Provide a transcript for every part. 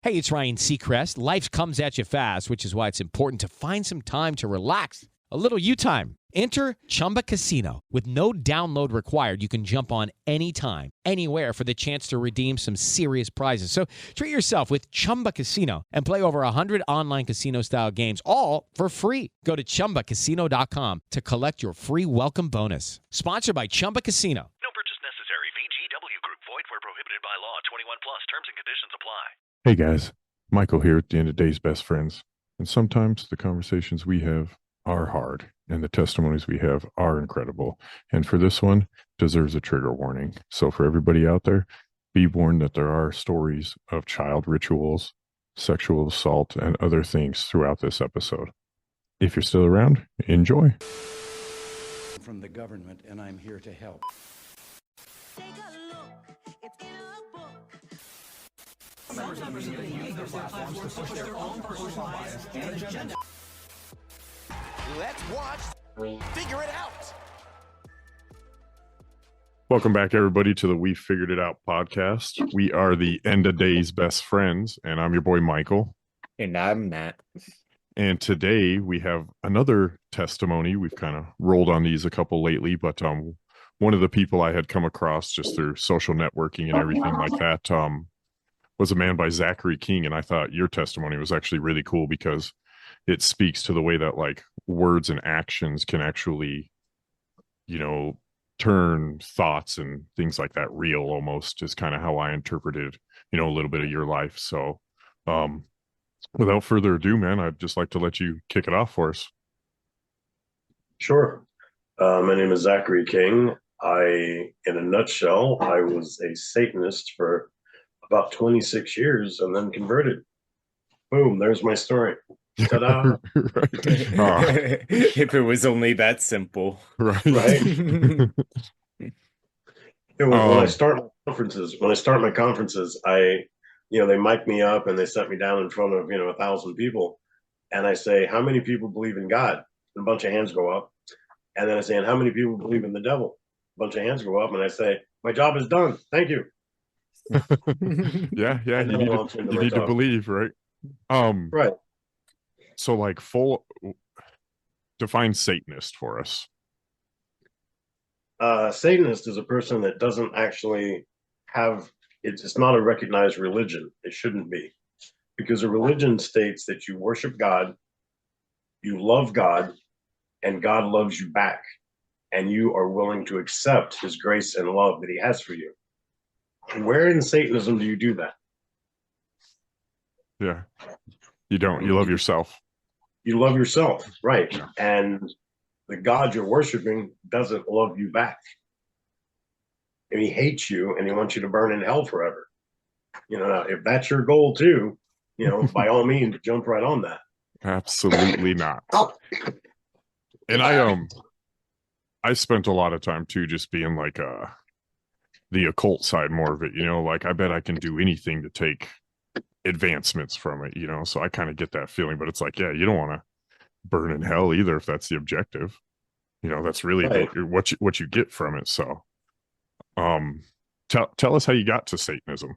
Hey, it's Ryan Seacrest. Life comes at you fast, which is why it's important to find some time to relax. A little you time. Enter Chumba Casino. With no download required, you can jump on anytime, anywhere for the chance to redeem some serious prizes. So treat yourself with Chumba Casino and play over 100 online casino-style games, all for free. Go to ChumbaCasino.com to collect your free welcome bonus. Sponsored by Chumba Casino. No purchase necessary. VGW Group. Void where prohibited by law. 21 plus. Terms and conditions apply. Hey guys, Michael here at the end of Days Best Friends. And sometimes the conversations we have are hard and the testimonies we have are incredible. And for this one, deserves a trigger warning. So for everybody out there, be warned that there are stories of child rituals, sexual assault, and other things throughout this episode. If you're still around, enjoy. From the government, and I'm here to help. Take a look, it's in a book. Some members of the use their platforms to push their own personal bias and agenda. Let's watch Figure It Out. Welcome back, everybody, to the We Figured It Out podcast. We are the End of Days Best Friends, and I'm your boy, Michael. And I'm Matt. And today we have another testimony. We've kind of rolled on these a couple lately, but one of the people I had come across just through social networking and everything like that was a man by Zachary King. And I thought your testimony was actually really cool because it speaks to the way that like words and actions can actually, turn thoughts and things like that real, almost is kind of how I interpreted, a little bit of your life. So without further ado, man, I'd just like to let you kick it off for us. Sure. My name is Zachary King. In a nutshell, I was a Satanist for about 26 years and then converted. Boom, there's my story. Ta-da. Right. If it was only that simple. Right. When I start my conferences, they mic me up and they set me down in front of 1,000 people, and I say, how many people believe in God? And a bunch of hands go up. And then I say, and how many people believe in the devil? A bunch of hands go up, and I say, my job is done, thank you. yeah you need to believe, right? Right. So like define Satanist for us. Satanist is a person that doesn't actually have, it's not a recognized religion. It shouldn't be, because a religion states that you worship God, you love God, and God loves you back, and you are willing to accept his grace and love that he has for you. Where in Satanism do you do that? Yeah. You don't. You love yourself. You love yourself, right? And the God you're worshiping doesn't love you back. And he hates you, and he wants you to burn in hell forever. Now, if that's your goal too, by all means, jump right on that. Absolutely not. And I spent a lot of time too just being like the occult side more of it, like I bet I can do anything to take advancements from it, so I kind of get that feeling. But it's like, yeah, you don't want to burn in hell either if that's the objective. That's really right. what you get from it. So tell us how you got to Satanism.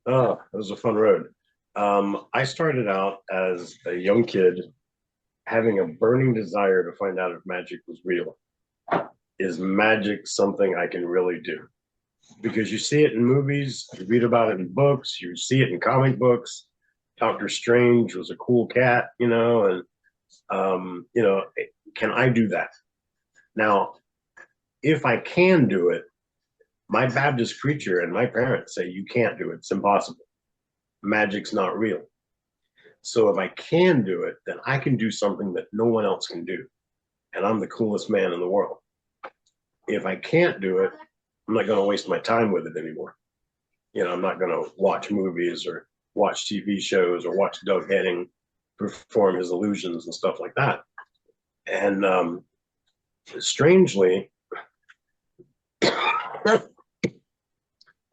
Oh, it was a fun road. I started out as a young kid having a burning desire to find out if magic was real. Is magic something I can really do? Because you see it in movies, you read about it in books, you see it in comic books. Dr. Strange was a cool cat, and can I do that? Now, if I can do it, my Baptist preacher and my parents say you can't do it. It's impossible. Magic's not real. So if I can do it, then I can do something that no one else can do. And I'm the coolest man in the world. If I can't do it, I'm not going to waste my time with it anymore. I'm not going to watch movies or watch TV shows or watch Doug Henning perform his illusions and stuff like that. And strangely, I'm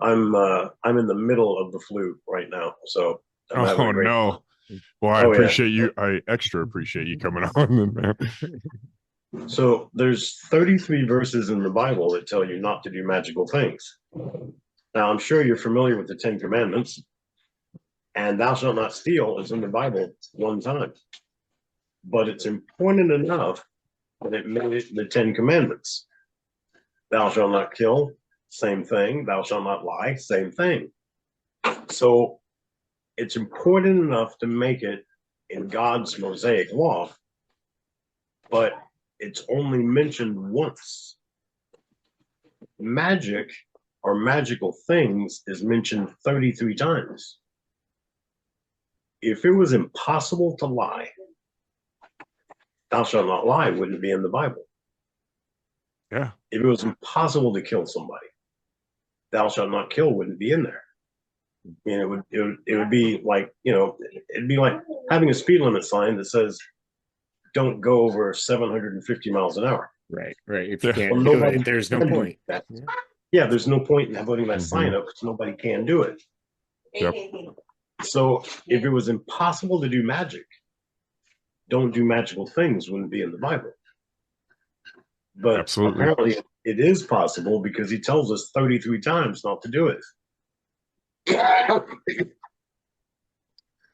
in the middle of the flu right now. So oh no. Well, I appreciate you. I extra appreciate you coming on, man. So there's 33 verses in the Bible that tell you not to do magical things. Now, I'm sure you're familiar with the 10 Commandments. And thou shalt not steal is in the Bible one time. But it's important enough that it made it the 10 Commandments. Thou shalt not kill, same thing. Thou shalt not lie, same thing. So it's important enough to make it in God's Mosaic law, but it's only mentioned once. Magic or magical things is mentioned 33 times. If it was impossible to lie, thou shalt not lie wouldn't be in the Bible. Yeah. If it was impossible to kill somebody, thou shalt not kill wouldn't be in there. I mean, it would be like, it'd be like having a speed limit sign that says, don't go over 750 miles an hour. Right. If you Yeah. can't Well, do nobody it, there's no can do point. that. Yeah, there's no point in putting that Mhm. sign up because nobody can do it. Yep. So if it was impossible to do magic, don't do magical things wouldn't be in the Bible. But Absolutely. apparently it is possible because he tells us 33 times not to do it.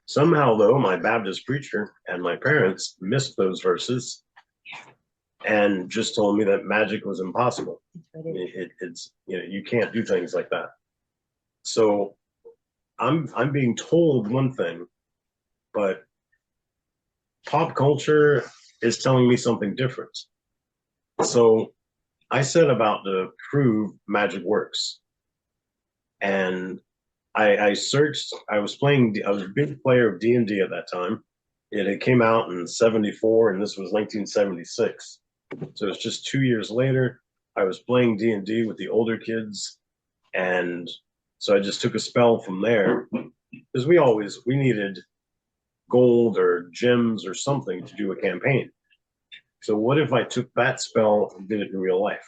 Somehow, though, my Baptist preacher and my parents missed those verses and just told me that magic was impossible. It's you can't do things like that. So I'm being told one thing, but pop culture is telling me something different. So I set about to prove magic works, and I searched. I was a big player of D&D at that time. It came out in '74, and this was 1976. So it's just 2 years later. I was playing D&D with the older kids, and so I just took a spell from there because we needed gold or gems or something to do a campaign. So what if I took that spell and did it in real life?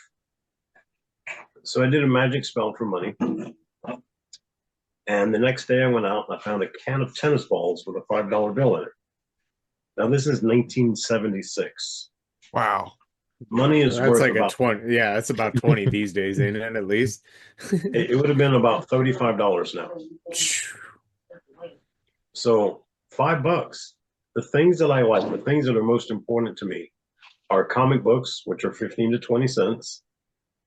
So I did a magic spell for money. And the next day I went out and I found a can of tennis balls with a $5 bill in it. Now this is 1976. Wow. Money is That's worth like about 20. Yeah, that's about 20 these days, ain't it? At least. it would have been about $35 now. So $5. The things that I like, the things that are most important to me are comic books, which are 15 to 20 cents,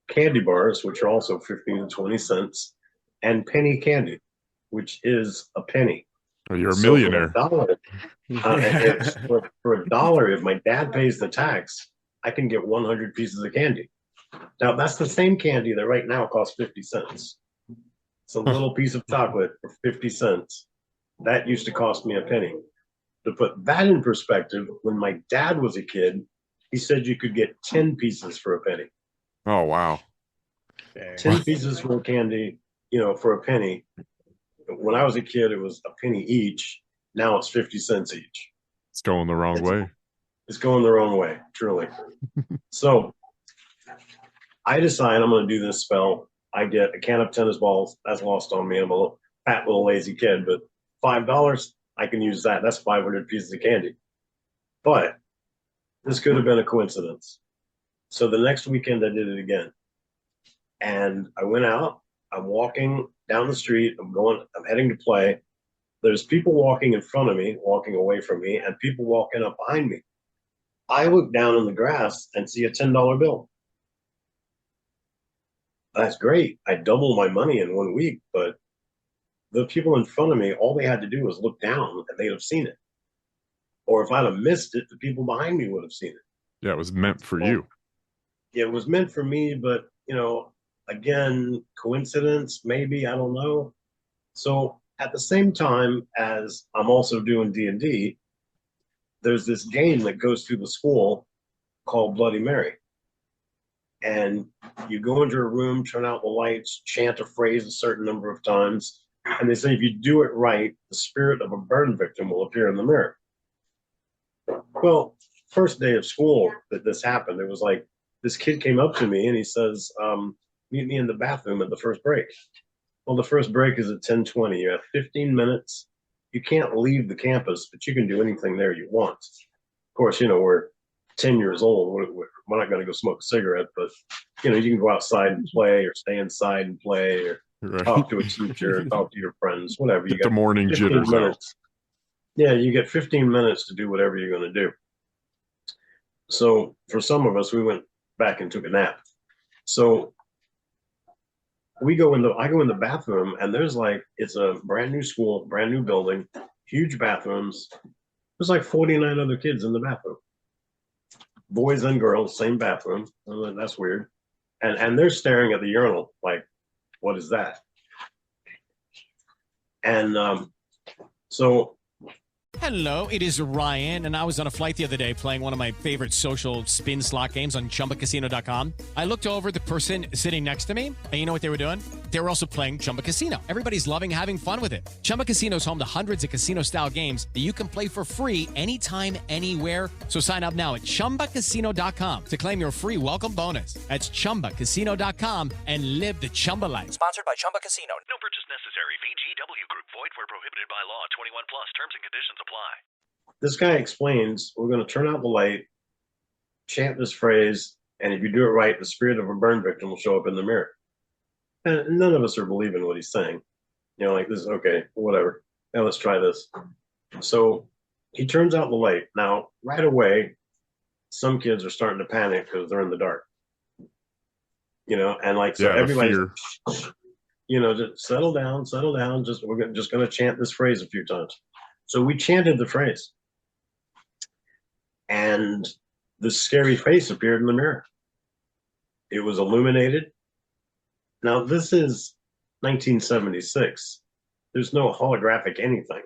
candy bars, which are also 15 to 20 cents, and penny candy, which is a penny. Oh, you're a So millionaire. For a dollar, if my dad pays the tax, I can get 100 pieces of candy. Now, that's the same candy that right now costs 50 cents. It's a little piece of chocolate for 50 cents. That used to cost me a penny. To put that in perspective, when my dad was a kid, he said you could get 10 pieces for a penny. Oh, wow. 10 pieces for candy, for a penny. When I was a kid, it was a penny each. Now it's 50 cents each. It's going the wrong way. It's going the wrong way, truly. So I decide I'm going to do this spell. I get a can of tennis balls. That's lost on me. I'm a fat little lazy kid, but $5, I can use that. That's 500 pieces of candy. But this could have been a coincidence. So the next weekend I did it again. And I went out. I'm walking down the street. I'm heading to play. There's people walking in front of me, walking away from me, and people walking up behind me. I look down in the grass and see a $10 bill. That's great. I doubled my money in 1 week, but the people in front of me, all they had to do was look down and they'd have seen it. Or if I'd have missed it, the people behind me would have seen it. Yeah, it was meant for you. It was meant for me, but, again, coincidence, maybe, I don't know. So at the same time as I'm also doing D&D, there's this game that goes through the school called Bloody Mary. And you go into a room, turn out the lights, chant a phrase a certain number of times, and they say if you do it right, the spirit of a burn victim will appear in the mirror. Well, first day of school that this happened, it was like this kid came up to me and he says, meet me in the bathroom at the first break. Well, the first break is at 10:20. You have 15 minutes. You can't leave the campus, but you can do anything there you want. Of course, we're 10 years old. We're not going to go smoke a cigarette, but, you can go outside and play or stay inside and play. Or Right. talk to a teacher, talk to your friends, whatever. You Get the got morning 15 jitters out. minutes. Yeah, you get 15 minutes to do whatever you're going to do. So for some of us, we went back and took a nap. So I go in the bathroom, and there's like, it's a brand new school, brand new building, huge bathrooms. There's like 49 other kids in the bathroom, boys and girls, same bathroom. I'm like, that's weird. And they're staring at the urinal like, what is that? And so Hello, it is Ryan, and I was on a flight the other day playing one of my favorite social spin slot games on ChumbaCasino.com. I looked over at the person sitting next to me, and you know what they were doing? They were also playing Chumba Casino. Everybody's loving having fun with it. Chumba Casino is home to hundreds of casino-style games that you can play for free anytime, anywhere. So sign up now at ChumbaCasino.com to claim your free welcome bonus. That's ChumbaCasino.com and live the Chumba life. Sponsored by Chumba Casino. No purchase necessary. VGW Group. Void where prohibited by law. 21 plus. Terms and conditions apply. this guy explains, we're going to turn out the light, chant this phrase, and if you do it right, the spirit of a burn victim will show up in the mirror. And none of us are believing what he's saying. You know, like, this is okay, whatever. Now let's try this. So he turns out the light. Now, right away, some kids are starting to panic because they're in the dark. You know, and like, so everybody's, you know, just settle down. Just, we're just going to chant this phrase a few times. So we chanted the phrase. And this scary face appeared in the mirror. It was illuminated. Now, this is 1976. There's no holographic anything.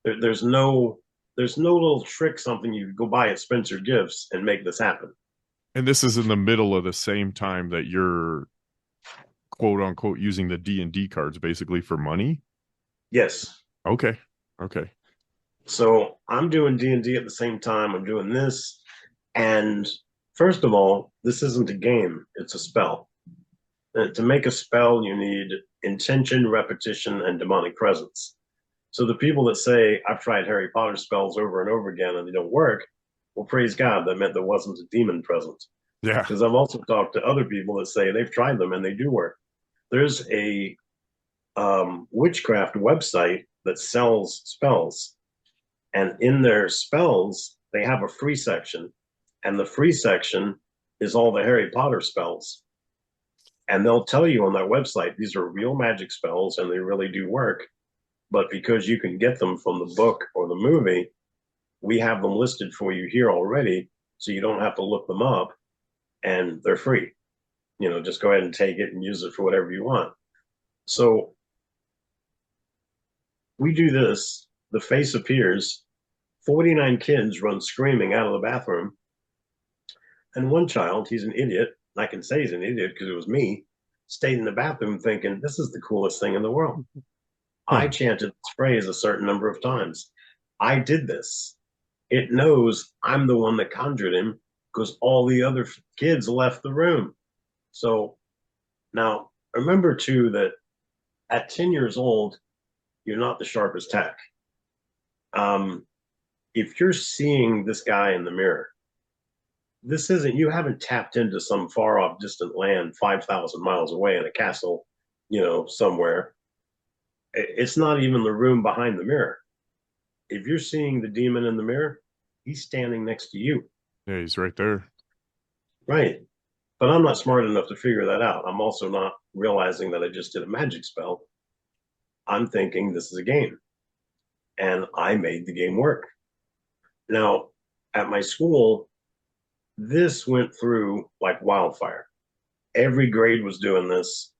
There's no little trick, something you go buy at Spencer Gifts and make this happen. And this is in the middle of the same time that you're, quote unquote, using the D&D cards basically for money? Yes. Okay. So I'm doing D&D at the same time. I'm doing this. And first of all, this isn't a game. It's a spell. And to make a spell, you need intention, repetition, and demonic presence. So the people that say, I've tried Harry Potter spells over and over again and they don't work, well, praise God, that meant there wasn't a demon present. Yeah. Because I've also talked to other people that say they've tried them and they do work. There's a witchcraft website that sells spells. And in their spells, they have a free section. And the free section is all the Harry Potter spells. And they'll tell you on that website, these are real magic spells and they really do work. But because you can get them from the book or the movie, we have them listed for you here already, so you don't have to look them up, and they're free. You know, just go ahead and take it and use it for whatever you want. So we do this, the face appears, 49 kids run screaming out of the bathroom, and one child, he's an idiot, I can say he's an idiot because it was me, stayed in the bathroom thinking, this is the coolest thing in the world. I chanted this phrase a certain number of times. I did this. It knows I'm the one that conjured him because all the other kids left the room. So now remember too that at 10 years old, you're not the sharpest tack. If you're seeing this guy in the mirror, this isn't, you haven't tapped into some far off distant land 5,000 miles away in a castle, you know, somewhere. It's not even the room behind the mirror. If you're seeing the demon in the mirror, he's standing next to you. Yeah, he's right there. Right. But I'm not smart enough to figure that out. I'm also not realizing that I just did a magic spell. I'm thinking this is a game. And I made the game work. Now, at my school, this went through like wildfire. Every grade was doing this.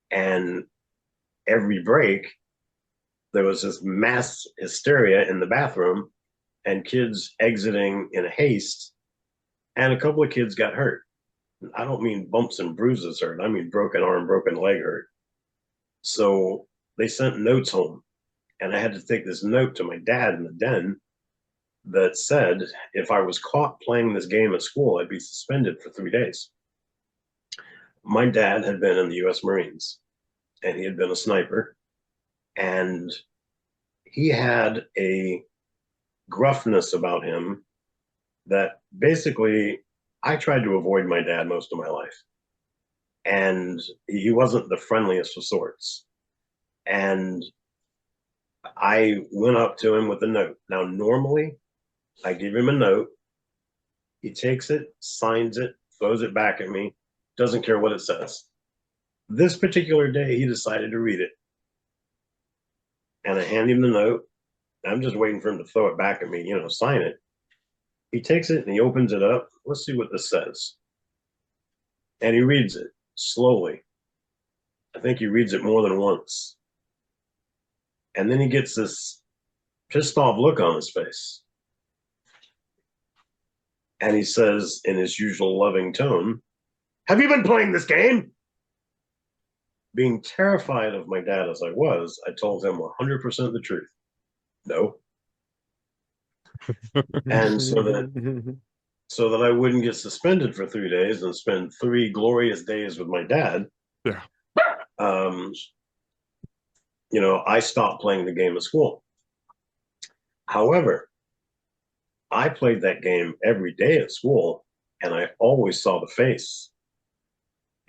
And every break, there was this mass hysteria in the bathroom and kids exiting in haste. And a couple of kids got hurt. I don't mean bumps and bruises hurt. I mean broken arm, broken leg hurt. So they sent notes home. And I had to take this note to my dad in the den that said, if I was caught playing this game at school, I'd be suspended for 3 days. My dad had been in the U.S. Marines. And he had been a sniper, and he had a gruffness about him that basically I tried to avoid my dad most of my life. and he wasn't the friendliest of sorts. And I went up to him with a note. Now, normally, I give him a note. He takes it, signs it, throws it back at me, doesn't care what it says. This particular day, he decided to read it. And I hand him the note. I'm just waiting for him to throw it back at me, sign it. He takes it and he opens it up. Let's see what this says. And he reads it slowly. I think he reads it more than once. And then he gets this pissed off look on his face. And he says in his usual loving tone, "Have you been playing this game?" Being terrified of my dad as I was, I told him 100% the truth. No. And so that I wouldn't get suspended for 3 days and spend 3 glorious days with my dad. Yeah. I stopped playing the game at school. However, I played that game every day at school, and I always saw the face.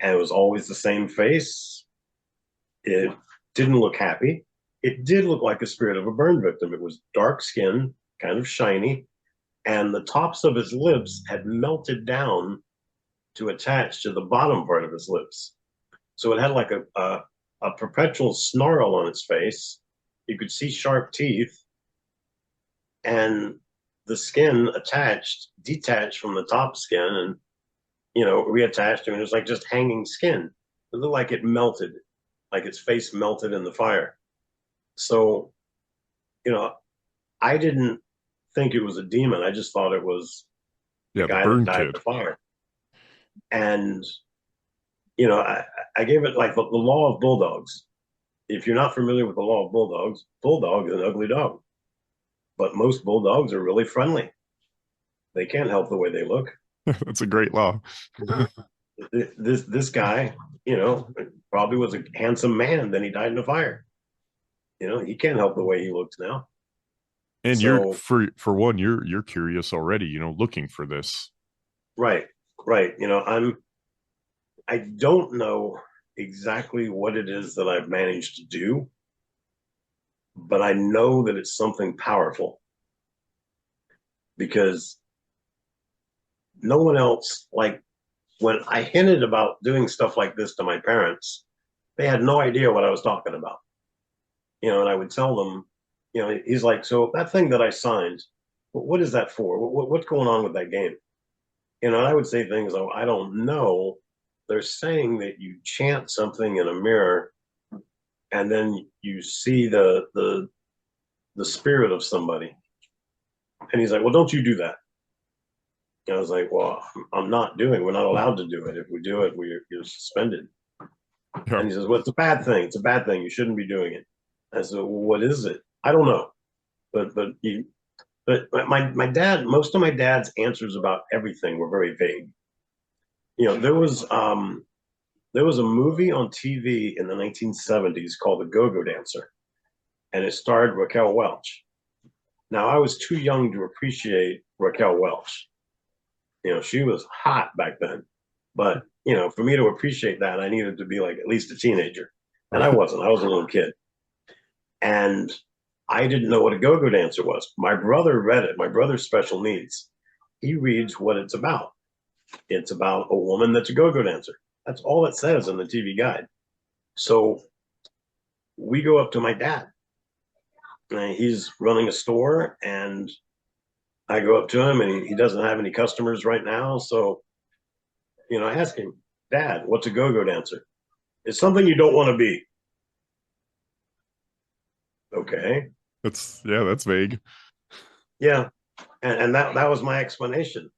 And it was always the same face. It didn't look happy. It did look like a spirit of a burn victim. It was dark skin, kind of shiny, and the tops of his lips had melted down to attach to the bottom part of his lips. So it had like a perpetual snarl on its face. You could see sharp teeth, and the skin detached from the top skin and, reattached to it. It was like just hanging skin. It looked like it melted, like its face melted in the fire. So, I didn't think it was a demon. I just thought it was the guy that died in the fire. And, I gave it like the law of bulldogs. If you're not familiar with the law of bulldogs, bulldog is an ugly dog. But most bulldogs are really friendly. They can't help the way they look. That's a great law. This guy, probably was a handsome man. Then he died in a fire. He can't help the way he looks now. And you're for one, you're curious already. Looking for this. Right. I don't know exactly what it is that I've managed to do, but I know that it's something powerful, because no one else, like when I hinted about doing stuff like this to my parents, they had no idea what I was talking about. And I would tell them, he's like, "So that thing that I signed, what is that for? What's going on with that game?" And I would say things like, "I don't know. They're saying that you chant something in a mirror and then you see the spirit of somebody." And he's like, "Well, don't you do that?" And I was like, "Well, we're not allowed to do it. If we do it, you're suspended." Yeah. And he says, "Well, it's a bad thing. It's a bad thing. You shouldn't be doing it." I said, "Well, what is it?" "I don't know." But my dad, most of my dad's answers about everything were very vague. There was a movie on TV in the 1970s called The Go-Go Dancer, and it starred Raquel Welch. Now, I was too young to appreciate Raquel Welch. She was hot back then. But, for me to appreciate that, I needed to be like at least a teenager. And I wasn't. I was a little kid. And I didn't know what a go-go dancer was. My brother read it. My brother's special needs. He reads what it's about. It's about a woman that's a go-go dancer. That's all it says in the TV guide. So we go up to my dad. He's running a store, and I go up to him, and he doesn't have any customers right now. So, I ask him, "Dad, what's a go-go dancer?" "It's something you don't want to be." Okay. That's vague. Yeah. And that was my explanation.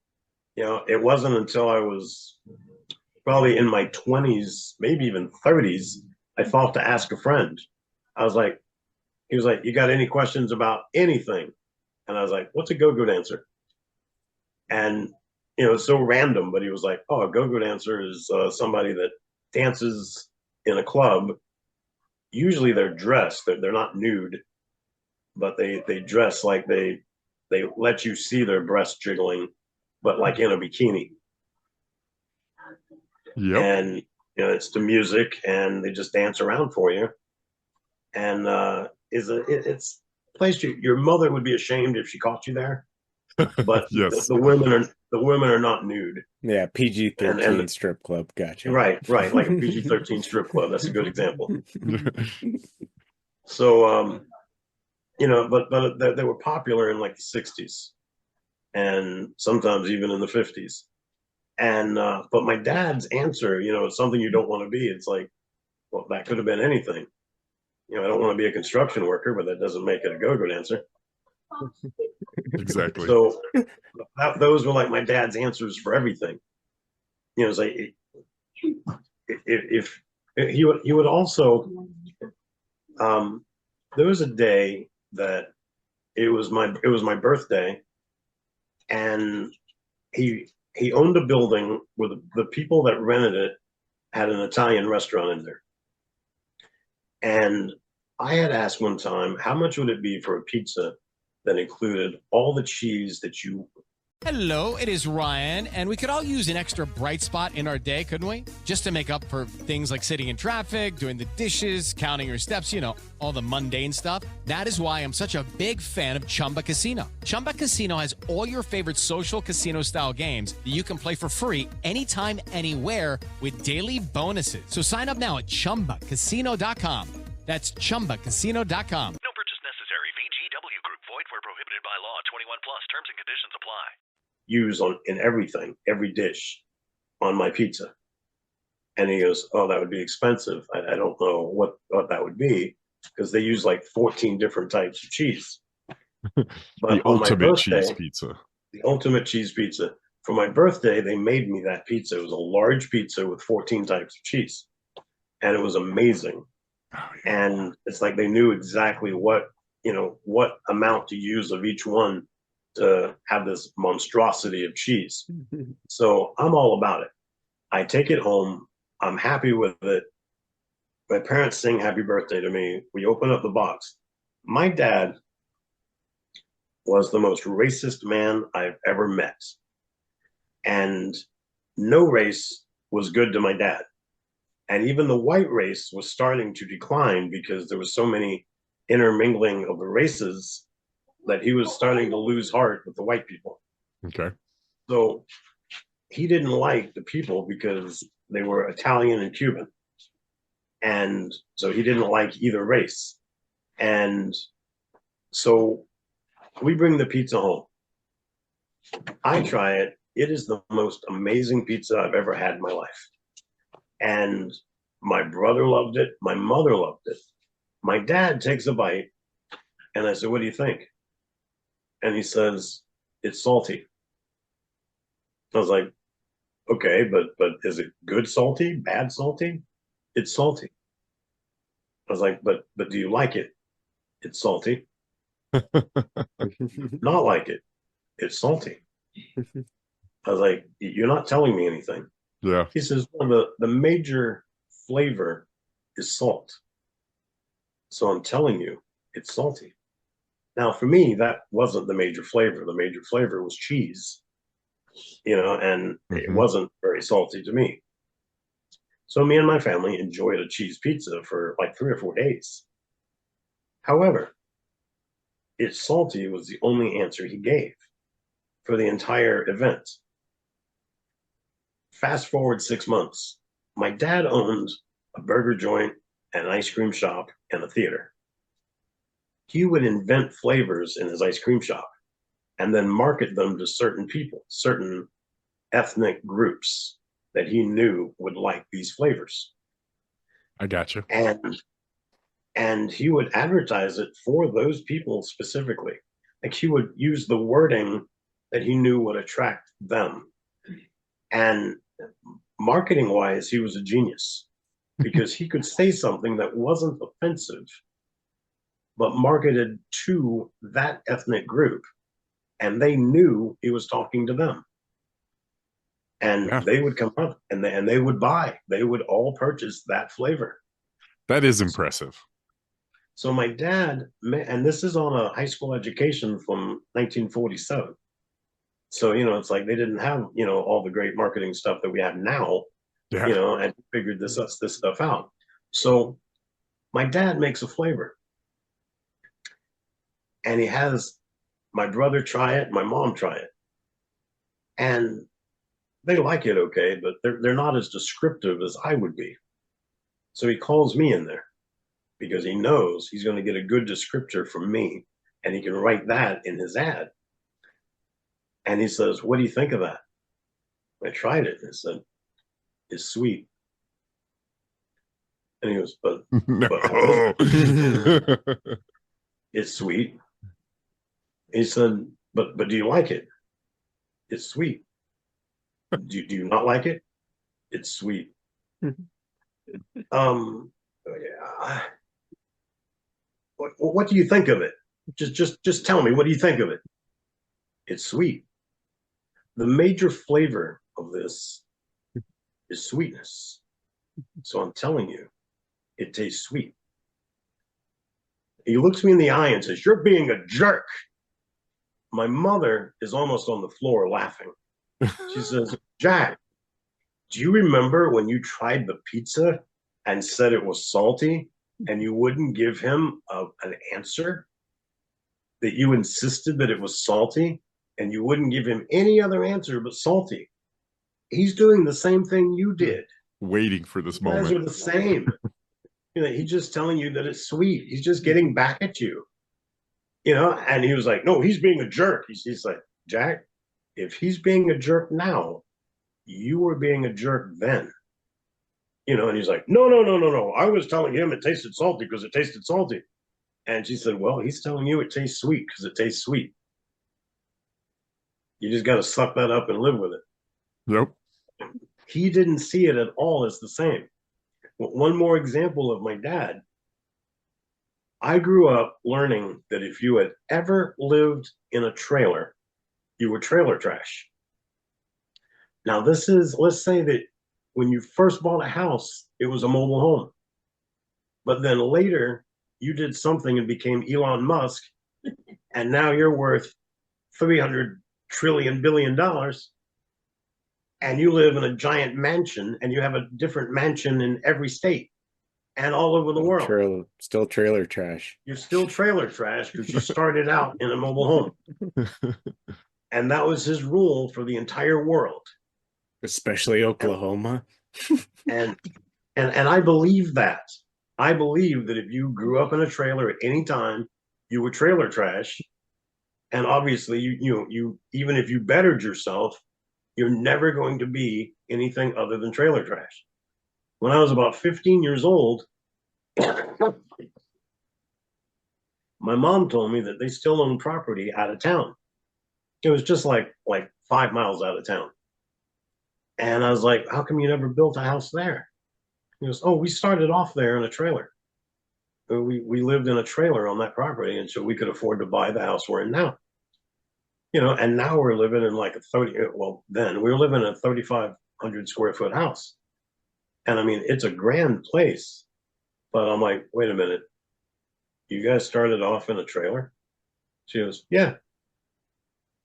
It wasn't until I was probably in my 20s, maybe even 30s, I thought to ask a friend. He was like, "You got any questions about anything?" And I was like, "What's a go-go dancer?" And, it's so random, but he was like, "Oh, a go-go dancer is somebody that dances in a club. Usually they're dressed. They're not nude, but they dress like they let you see their breasts jiggling, but like in a bikini." Yep. And It's the music, and they just dance around for you. And it's a place your mother would be ashamed if she caught you there. But Yes. the women are not nude. Yeah, PG-13 And strip club. Gotcha. Right, like a PG-13 strip club. That's a good example. So, but they were popular in like the 60s, and sometimes even in the 50s. And but my dad's answer, something you don't want to be. It's like, well, that could have been anything. I don't want to be a construction worker, but that doesn't make it a go-go dancer. Exactly. So those were like my dad's answers for everything. It's like if he would also, there was a day that it was my birthday, and he owned a building where the people that rented it had an Italian restaurant in there. And I had asked one time, how much would it be for a pizza that included all the cheese that you... Hello, it is Ryan, and we could all use an extra bright spot in our day, couldn't we? Just to make up for things like sitting in traffic, doing the dishes, counting your steps, all the mundane stuff. That is why I'm such a big fan of Chumba Casino. Chumba Casino has all your favorite social casino-style games that you can play for free anytime, anywhere with daily bonuses. So sign up now at ChumbaCasino.com. That's ChumbaCasino.com. No purchase necessary. VGW Group. Void where prohibited by law. 21 plus. Terms and conditions apply. Use in everything, every dish on my pizza. And he goes, oh, that would be expensive. I don't know what that would be, because they use like 14 different types of cheese. But the ultimate cheese pizza. The ultimate cheese pizza. For my birthday, they made me that pizza. It was a large pizza with 14 types of cheese. And it was amazing. Oh, yeah. And it's like they knew exactly what amount to use of each one to have this monstrosity of cheese. So I'm all about it. I take it home. I'm happy with it. My parents sing happy birthday to me. We open up the box. My dad was the most racist man I've ever met. And no race was good to my dad. And even the white race was starting to decline because there was so many intermingling of the races that he was starting to lose heart with the white people. Okay. So he didn't like the people because they were Italian and Cuban. And so he didn't like either race. And so we bring the pizza home. I try it. It is the most amazing pizza I've ever had in my life. And my brother loved it. My mother loved it. My dad takes a bite, and I said, what do you think? And he says, it's salty. I was like, okay, but is it good salty, bad salty? It's salty. I was like, but do you like it? It's salty. Not like it. It's salty. I was like, you're not telling me anything. Yeah. He says, well, the major flavor is salt. So I'm telling you, it's salty. Now, for me, that wasn't the major flavor. The major flavor was cheese, and it wasn't very salty to me. So me and my family enjoyed a cheese pizza for like 3 or 4 days. However, it's salty was the only answer he gave for the entire event. Fast forward 6 months. My dad owned a burger joint, an ice cream shop, and a theater. He would invent flavors in his ice cream shop and then market them to certain people, certain ethnic groups that he knew would like these flavors. I got you. And he would advertise it for those people specifically. Like he would use the wording that he knew would attract them. And marketing wise, he was a genius because he could say something that wasn't offensive, but marketed to that ethnic group. And they knew he was talking to them. And they would come up and they would buy. They would all purchase that flavor. That is impressive. So my dad, and this is on a high school education from 1947. So, it's like they didn't have, all the great marketing stuff that we have now. Yeah. and figured this stuff out. So my dad makes a flavor, and he has my brother try it, my mom try it, and they like it okay, but they're not as descriptive as I would be. So he calls me in there because he knows he's going to get a good descriptor from me, and he can write that in his ad. And he says, "What do you think of that?" I tried it and I said, "It's sweet." And he goes, but how is it? It's sweet. He said, but do you like it? It's sweet. Do you not like it? It's sweet. Yeah. What do you think of it? Just tell me, what do you think of it? It's sweet. The major flavor of this is sweetness. So I'm telling you, it tastes sweet. He looks me in the eye and says, "You're being a jerk." My mother is almost on the floor laughing. She says, "Jack, do you remember when you tried the pizza and said it was salty and you wouldn't give him an answer? That you insisted that it was salty and you wouldn't give him any other answer but salty. He's doing the same thing you did. Waiting for this You guys moment. are the same. He's just telling you that it's sweet. He's just getting back at you. And he was like, "No, he's being a jerk." He's like, "Jack, if he's being a jerk now, you were being a jerk then." And he's like, "No, no, no, no, no. I was telling him it tasted salty because it tasted salty." And she said, "Well, he's telling you it tastes sweet because it tastes sweet. You just got to suck that up and live with it." Yep. He didn't see it at all as the same. One more example of my dad. I grew up learning that if you had ever lived in a trailer, you were trailer trash. Now, let's say that when you first bought a house, it was a mobile home. But then later, you did something and became Elon Musk, and now you're worth $300 trillion billion, and you live in a giant mansion, and you have a different mansion in every state and all over the world. Still trailer trash. You're still trailer trash because you started out in a mobile home. And that was his rule for the entire world. Especially Oklahoma. And I believe that. I believe that if you grew up in a trailer at any time, you were trailer trash. And obviously, you even if you bettered yourself, you're never going to be anything other than trailer trash. When I was about 15 years old, my mom told me that they still own property out of town. It was just like 5 miles out of town. And I was like, "How come you never built a house there?" He goes, "Oh, we started off there in a trailer. We lived in a trailer on that property, and so we could afford to buy the house we're in now." And now we're living in like then we were living in a 3,500 square foot house. And I mean, it's a grand place. But I'm like, "Wait a minute. You guys started off in a trailer?" She goes, "Yeah."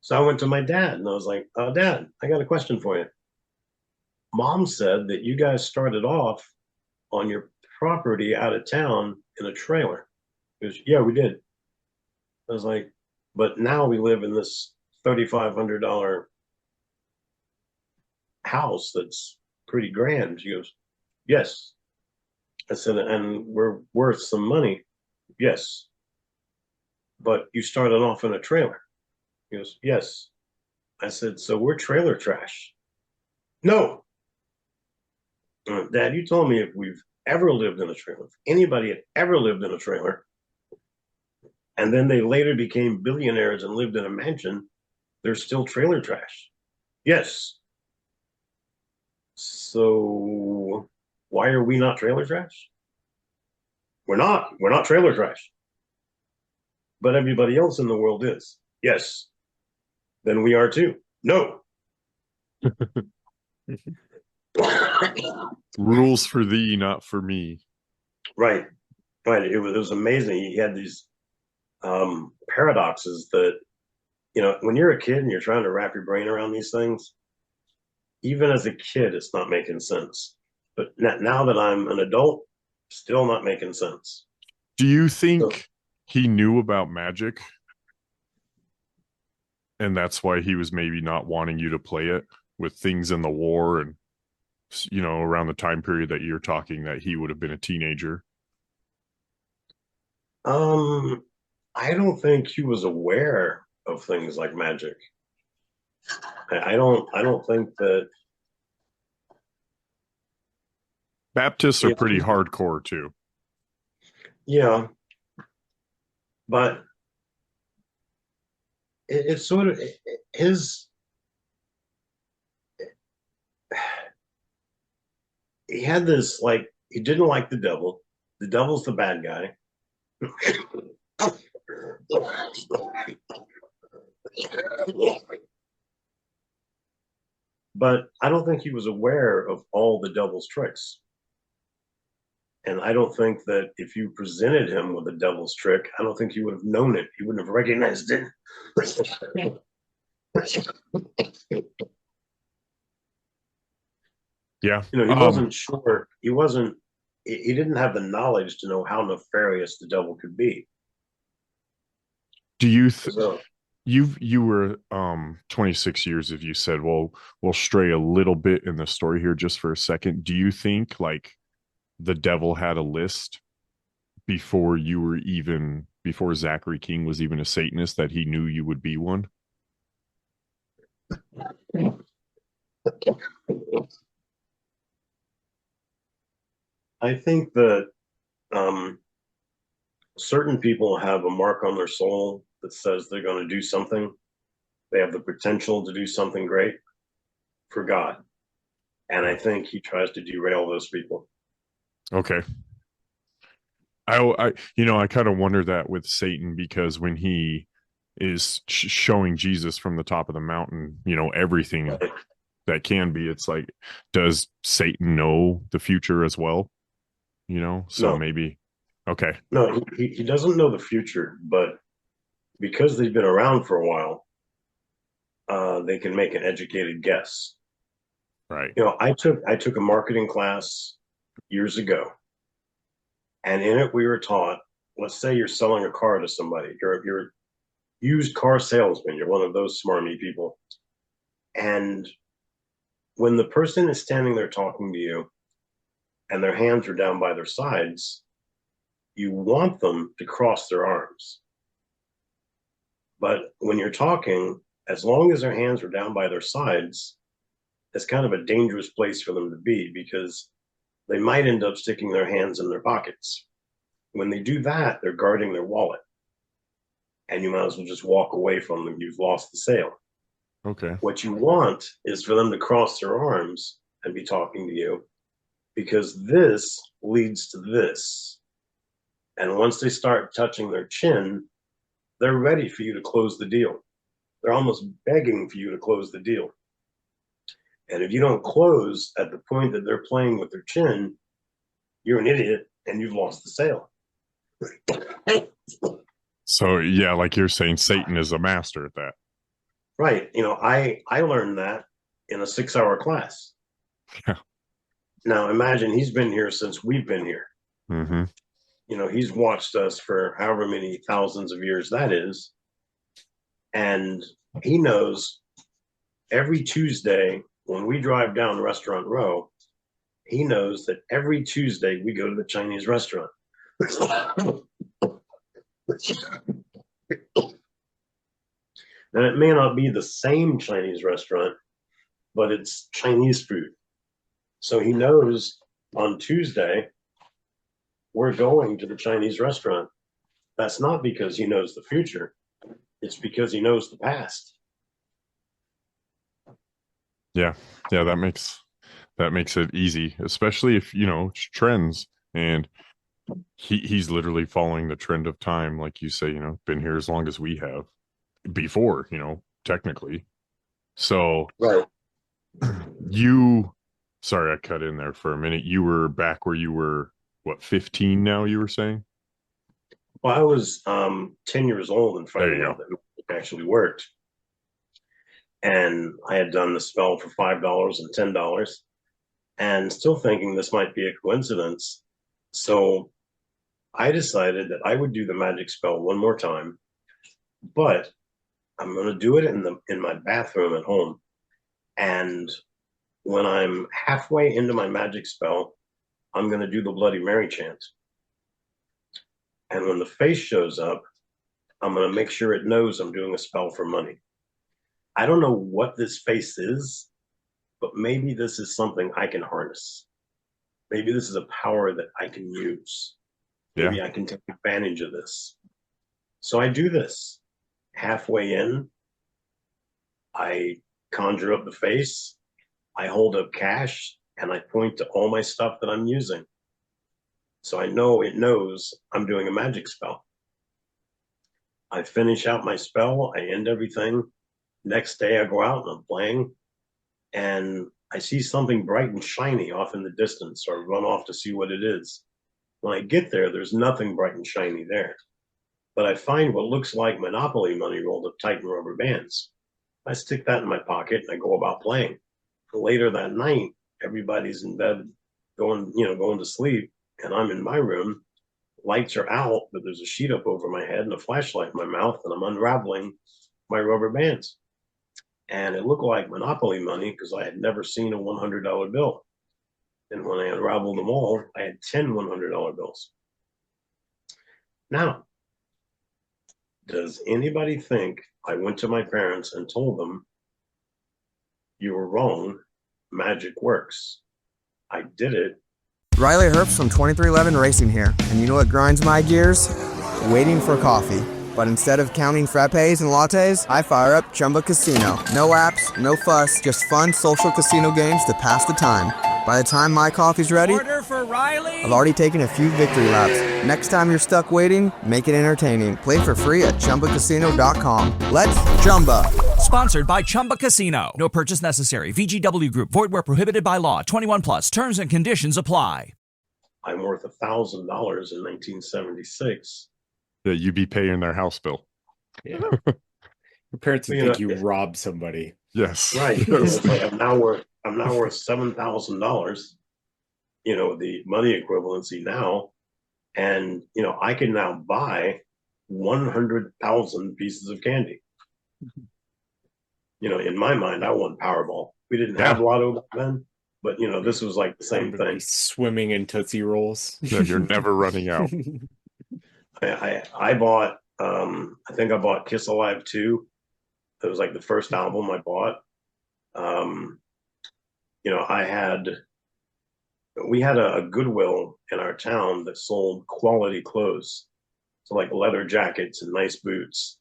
So I went to my dad and I was like, "Dad, I got a question for you. Mom said that you guys started off on your property out of town in a trailer." He goes, "Yeah, we did." I was like, "But now we live in this $3,500 house that's pretty grand." She goes, "Yes." I said, "And we're worth some money." "Yes." "But you started off in a trailer." He goes, "Yes." I said, "So we're trailer trash." "No." "Dad, you told me if we've ever lived in a trailer, if anybody had ever lived in a trailer, and then they later became billionaires and lived in a mansion, they're still trailer trash." "Yes." "So why are we not trailer trash?" We're not trailer trash. "But everybody else in the world is." "Yes." "Then we are too." "No." Rules for thee, not for me. Right. It was amazing. He had these paradoxes that, when you're a kid and you're trying to wrap your brain around these things, even as a kid, it's not making sense. But now that I'm an adult, still not making sense. Do you think he knew about magic? And that's why he was maybe not wanting you to play it with things in the war and, around the time period that you're talking that he would have been a teenager? I don't think he was aware of things like magic. I don't think that. Baptists are pretty hardcore too. Yeah, but it's sort of his. He had this, like, he didn't like the devil. The devil's the bad guy. But I don't think he was aware of all the devil's tricks. And I don't think that if you presented him with a devil's trick, I don't think he would have known it. He wouldn't have recognized it. Yeah. He wasn't sure. He didn't have the knowledge to know how nefarious the devil could be. Do you you were 26 years, if you said, well, we'll stray a little bit in the story here just for a second. Do you think like the devil had a list before Zachary King was even a Satanist, that he knew you would be one? I think that certain people have a mark on their soul that says they're going to do something. They have the potential to do something great for God. And I think he tries to derail those people. Okay. I kind of wonder that with Satan, because when he is showing Jesus from the top of the mountain, everything that can be, it's like, does Satan know the future as well? So No. maybe. Okay. No, he doesn't know the future, but because they've been around for a while, they can make an educated guess. Right. I took a marketing class years ago, and in it we were taught, let's say you're selling a car to somebody. You're a used car salesman. You're one of those smarmy people. And when the person is standing there talking to you and their hands are down by their sides, you want them to cross their arms. But when you're talking, as long as their hands are down by their sides, it's kind of a dangerous place for them to be, because they might end up sticking their hands in their pockets. When they do that, they're guarding their wallet. And you might as well just walk away from them. You've lost the sale. Okay. What you want is for them to cross their arms and be talking to you, because this leads to this. And once they start touching their chin, they're ready for you to close the deal. They're almost begging for you to close the deal. And if you don't close at the point that they're playing with their chin, you're an idiot and you've lost the sale. So, yeah, like you're saying, Satan is a master at that. Right. I learned that in a 6-hour class. Yeah. Now, imagine he's been here since we've been here. Mm-hmm. He's watched us for however many thousands of years that is. And he knows every Tuesday when we drive down Restaurant Row, he knows that every Tuesday we go to the Chinese restaurant. And it may not be the same Chinese restaurant, but it's Chinese food. So he knows on Tuesday we're going to the Chinese restaurant. That's not because he knows the future. It's because he knows the past. Yeah. That makes it easy, especially if trends, and he's literally following the trend of time, like you say. Been here as long as we have before, technically. So right. Sorry, I cut in there for a minute. You were back where you were, what, 15 now, you were saying? Well, I was 10 years old and finding out that it actually worked. And I had done the spell for $5 and $10. and still thinking this might be a coincidence. So I decided that I would do the magic spell one more time, but I'm going to do it in my bathroom at home. And when I'm halfway into my magic spell, I'm going to do the Bloody Mary chant. And when the face shows up, I'm going to make sure it knows I'm doing a spell for money. I don't know what this face is, but maybe this is something I can harness. Maybe this is a power that I can use. Maybe I can take advantage of this. So I do this. Halfway in, I conjure up the face, I hold up cash, and I point to all my stuff that I'm using. So I know it knows I'm doing a magic spell. I finish out my spell, I end everything. Next day I go out and I'm playing, and I see something bright and shiny off in the distance, so I run off to see what it is. When I get there, there's nothing bright and shiny there. But I find what looks like Monopoly money rolled up tight in rubber bands. I stick that in my pocket and I go about playing. Later that night, everybody's in bed going to sleep, and I'm in my room. Lights are out, but there's a sheet up over my head and a flashlight in my mouth, and I'm unraveling my rubber bands. And it looked like Monopoly money because I had never seen a $100 bill. And when I unraveled them all, I had 10 $100 bills. Now, does anybody think I went to my parents and told them, you were wrong, magic works? I did it. Riley Herbst from 2311 Racing here, and you know what grinds my gears? Waiting for coffee. But instead of counting frappes and lattes, I fire up Chumba Casino. No apps, no fuss, just fun social casino games to pass the time. By the time my coffee's ready, Order for Riley. I've already taken a few victory laps. Next time you're stuck waiting, make it entertaining. Play for free at ChumbaCasino.com. Let's Chumba. Sponsored by Chumba Casino. No purchase necessary. VGW Group. Void where prohibited by law. 21 plus. Terms and conditions apply. I'm worth $1,000 in 1976. Yeah, you be paying their house bill. Yeah. Your parents would think you robbed somebody. Yes. Right. It's like I'm now worth $7,000. The money equivalency now, and I can now buy 100,000 pieces of candy. In my mind, I won Powerball. We didn't have Lotto back then, but this was like the same thing. Swimming in Tootsie Rolls. Yeah, you're never running out. I bought I think I bought Kiss Alive 2. It was like the first album I bought. We had a Goodwill in our town that sold quality clothes. So like leather jackets and nice boots.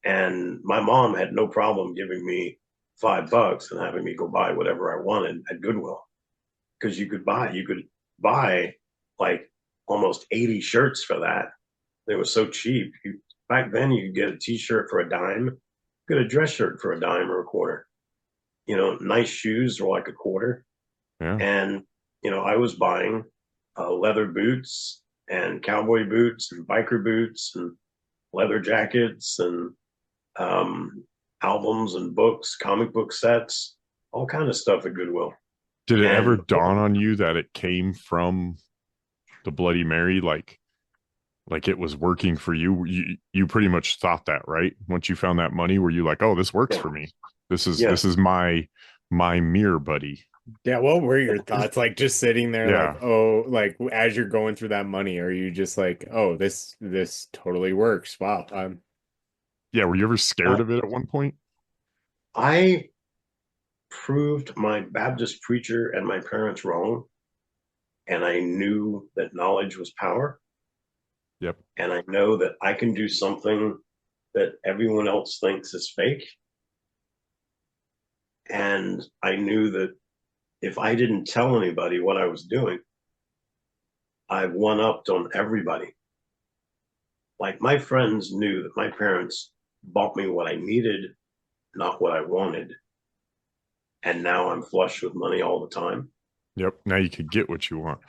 And my mom had no problem giving me $5 and having me go buy whatever I wanted at Goodwill. Because you could buy like almost 80 shirts for that. It was so cheap. Back then, you could get a T-shirt for a dime, get a dress shirt for a dime or a quarter. Nice shoes were like a quarter. Yeah. And, I was buying leather boots and cowboy boots and biker boots and leather jackets and albums and books, comic book sets, all kind of stuff at Goodwill. Did it ever dawn on you that it came from the Bloody Mary? Like it was working for you. You pretty much thought that, right? Once you found that money, were you like, oh, this works for me? This is my mirror buddy. Yeah, what were your thoughts? Like just sitting there, like as you're going through that money, are you just like, oh, this totally works? Wow. Yeah, were you ever scared of it at one point? I proved my Baptist preacher and my parents wrong, and I knew that knowledge was power. Yep. And I know that I can do something that everyone else thinks is fake. And I knew that if I didn't tell anybody what I was doing, I one-upped on everybody. Like my friends knew that my parents bought me what I needed, not what I wanted. And now I'm flush with money all the time. Yep. Now you can get what you want.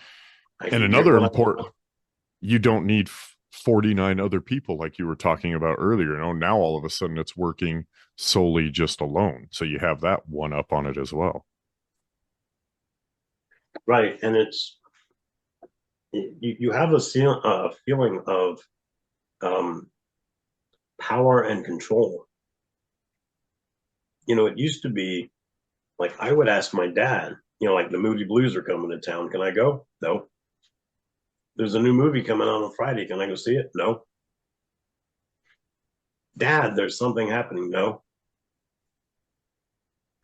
And another important, you don't need 49 other people like you were talking about earlier. Now all of a sudden it's working solely just alone. So you have that one up on it as well. Right. And you have a feeling of power and control. It used to be like I would ask my dad, like the Moody Blues are coming to town. Can I go? No. There's a new movie coming out on Friday. Can I go see it? No. Dad, there's something happening. No.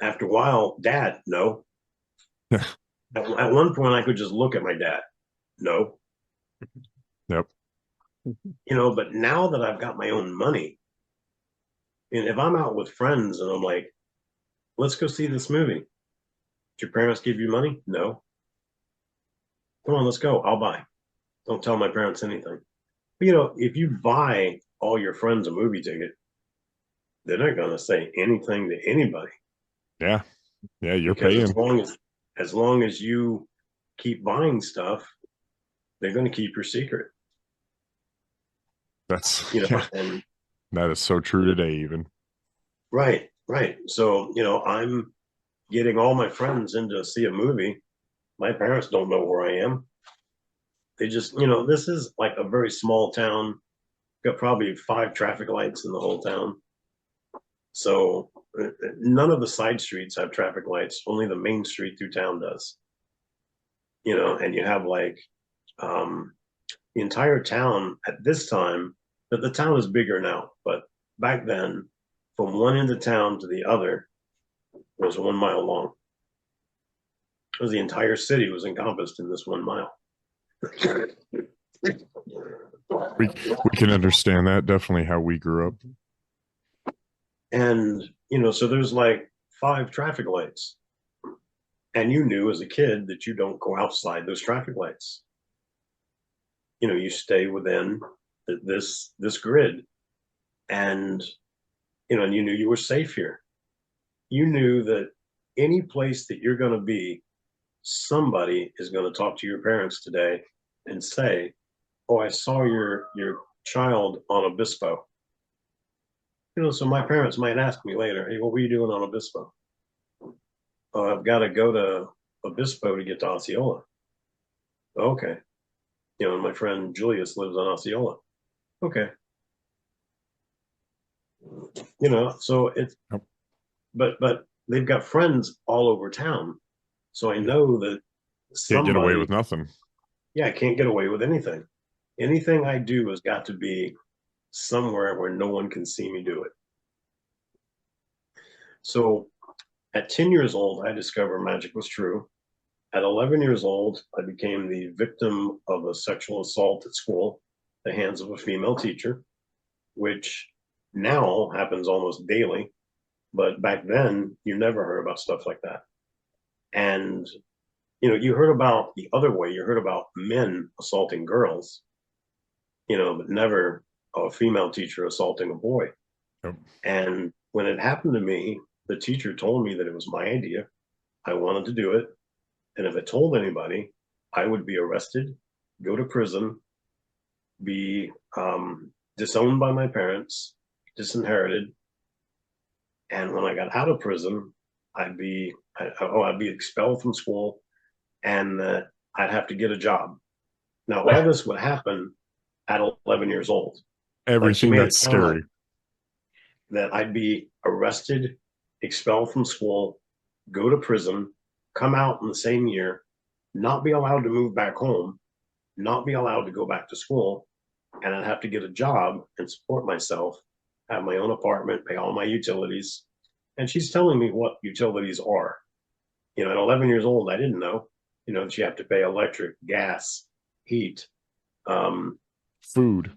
After a while, Dad, no. At one point, I could just look at my dad. No. Yep. But now that I've got my own money, and if I'm out with friends and I'm like, let's go see this movie. Did your parents give you money? No. Come on, let's go. I'll buy. Don't tell my parents anything. But, if you buy all your friends a movie ticket, they're not going to say anything to anybody. Yeah. Yeah, you're because paying. As long as you keep buying stuff, they're going to keep your secret. That's and that is so true today, even. Right. So, I'm getting all my friends in to see a movie. My parents don't know where I am. They just, this is like a very small town. Got probably 5 traffic lights in the whole town. So none of the side streets have traffic lights. Only the main street through town does. And you have like the entire town at this time. That the town is bigger now, but back then, from one end of town to the other was 1 mile long. Because the entire city was encompassed in this 1 mile. We can understand that. Definitely how we grew up. And, so there's like 5 traffic lights. And you knew as a kid that you don't go outside those traffic lights. You stay within this grid. And, and you knew you were safe here. You knew that any place that you're going to be, somebody is going to talk to your parents today and say, oh, I saw your child on Obispo. So my parents might ask me later, hey, what were you doing on Obispo? Oh, I've got to go to Obispo to get to Osceola. Okay. And my friend Julius lives on Osceola. Okay. So it's, but they've got friends all over town. So I know that can't get away with nothing. Yeah, I can't get away with anything. Anything I do has got to be somewhere where no one can see me do it. So at 10 years old, I discovered magic was true. At 11 years old, I became the victim of a sexual assault at school, at the hands of a female teacher, which now happens almost daily. But back then, you never heard about stuff like that. And, you heard about the other way. You heard about men assaulting girls, but never a female teacher assaulting a boy. Yep. And when it happened to me, the teacher told me that it was my idea. I wanted to do it. And if I told anybody, I would be arrested, go to prison, be disowned by my parents, disinherited. And when I got out of prison, I'd be expelled from school, and I'd have to get a job. Now, all this would happen at 11 years old. Everything that's scary. That I'd be arrested, expelled from school, go to prison, come out in the same year, not be allowed to move back home, not be allowed to go back to school, and I'd have to get a job and support myself, have my own apartment, pay all my utilities. And she's telling me what utilities are. At 11 years old, I didn't know, that you have to pay electric, gas, heat, food.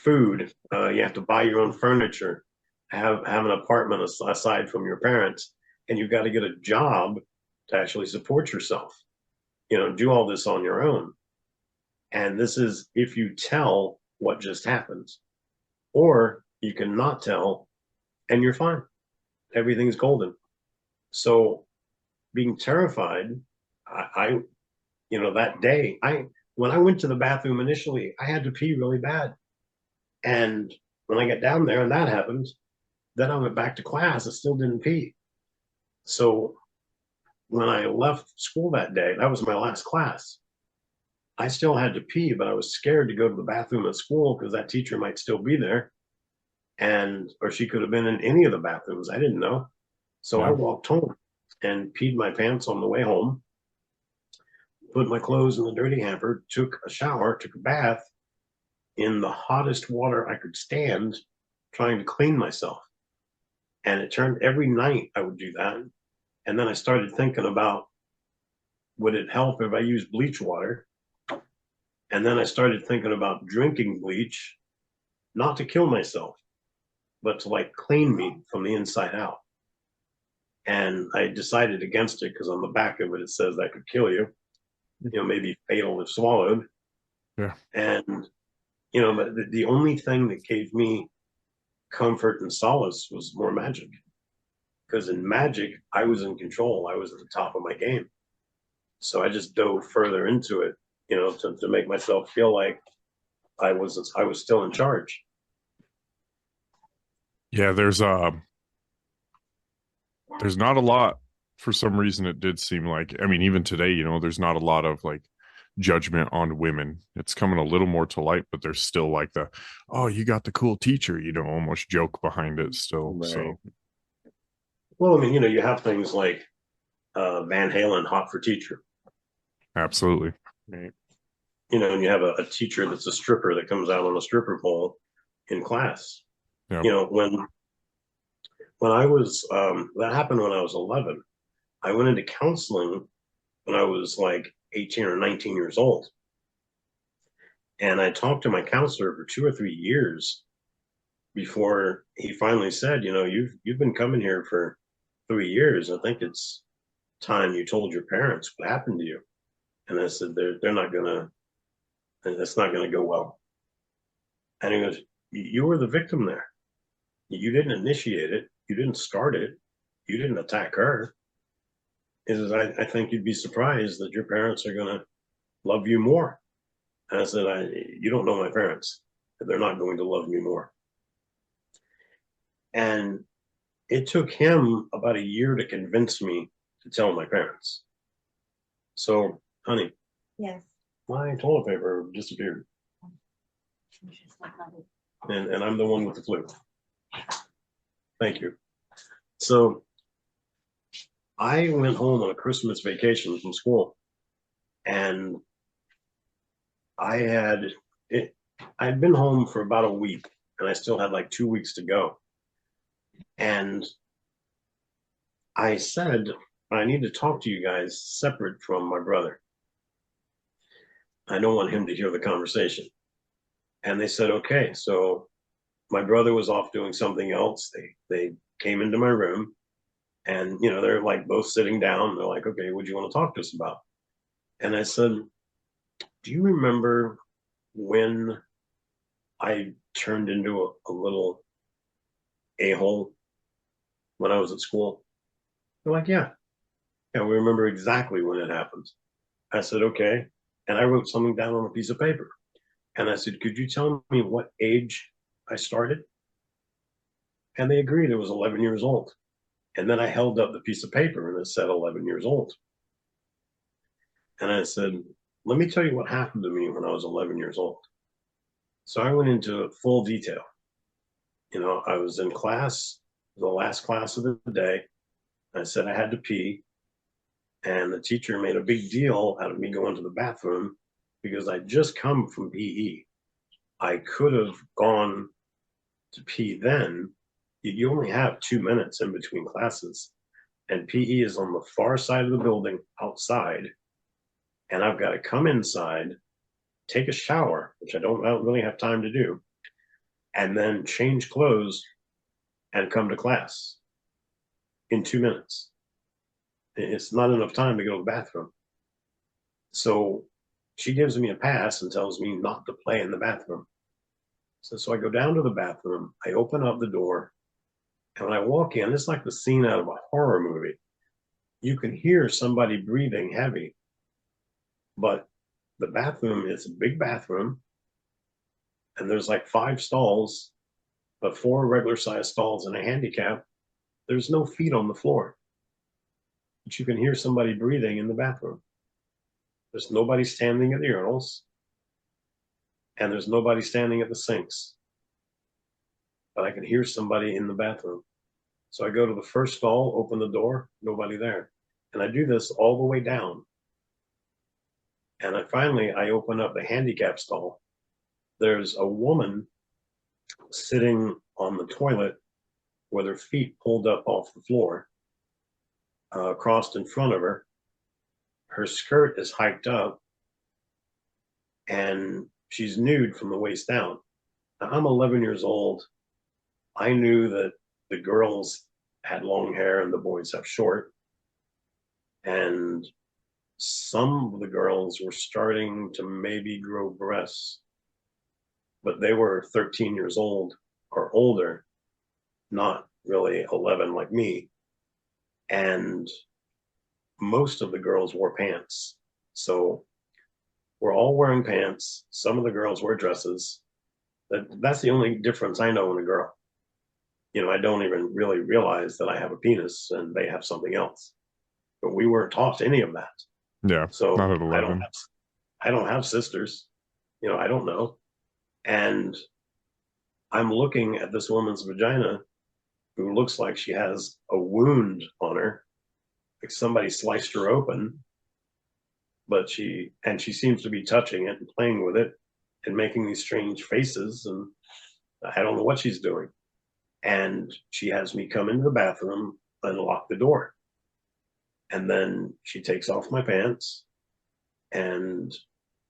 You have to buy your own furniture, have an apartment aside from your parents, and you've got to get a job to actually support yourself. Do all this on your own. And this is if you tell what just happened, or you can not tell and you're fine. Everything's golden. So being terrified, I that day, when I went to the bathroom initially, I had to pee really bad. And when I got down there and that happened, then I went back to class. I still didn't pee. So when I left school that day, that was my last class. I still had to pee, but I was scared to go to the bathroom at school because that teacher might still be there. Or she could have been in any of the bathrooms. I didn't know. So I walked home and peed my pants on the way home, put my clothes in the dirty hamper, took a shower, took a bath in the hottest water I could stand, trying to clean myself. And it turned every night I would do that. And then I started thinking about, would it help if I used bleach water? And then I started thinking about drinking bleach, not to kill myself, but to like clean me from the inside out. And I decided against it because on the back of it, it says that could kill you, maybe fatal if swallowed. Yeah. And, but the only thing that gave me comfort and solace was more magic. Because in magic, I was in control. I was at the top of my game. So I just dove further into it, to make myself feel like I was still in charge. Yeah, there's not a lot. For some reason, it did seem like, I mean, even today, there's not a lot of like judgment on women. It's coming a little more to light, but there's still like oh, you got the cool teacher, almost joke behind it still. Right. So, well, I mean, you have things like Van Halen, Hot for Teacher. Absolutely. Right. And you have a teacher that's a stripper that comes out on a stripper pole in class. Yep. When I was, that happened when I was 11. I went into counseling when I was like 18 or 19 years old. And I talked to my counselor for 2 or 3 years before he finally said, you've been coming here for 3 years. I think it's time you told your parents what happened to you. And I said, they're not gonna, that's not gonna go well. And he goes, you were the victim there. You didn't initiate it. You didn't start it. You didn't attack her. He says, I think you'd be surprised that your parents are gonna love you more. And I said, you don't know my parents. They're not going to love me more. And it took him about a year to convince me to tell my parents. So, honey. Yes. My toilet paper disappeared. And I'm the one with the flu. Thank you. So I went home on a Christmas vacation from school, and I'd been home for about a week, and I still had like 2 weeks to go. And I said, I need to talk to you guys separate from my brother. I don't want him to hear the conversation. And they said, okay. So my brother was off doing something else. They came into my room, and, they're like both sitting down. They're like, okay, what do you want to talk to us about? And I said, do you remember when I turned into a little a-hole when I was at school? They're like, yeah, we remember exactly when it happened. I said, okay. And I wrote something down on a piece of paper. And I said, could you tell me what age I started? And they agreed. It was 11 years old. And then I held up the piece of paper and it said 11 years old. And I said, let me tell you what happened to me when I was 11 years old. So I went into full detail. I was in class, the last class of the day. I said I had to pee. And the teacher made a big deal out of me going to the bathroom because I'd just come from PE. I could have gone to pee then. You only have 2 minutes in between classes. And PE is on the far side of the building outside. And I've got to come inside, take a shower, which I don't really have time to do, and then change clothes and come to class in 2 minutes. It's not enough time to go to the bathroom. So she gives me a pass and tells me not to play in the bathroom. So I go down to the bathroom, I open up the door, and when I walk in, it's like the scene out of a horror movie. You can hear somebody breathing heavy, but the bathroom is a big bathroom, and there's like 5 stalls, but 4 regular sized stalls and a handicap. There's no feet on the floor. but you can hear somebody breathing in the bathroom. There's nobody standing at the urinals, and there's nobody standing at the sinks. But I can hear somebody in the bathroom. So I go to the first stall, open the door, nobody there. And I do this all the way down. And I open up the handicap stall. There's a woman sitting on the toilet with her feet pulled up off the floor, crossed in front of her. Her skirt is hiked up, and she's nude from the waist down. Now, I'm 11 years old. I knew that the girls had long hair and the boys have short. And some of the girls were starting to maybe grow breasts, but they were 13 years old or older, not really 11 like me. And most of the girls wore pants. So we're all wearing pants. Some of the girls wear dresses. That's the only difference I know in a girl. You know, I don't even really realize that I have a penis and they have something else. But we weren't taught any of that. Yeah. So not at 11. I don't have sisters. You know, I don't know. And I'm looking at this woman's vagina who looks like she has a wound on her, like somebody sliced her open. But she seems to be touching it and playing with it and making these strange faces. And I don't know what she's doing. And she has me come into the bathroom and lock the door. And then she takes off my pants and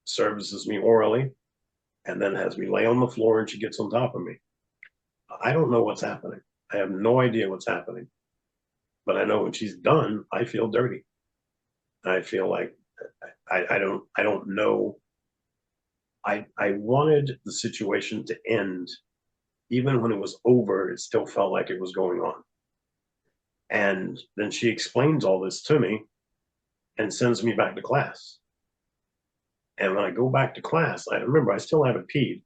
services me orally, and then has me lay on the floor, and she gets on top of me. I don't know what's happening. I have no idea what's happening. But I know when she's done, I feel dirty. I feel like I don't know. I wanted the situation to end. Even when it was over, it still felt like it was going on. And then she explains all this to me and sends me back to class. And when I go back to class, I remember I still haven't peed.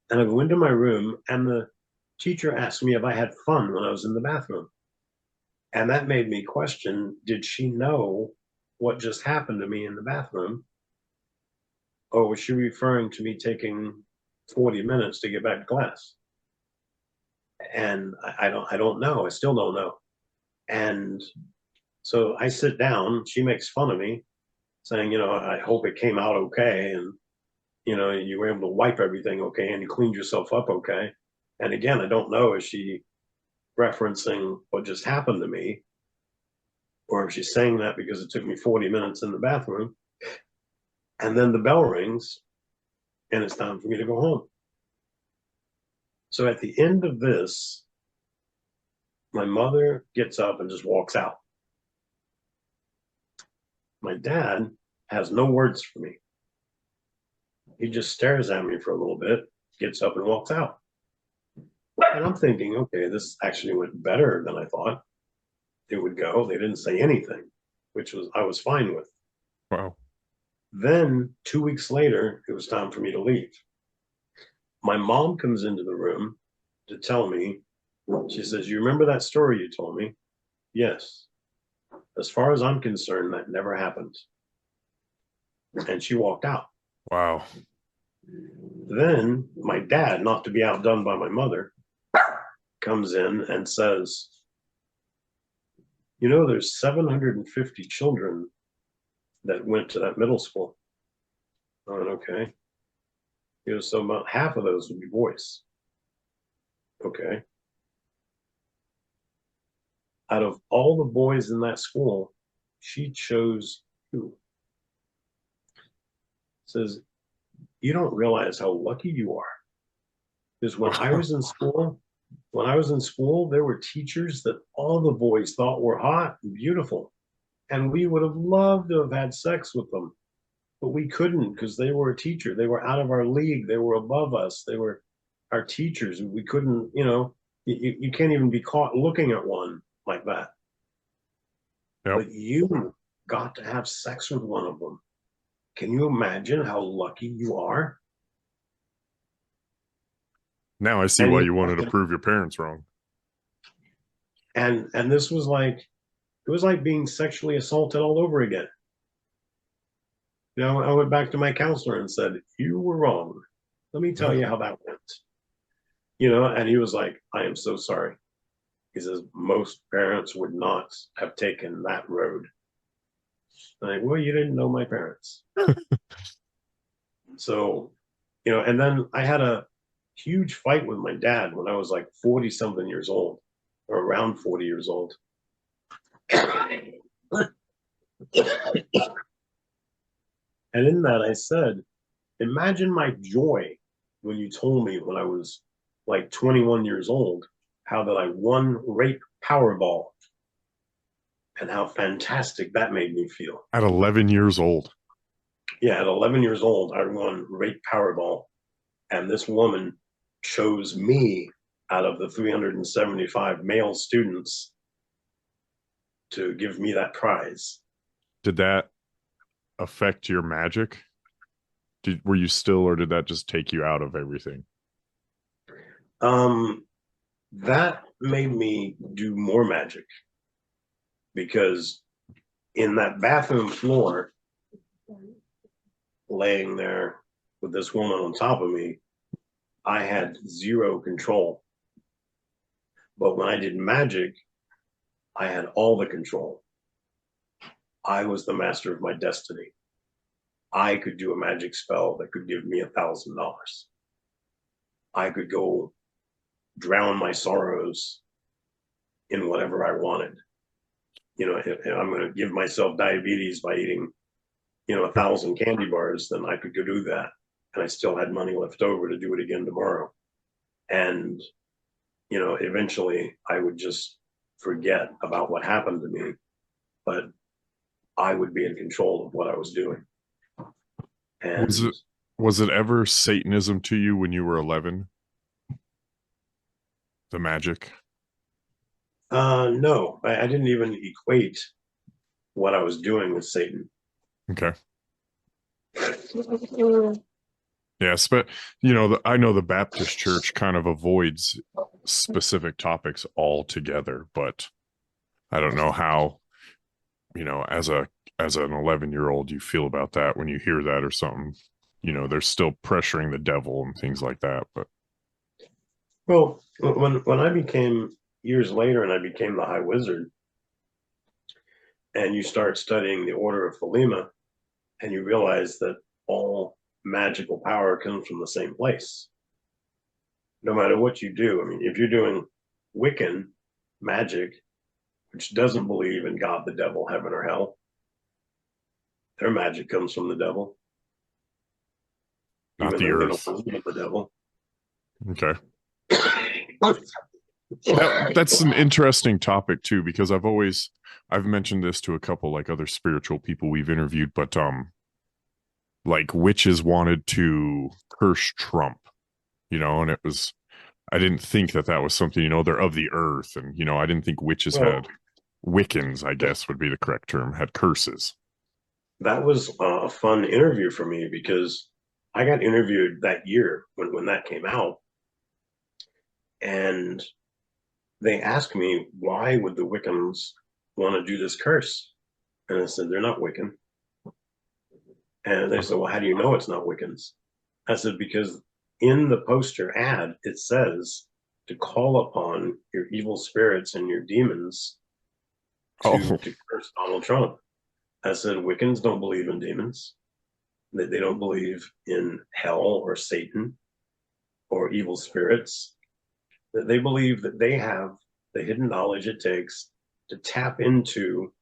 And I go into my room, and the teacher asked me if I had fun when I was in the bathroom. And that made me question, did she know what just happened to me in the bathroom? Or was she referring to me taking 40 minutes to get back to class? And I don't know. I still don't know. And so I sit down. She makes fun of me, saying, you know, I hope it came out okay. And, you know, you were able to wipe everything okay, and you cleaned yourself up okay. And again, I don't know, is she referencing what just happened to me, or if she's saying that because it took me 40 minutes in the bathroom. And then the bell rings, and it's time for me to go home. So at the end of this, my mother gets up and just walks out. My dad has no words for me. He just stares at me for a little bit, gets up and walks out. And I'm thinking, okay, this actually went better than I thought it would go. They didn't say anything, which I was fine with. Wow. Then 2 weeks later, it was time for me to leave. My mom comes into the room to tell me, she says, you remember that story you told me? Yes. As far as I'm concerned, that never happened. And she walked out. Wow. Then my dad, not to be outdone by my mother, comes in and says, you know, there's 750 children that went to that middle school. I went, okay. He goes, so about half of those would be boys. Okay. Out of all the boys in that school, she chose 2. Says, you don't realize how lucky you are. Because when I was in school, there were teachers that all the boys thought were hot and beautiful. And we would have loved to have had sex with them. But we couldn't, because they were a teacher. They were out of our league. They were above us. They were our teachers. We couldn't, you know, you can't even be caught looking at one like that. Yep. But you got to have sex with one of them. Can you imagine how lucky you are? Now I see why you wanted to prove your parents wrong. And this was like, it was like being sexually assaulted all over again. You know, I went back to my counselor and said, "You were wrong. Let me tell you how that went." You know, and he was like, "I am so sorry." He says, "Most parents would not have taken that road." I'm like, "Well, you didn't know my parents." So, you know, and then I had a huge fight with my dad when I was like 40 something years old, or around 40 years old. And in that, I said, imagine my joy when you told me when I was like 21 years old how that I won Rape Powerball and how fantastic that made me feel. At 11 years old. Yeah, at 11 years old, I won Rape Powerball. And this woman chose me out of the 375 male students to give me that prize. Did that affect your magic? Were you still, or did that just take you out of everything? That made me do more magic, because in that bathroom floor, laying there with this woman on top of me, I had zero control. But when I did magic, I had all the control. I was the master of my destiny. I could do a magic spell that could give me $1,000. I could go drown my sorrows in whatever I wanted. You know, if I'm going to give myself diabetes by eating, 1,000 candy bars, then I could go do that. And I still had money left over to do it again tomorrow. And, eventually I would just forget about what happened to me, but I would be in control of what I was doing. And was it ever Satanism to you when you were 11? The magic? No, I didn't even equate what I was doing with Satan. Okay. Yes, but I know the Baptist church kind of avoids specific topics altogether, but I don't know how, as an 11-year-old you feel about that when you hear that or something. They're still pressuring the devil and things like that. But well, when I became, years later, and I became the High Wizard, and you start studying the Order of Thelema, and you realize that all magical power comes from the same place. No matter what you do, I mean, if you're doing Wiccan magic, which doesn't believe in God, the devil, heaven, or hell, their magic comes from the devil. Not the earth. They don't believe in the devil. Okay. That's an interesting topic too, because I've mentioned this to a couple like other spiritual people we've interviewed, but like witches wanted to curse Trump, and I didn't think that was something, they're of the earth, and I didn't think witches had Wiccans, I guess would be the correct term, had curses. That was a fun interview for me, because I got interviewed that year when that came out, and they asked me, why would the Wiccans want to do this curse? And I said, they're not Wiccan. And they said, well, how do you know it's not Wiccans? I said, because in the poster ad, it says to call upon your evil spirits and your demons to curse Donald Trump. I said, Wiccans don't believe in demons. They don't believe in hell or Satan or evil spirits. They believe that they have the hidden knowledge it takes to tap into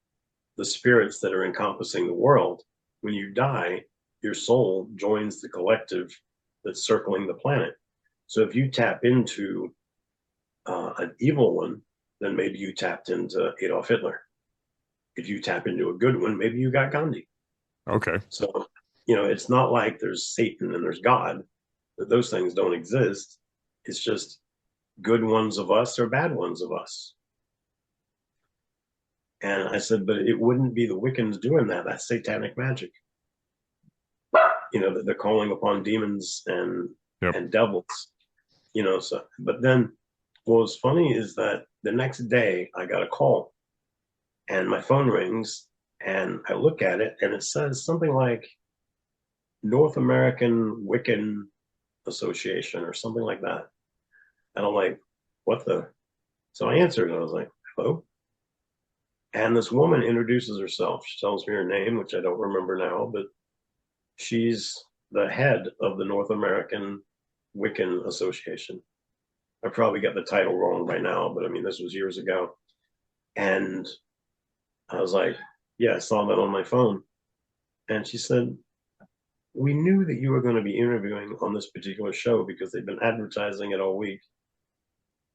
the spirits that are encompassing the world. When you die, your soul joins the collective that's circling the planet. So if you tap into an evil one, then maybe you tapped into Adolf Hitler. If you tap into a good one, maybe you got Gandhi. Okay. So, it's not like there's Satan and there's God. Those things don't exist. It's just good ones of us or bad ones of us. And I said, but it wouldn't be the Wiccans doing that. That's satanic magic. They're calling upon demons and devils. So, but then what was funny is that the next day I got a call, and my phone rings, and I look at it, and it says something like North American Wiccan Association or something like that. And I'm like, what the? So I answered, and I was like, hello? And this woman introduces herself. She tells me her name, which I don't remember now, but she's the head of the North American Wiccan Association. I probably got the title wrong by now, but I mean, this was years ago. And I was like, yeah, I saw that on my phone. And she said, we knew that you were going to be interviewing on this particular show because they've been advertising it all week.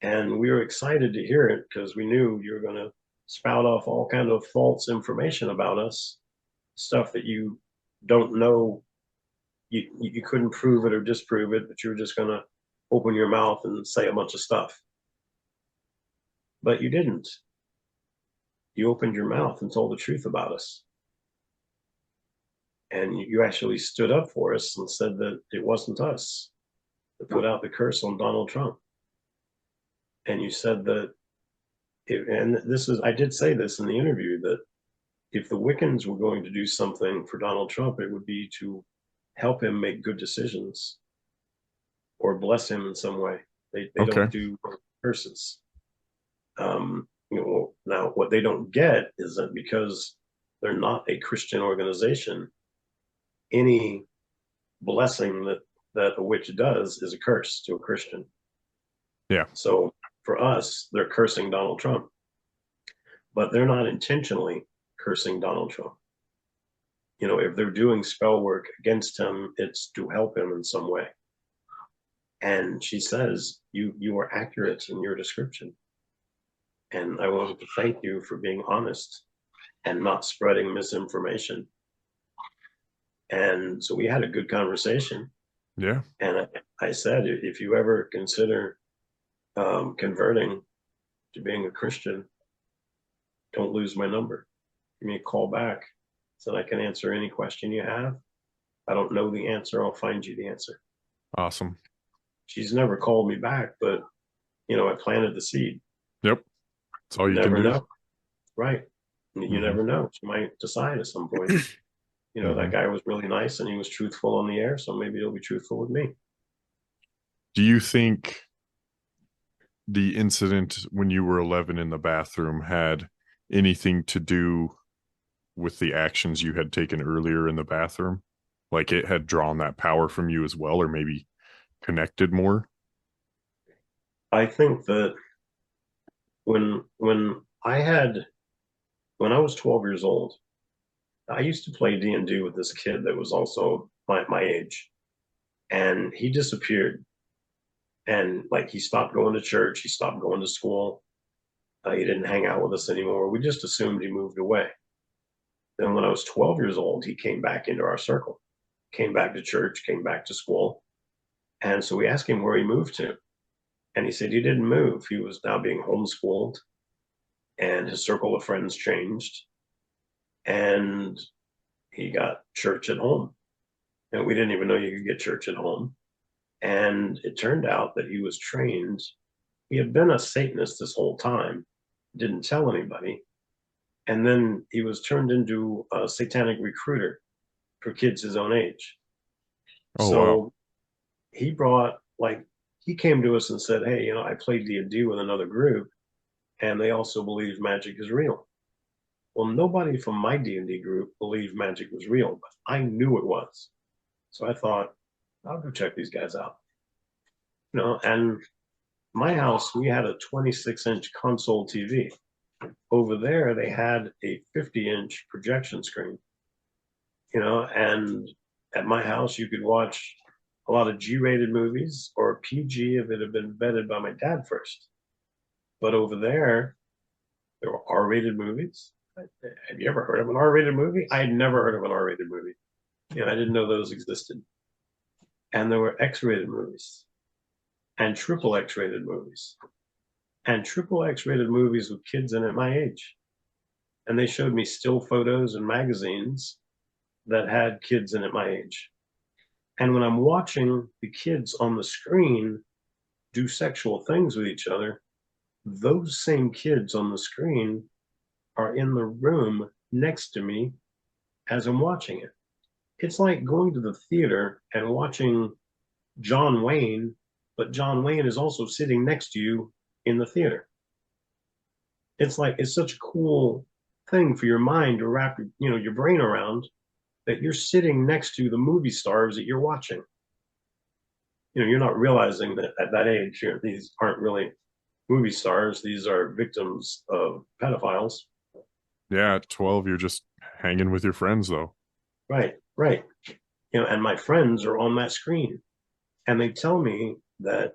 And we were excited to hear it because we knew you were going to spout off all kind of false information about us, stuff that you don't know, you couldn't prove it or disprove it, but you were just going to open your mouth and say a bunch of stuff. But you didn't. You opened your mouth and told the truth about us. And you actually stood up for us and said that it wasn't us that put out the curse on Donald Trump. And you said that, I did say this in the interview, that if the Wiccans were going to do something for Donald Trump, it would be to help him make good decisions or bless him in some way. They don't do curses. Now what they don't get is that because they're not a Christian organization, any blessing that a witch does is a curse to a Christian. Yeah. So for us, they're cursing Donald Trump, but they're not intentionally cursing Donald Trump. If they're doing spell work against him, it's to help him in some way. And she says, you are accurate in your description. And I wanted to thank you for being honest and not spreading misinformation. And so we had a good conversation. Yeah. And I said, if you ever consider converting to being a Christian, don't lose my number. Give me a call back so that I can answer any question you have. I don't know the answer. I'll find you the answer. Awesome. She's never called me back, but I planted the seed. Yep. That's all you never can do. know. Right. You never know. She might decide at some point. That guy was really nice and he was truthful on the air, so maybe he'll be truthful with me. Do you think the incident when you were 11 in the bathroom had anything to do with the actions you had taken earlier in the bathroom? Like it had drawn that power from you as well, or maybe connected more? I think that when I was 12 years old, I used to play D&D with this kid that was also my age, and he disappeared. And he stopped going to church, he stopped going to school, he didn't hang out with us anymore. We just assumed he moved away. Then when I was 12 years old, he came back into our circle, came back to church, came back to school. And so we asked him where he moved to. And he said he didn't move. He was now being homeschooled, and his circle of friends changed. And he got church at home. And we didn't even know you could get church at home. And it turned out that he was trained. He had been a Satanist this whole time, didn't tell anybody. And then he was turned into a satanic recruiter for kids his own age. Oh, so wow. he brought, he came to us and said, hey, I played D&D with another group, and they also believe magic is real. Well, nobody from my D&D group believed magic was real, but I knew it was. So I thought, I'll go check these guys out. And my house, we had a 26-inch console TV. Over there, they had a 50-inch projection screen. And at my house, you could watch a lot of G-rated movies or PG if it had been vetted by my dad first. But over there were R-rated movies. Have you ever heard of an R-rated movie? I had never heard of an R-rated movie. I didn't know those existed. And there were X-rated movies and triple X-rated movies and triple X-rated movies with kids in it my age. And they showed me still photos and magazines that had kids in it my age. And when I'm watching the kids on the screen do sexual things with each other, those same kids on the screen are in the room next to me as I'm watching it. It's like going to the theater and watching John Wayne, but John Wayne is also sitting next to you in the theater. It's like, it's such a cool thing for your mind to wrap, your brain around, that you're sitting next to the movie stars that you're watching. You're not realizing that at that age, these aren't really movie stars. These are victims of pedophiles. Yeah, at 12, you're just hanging with your friends, though. Right. And my friends are on that screen. And they tell me that,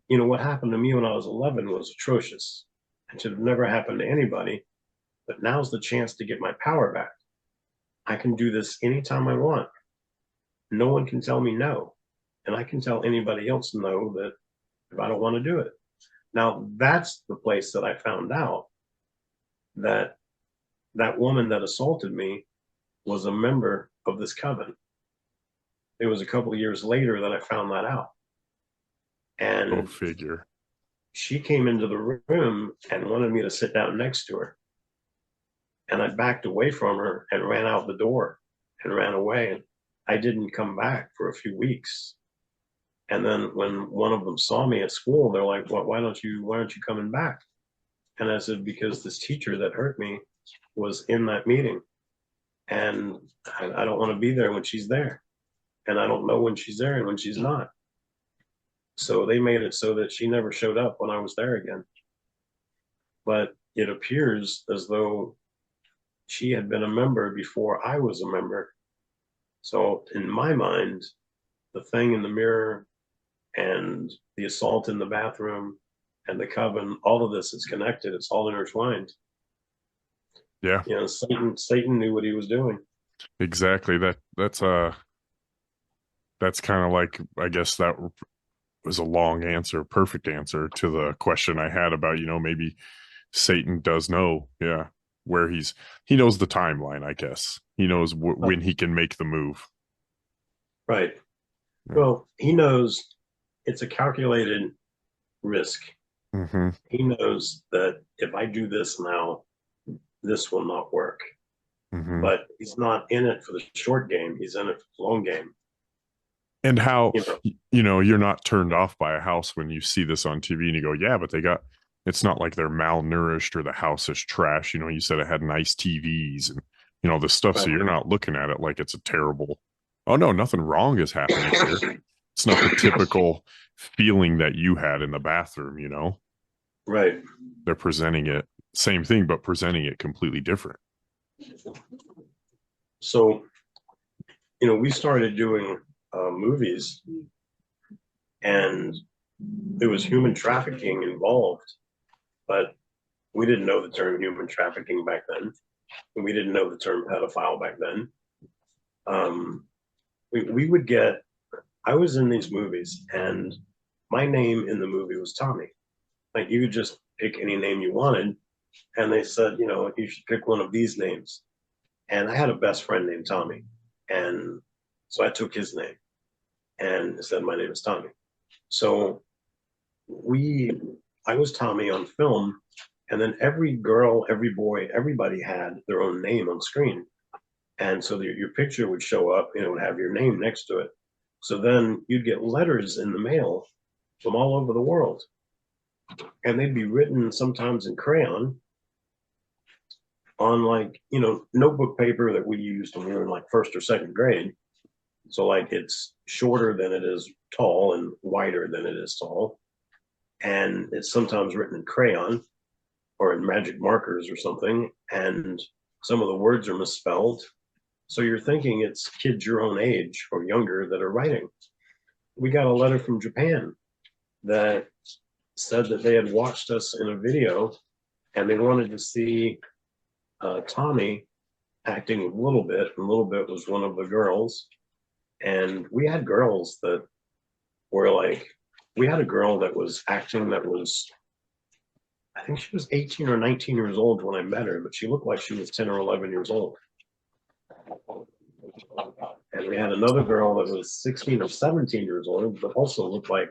what happened to me when I was 11 was atrocious. It should have never happened to anybody. But now's the chance to get my power back. I can do this anytime I want. No one can tell me no. And I can tell anybody else no that if I don't want to do it. Now, that's the place that I found out that that woman that assaulted me was a member of this coven. It was a couple of years later that I found that out. And Go figure. She came into the room and wanted me to sit down next to her. And I backed away from her and ran out the door and ran away. And I didn't come back for a few weeks. And then when one of them saw me at school, they're like, "Why aren't you coming back?" And I said, "Because this teacher that hurt me was in that meeting. And I don't want to be there when she's there. And I don't know when she's there and when she's not." So they made it so that she never showed up when I was there again. But it appears as though she had been a member before I was a member. So in my mind, the thing in the mirror and the assault in the bathroom and the coven, all of this is connected. It's all intertwined. Yeah. Satan knew what he was doing. Exactly. That's kind of like, I guess that was a long answer, perfect answer to the question I had about, maybe Satan does know, where he knows the timeline, I guess. He knows when he can make the move. Right. Yeah. Well, he knows it's a calculated risk. Mm-hmm. He knows that if I do this now, this will not work. Mm-hmm. But he's not in it for the short game. He's in it for the long game. And how, you're not turned off by a house when you see this on TV and you go, yeah, but it's not like they're malnourished or the house is trash. You said it had nice TVs and, this stuff. Right. So you're not looking at it like it's a terrible, oh no, nothing wrong is happening here. It's not the typical feeling that you had in the bathroom, Right. They're presenting it, same thing, but presenting it completely different. So, we started doing movies, and there was human trafficking involved, but we didn't know the term human trafficking back then, and we didn't know the term pedophile back then. We would get, I was in these movies, and my name in the movie was Tommy. Like, you could just pick any name you wanted, and they said, you should pick one of these names. And I had a best friend named Tommy, and so I took his name and said, my name is Tommy. So I was Tommy on film, and then every girl, every boy, everybody had their own name on screen. And so your picture would show up, it would have your name next to it. So then you'd get letters in the mail from all over the world. And they'd be written sometimes in crayon on notebook paper that we used when we were in first or second grade. So it's shorter than it is tall and wider than it is tall. And it's sometimes written in crayon or in magic markers or something. And some of the words are misspelled. So you're thinking it's kids your own age or younger that are writing. We got a letter from Japan that said that they had watched us in a video and they wanted to see Tommy acting with Little Bit, and Little Bit was one of the girls. And we had girls that were we had a girl that was acting that was, I think she was 18 or 19 years old when I met her, but she looked like she was 10 or 11 years old. And we had another girl that was 16 or 17 years old, but also looked like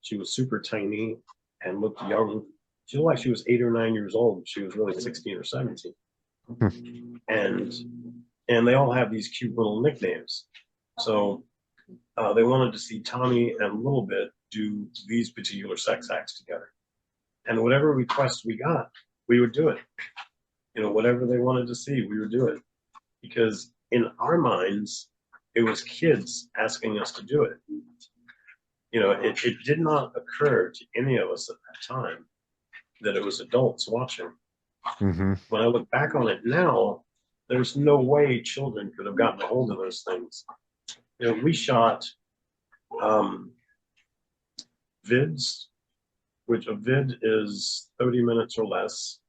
she was super tiny and looked young. She looked like she was 8 or 9 years old. She was really 16 or 17. and they all have these cute little nicknames. So they wanted to see Tommy and Little Bit do these particular sex acts together. And whatever request we got, we would do it. Whatever they wanted to see, we would do it. Because in our minds, it was kids asking us to do it. It did not occur to any of us at that time that it was adults watching. Mm-hmm. When I look back on it now, there's no way children could have gotten a hold of those things. We shot vids, which a vid is 30 minutes or less.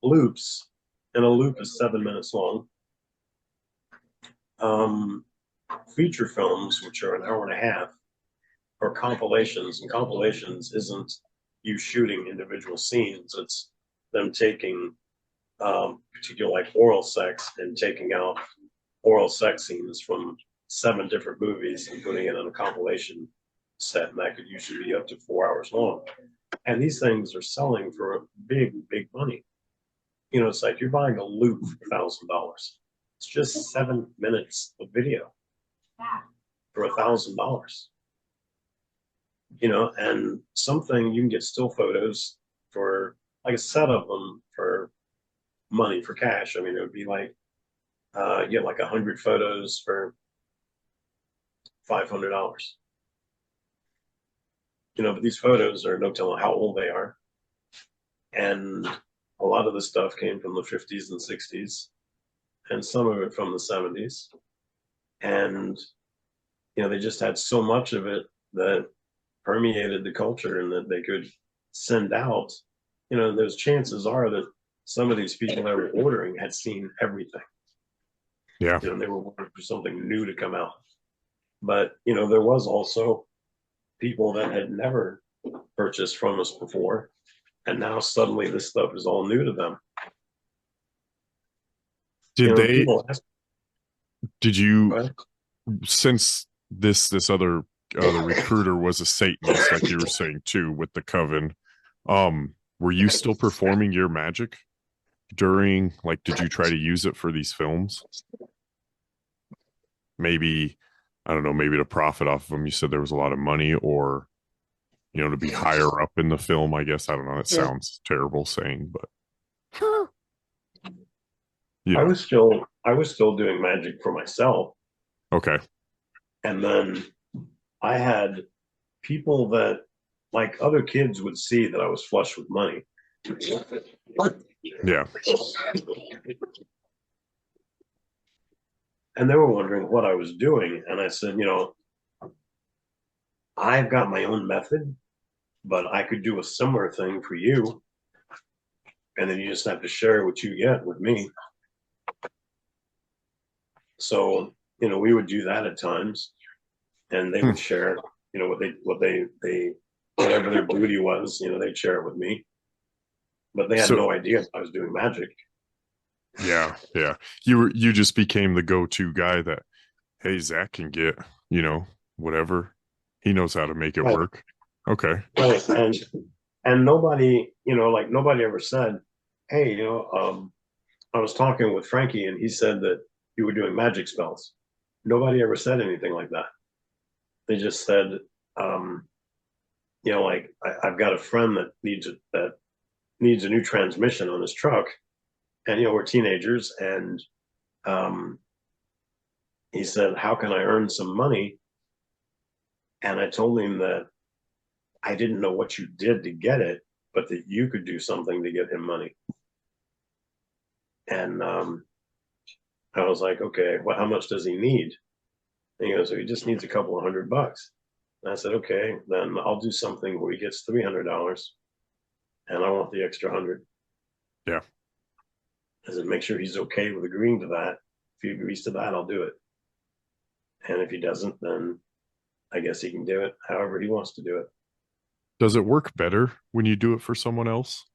Loops, and a loop is 7 minutes long. Feature films, which are an hour and a half, or compilations, and compilations isn't you shooting individual scenes, it's them taking particular like oral sex and taking out oral sex scenes from 7 different movies and putting it in a compilation set, and that could usually be up to 4 hours long. And these things are selling for big money. It's like you're buying a loop for $1,000. It's just 7 minutes of video for $1,000. And something you can get still photos for like a set of them for money, for cash. I mean, it would be like you get like 100 photos for $500. But these photos are no telling how old they are, and a lot of the stuff came from the 50s and 60s, and some of it from the 70s, and they just had so much of it that permeated the culture, and that they could send out. Those chances are that some of these people that were ordering had seen everything. Yeah. They were waiting for something new to come out. But, there was also people that had never purchased from us before, and now suddenly this stuff is all new to them. Did you, since this other recruiter was a Satanist, like you were saying too, with the coven, were you still performing your magic during, like, did you try to use it for these films? Maybe, I don't know, maybe to profit off of them. You said there was a lot of money, or, to be higher up in the film, I guess. I don't know. It sounds terrible saying, but I was still doing magic for myself. Okay. And then I had people that, like, other kids would see that I was flush with money. Yeah. And they were wondering what I was doing. And I said, I've got my own method, but I could do a similar thing for you. And then you just have to share what you get with me. So, we would do that at times, and they would share, whatever their booty was, they'd share it with me. But they had no idea I was doing magic. Yeah. You just became the go-to guy that, hey, Zach can get, whatever. He knows how to make it work. Okay. Right. And nobody, nobody ever said, hey, I was talking with Frankie and he said that you were doing magic spells. Nobody ever said anything like that. They just said, I've got a friend that needs a new transmission on his truck, and we're teenagers, and he said, how can I earn some money? And I told him that I didn't know what you did to get it, but that you could do something to get him money. And I was like, okay, well, how much does he need? And he goes, so he just needs a couple of $100. And I said, okay, then I'll do something where he gets $300, and I want the extra 100. Yeah. I said, make sure he's okay with agreeing to that. If he agrees to that, I'll do it. And if he doesn't, then I guess he can do it however he wants to do it. Does it work better when you do it for someone else?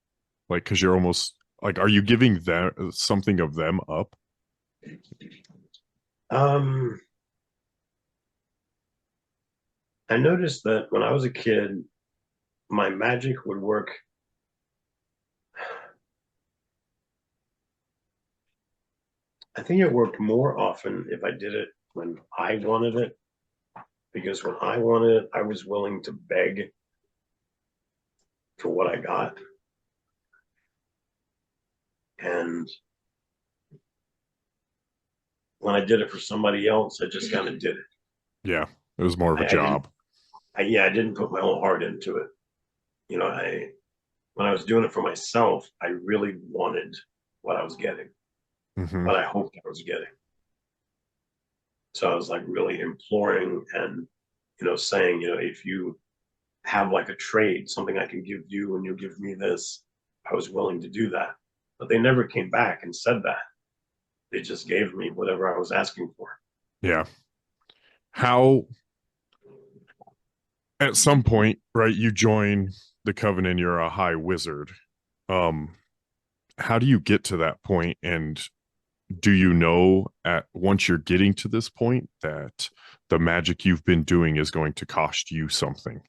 Like, because you're almost like, are you giving them something of them up? I noticed that when I was a kid, my magic would work. I think it worked more often if I did it when I wanted it, because when I wanted it, I was willing to beg for what I got. And when I did it for somebody else, I just kind of did it. Yeah, it was more of a job. I didn't put my whole heart into it. You know, when I was doing it for myself, I really wanted what I was getting, what I hoped I was getting. So I was like really imploring and, saying, if you have like a trade, something I can give you and you give me this, I was willing to do that. But they never came back and said that. They just gave me whatever I was asking for. Yeah. How, at some point, right, you join the covenant, you're a high wizard. How do you get to that point? And do you know once you're getting to this point that the magic you've been doing is going to cost you something?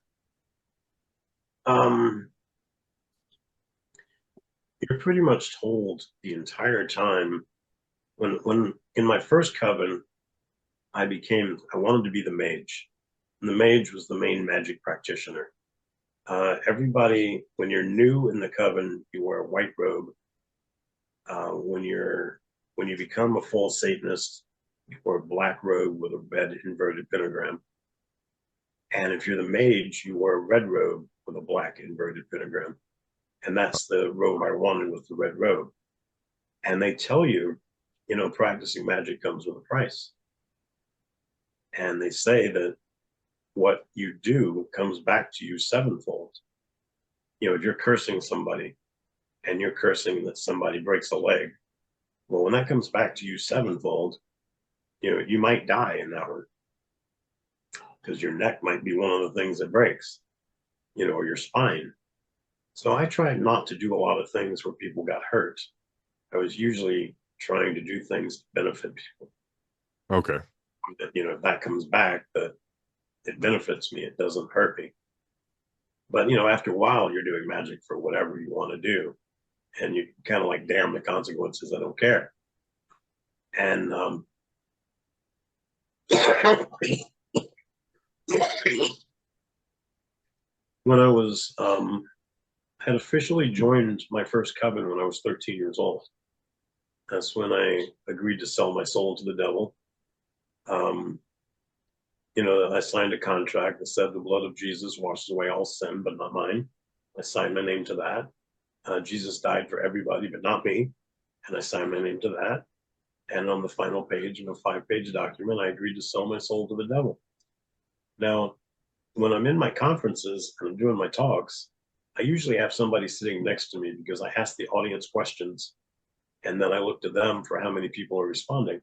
You're pretty much told the entire time. When in my first coven, I wanted to be the mage. And the mage was the main magic practitioner. Everybody, when you're new in the coven, you wear a white robe. When you become a full Satanist, you wear a black robe with a red inverted pentagram. And if you're the mage, you wear a red robe with a black inverted pentagram. And that's the robe I wanted, was the red robe. And they tell you, practicing magic comes with a price. And they say that what you do comes back to you sevenfold. If you're cursing somebody and you're cursing that somebody breaks a leg, well, when that comes back to you sevenfold, you might die in that one, because your neck might be one of the things that breaks, or your spine. So I tried not to do a lot of things where people got hurt. I was usually trying to do things to benefit people. Okay. That, if that comes back, that it benefits me, it doesn't hurt me. But, after a while, you're doing magic for whatever you want to do. And you kind of like, damn the consequences, I don't care. And when I was had officially joined my first coven when I was 13 years old. That's when I agreed to sell my soul to the devil. I signed a contract that said the blood of Jesus washes away all sin, but not mine. I signed my name to that. Jesus died for everybody, but not me. And I signed my name to that. And on the final page of a 5-page document, I agreed to sell my soul to the devil. Now, when I'm in my conferences and I'm doing my talks, I usually have somebody sitting next to me because I ask the audience questions, and then I look to them for how many people are responding.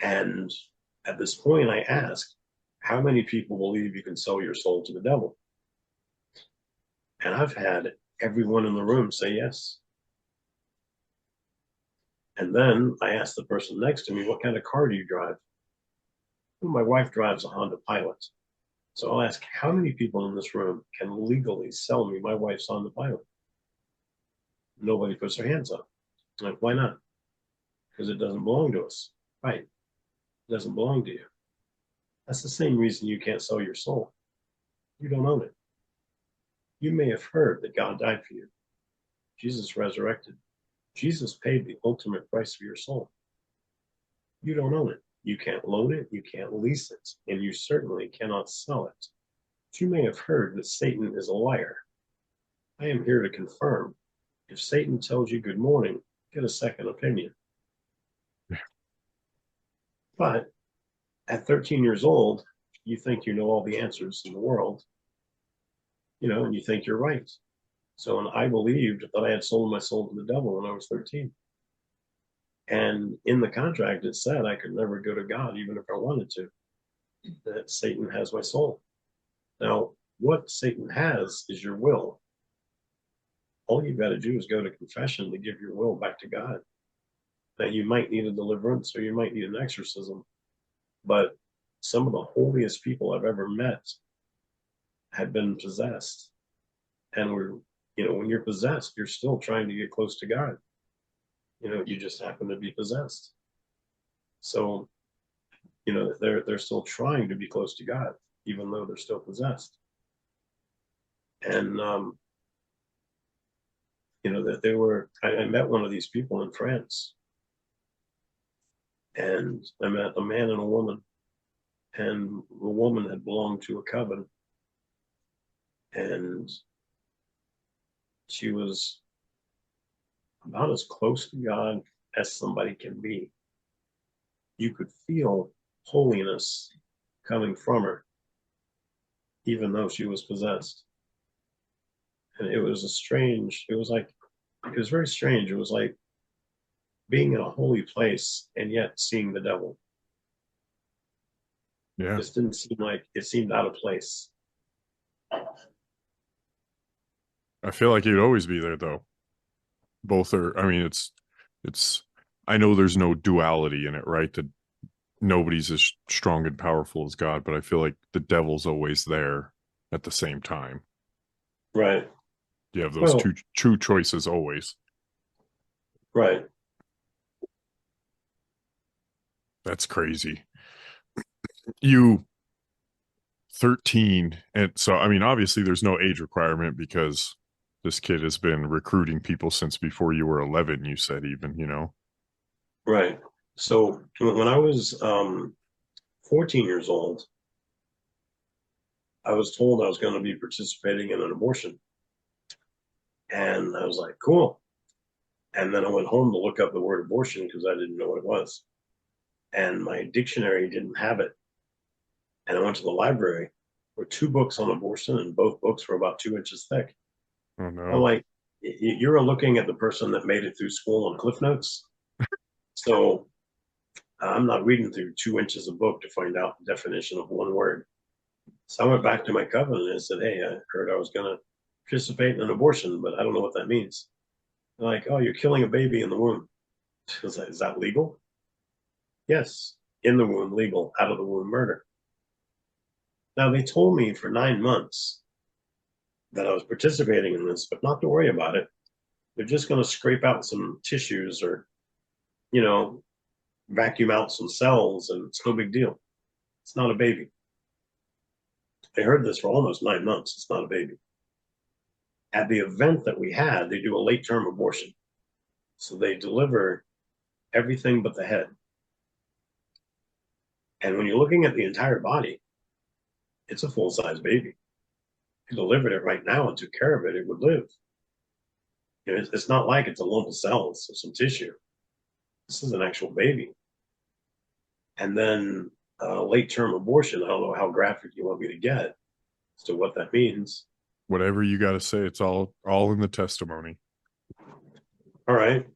And at this point, I ask, how many people believe you can sell your soul to the devil? And I've had everyone in the room say yes. And then I ask the person next to me, what kind of car do you drive? Well, my wife drives a Honda Pilot. So I'll ask, how many people in this room can legally sell me my wife's Honda Pilot? Nobody puts their hands up. I'm like, why not? Because it doesn't belong to us. Right. It doesn't belong to you. That's the same reason you can't sell your soul. You don't own it. You may have heard that God died for you. Jesus resurrected. Jesus paid the ultimate price for your soul. You don't own it. You can't loan it, you can't lease it, and you certainly cannot sell it. But you may have heard that Satan is a liar. I am here to confirm. If Satan tells you good morning, get a second opinion. But at 13 years old, you think you know all the answers in the world, and you think you're right. So I believed that I had sold my soul to the devil when I was 13. And in the contract, it said I could never go to God, even if I wanted to, that Satan has my soul. Now, what Satan has is your will. All you've got to do is go to confession to give your will back to God. Now, you might need a deliverance or you might need an exorcism, but some of the holiest people I've ever met had been possessed. And when you're possessed, you're still trying to get close to God. You just happen to be possessed. So, they're still trying to be close to God, even though they're still possessed. And, that I met one of these people in France. And I met a man and a woman. And the woman had belonged to a coven. And she was about as close to God as somebody can be. You could feel holiness coming from her, even though she was possessed. And it was very strange. It was like being in a holy place and yet seeing the devil. Yeah. It just didn't seem like it seemed out of place. I feel like you'd always be there though. Both are, I mean, it's, I know there's no duality in it, right? That nobody's as strong and powerful as God, but I feel like the devil's always there at the same time. Right. You have those two choices always. Right. That's crazy. You 13, and so I mean, obviously there's no age requirement because this kid has been recruiting people since before you were 11, you said, even, Right. So when I was 14 years old, I was told I was going to be participating in an abortion. And I was like, cool. And then I went home to look up the word abortion because I didn't know what it was. And my dictionary didn't have it. And I went to the library. There were 2 books on abortion, and both books were about 2 inches thick. Oh, no. I'm like, you're looking at the person that made it through school on Cliff Notes. So I'm not reading through 2 inches of book to find out the definition of one word. So I went back to my coven and I said, hey, I heard I was going to participate in an abortion, but I don't know what that means. They're like, oh, you're killing a baby in the womb. I was like, is that legal? Yes, in the womb, legal, out of the womb, murder. Now, they told me for 9 months that I was participating in this, but not to worry about it. They're just going to scrape out some tissues or, vacuum out some cells, and it's no big deal. It's not a baby. I heard this for almost 9 months. It's not a baby. At the event that we had, they do a late-term abortion. So they deliver everything but the head. And when you're looking at the entire body, it's a full-size baby. If you delivered it right now and took care of it, it would live. It's not like it's a lump of cells or some tissue. This is an actual baby. And then late-term abortion, I don't know how graphic you want me to get as to what that means. Whatever you got to say, it's all in the testimony. All right.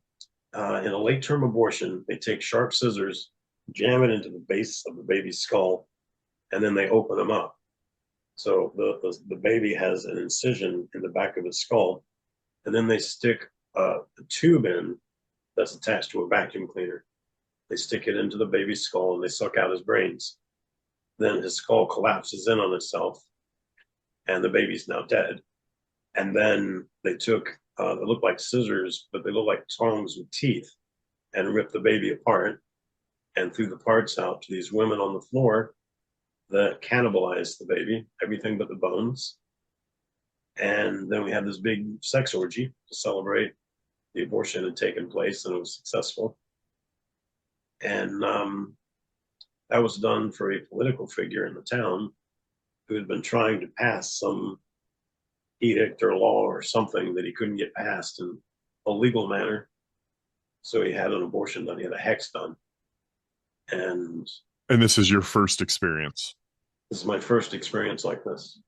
In a late-term abortion, they take sharp scissors, jam it into the base of the baby's skull, and then they open them up. So the baby has an incision in the back of his skull, and then they stick a tube in that's attached to a vacuum cleaner. They stick it into the baby's skull and they suck out his brains. Then his skull collapses in on itself, and the baby's now dead. And then they took, they look like scissors, but they look like tongs with teeth, and ripped the baby apart and threw the parts out to these women on the floor that cannibalized the baby, everything but the bones. And then we had this big sex orgy to celebrate the abortion had taken place and it was successful. And that was done for a political figure in the town who had been trying to pass some edict or law or something that he couldn't get passed in a legal manner. So he had an abortion done. He had a hex done. And this is your first experience? This is my first experience like this.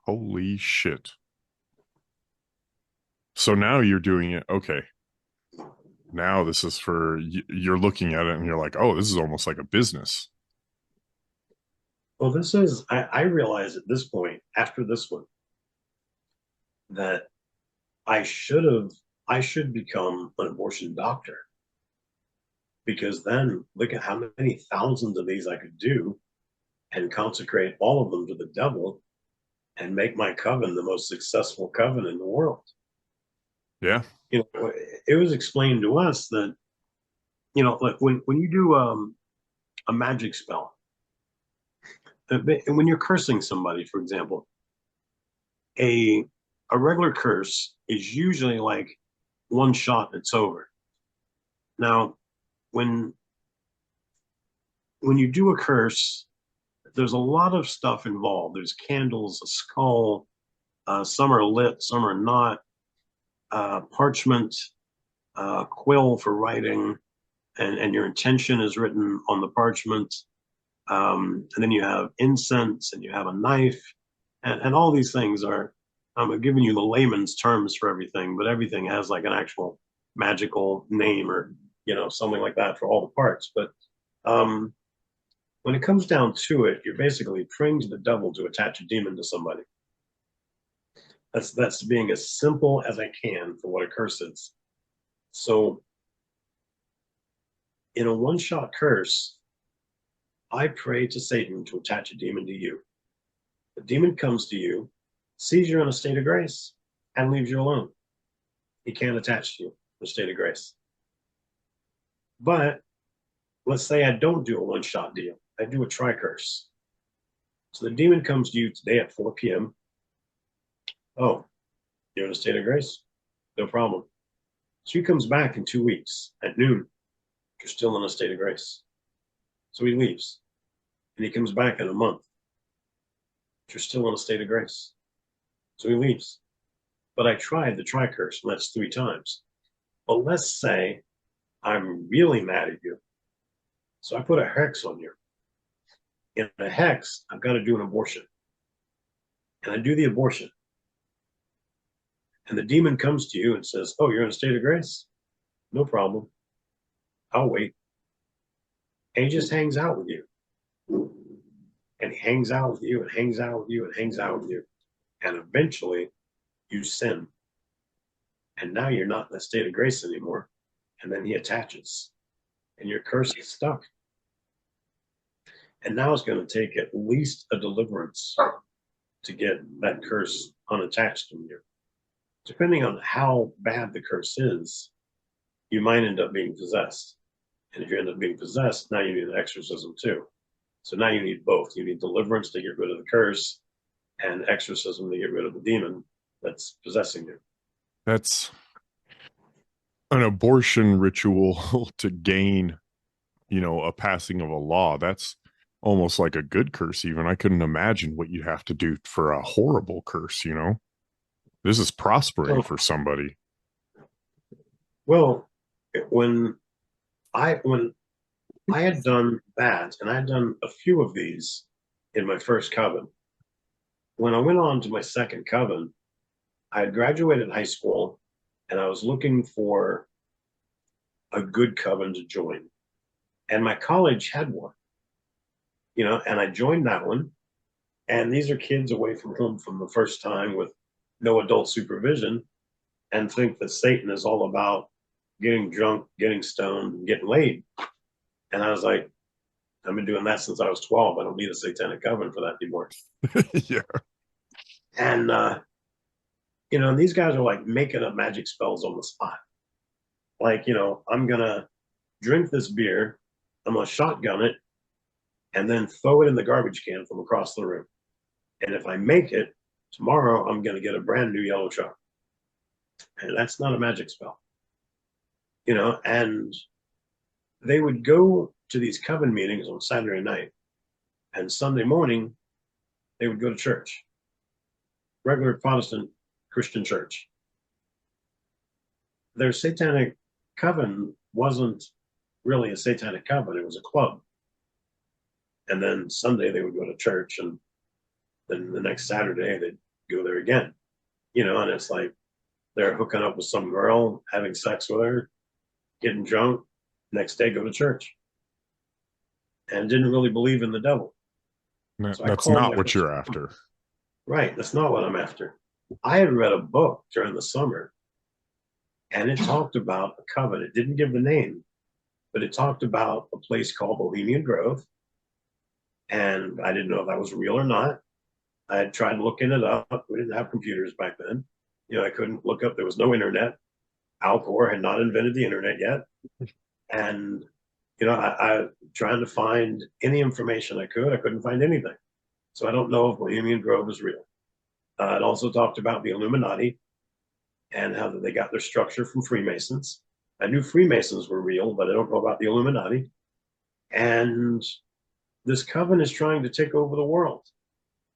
Holy shit. So now you're doing it. Okay. Now this is you're looking at it and you're like, oh, this is almost like a business. Well, this is, I realize at this point, after this one, that I should become an abortion doctor. Because then look at how many thousands of these I could do and consecrate all of them to the devil and make my coven the most successful coven in the world. Yeah. You know, it was explained to us that, like when you do a magic spell, when you're cursing somebody, for example, a regular curse is usually like one shot, it's over. Now, when you do a curse, there's a lot of stuff involved. There's candles, a skull, some are lit, some are not, parchment, quill for writing, and your intention is written on the parchment. And then you have incense and you have a knife, and all these things are, I'm giving you the layman's terms for everything, but everything has like an actual magical name or, something like that for all the parts. But when it comes down to it, you're basically praying to the devil to attach a demon to somebody. That's being as simple as I can for what a curse is. So in a one-shot curse, I pray to Satan to attach a demon to you. The demon comes to you, sees you're in a state of grace, and leaves you alone. He can't attach to you in a state of grace. But let's say I don't do a one-shot deal. I do a tri-curse. So the demon comes to you today at 4 p.m. Oh, you're in a state of grace? No problem. So he comes back in 2 weeks at noon. You're still in a state of grace. So he leaves. And he comes back in a month. You're still in a state of grace. So he leaves. But I tried the tri-curse, and that's 3 times. But let's say I'm really mad at you. So I put a hex on you. In a hex, I've got to do an abortion. And I do the abortion. And the demon comes to you and says, oh, you're in a state of grace? No problem. I'll wait. And he just hangs out with you. And he hangs out with you and hangs out with you and hangs out with you. And eventually you sin. And now you're not in a state of grace anymore. And then he attaches. And your curse is stuck. And now it's going to take at least a deliverance to get that curse unattached from you. Depending on how bad the curse is, you might end up being possessed. And if you end up being possessed, now you need an exorcism too. So now you need both. You need deliverance to get rid of the curse and exorcism to get rid of the demon that's possessing you. That's an abortion ritual to gain, a passing of a law. That's almost like a good curse even. I couldn't imagine what you have to do for a horrible curse, This is prospering for somebody. Well, when I had done that, and I had done a few of these in my first coven. When I went on to my second coven, I had graduated high school, and I was looking for a good coven to join. And my college had one, and I joined that one. And these are kids away from home from the first time with no adult supervision, and think that Satan is all about getting drunk, getting stoned, and getting laid. And I was like, I've been doing that since I was 12. I don't need a satanic coven for that anymore. Yeah. And, and these guys are like making up magic spells on the spot. Like, I'm going to drink this beer, I'm going to shotgun it, and then throw it in the garbage can from across the room. And if I make it, tomorrow I'm going to get a brand new yellow truck. And that's not a magic spell. And they would go to these coven meetings on Saturday night, and Sunday morning they would go to church, regular Protestant Christian church. Their satanic coven wasn't really a satanic coven, it was a club. And then Sunday they would go to church, and then the next Saturday they'd go there again, and it's like they're hooking up with some girl, having sex with her, getting drunk, next day go to church. And didn't really believe in the devil. So that's not what you're after. Right, that's not what I'm after. I had read a book during the summer, and it talked about a coven. It didn't give the name, but it talked about a place called Bohemian Grove. And I didn't know if that was real or not. I had tried looking it up. We didn't have computers back then. I couldn't look up. There was no internet. Al Gore had not invented the internet yet. And, I trying to find any information I could. I couldn't find anything. So I don't know if Bohemian Grove is real. It also talked about the Illuminati and how they got their structure from Freemasons. I knew Freemasons were real, but I don't know about the Illuminati. And this coven is trying to take over the world.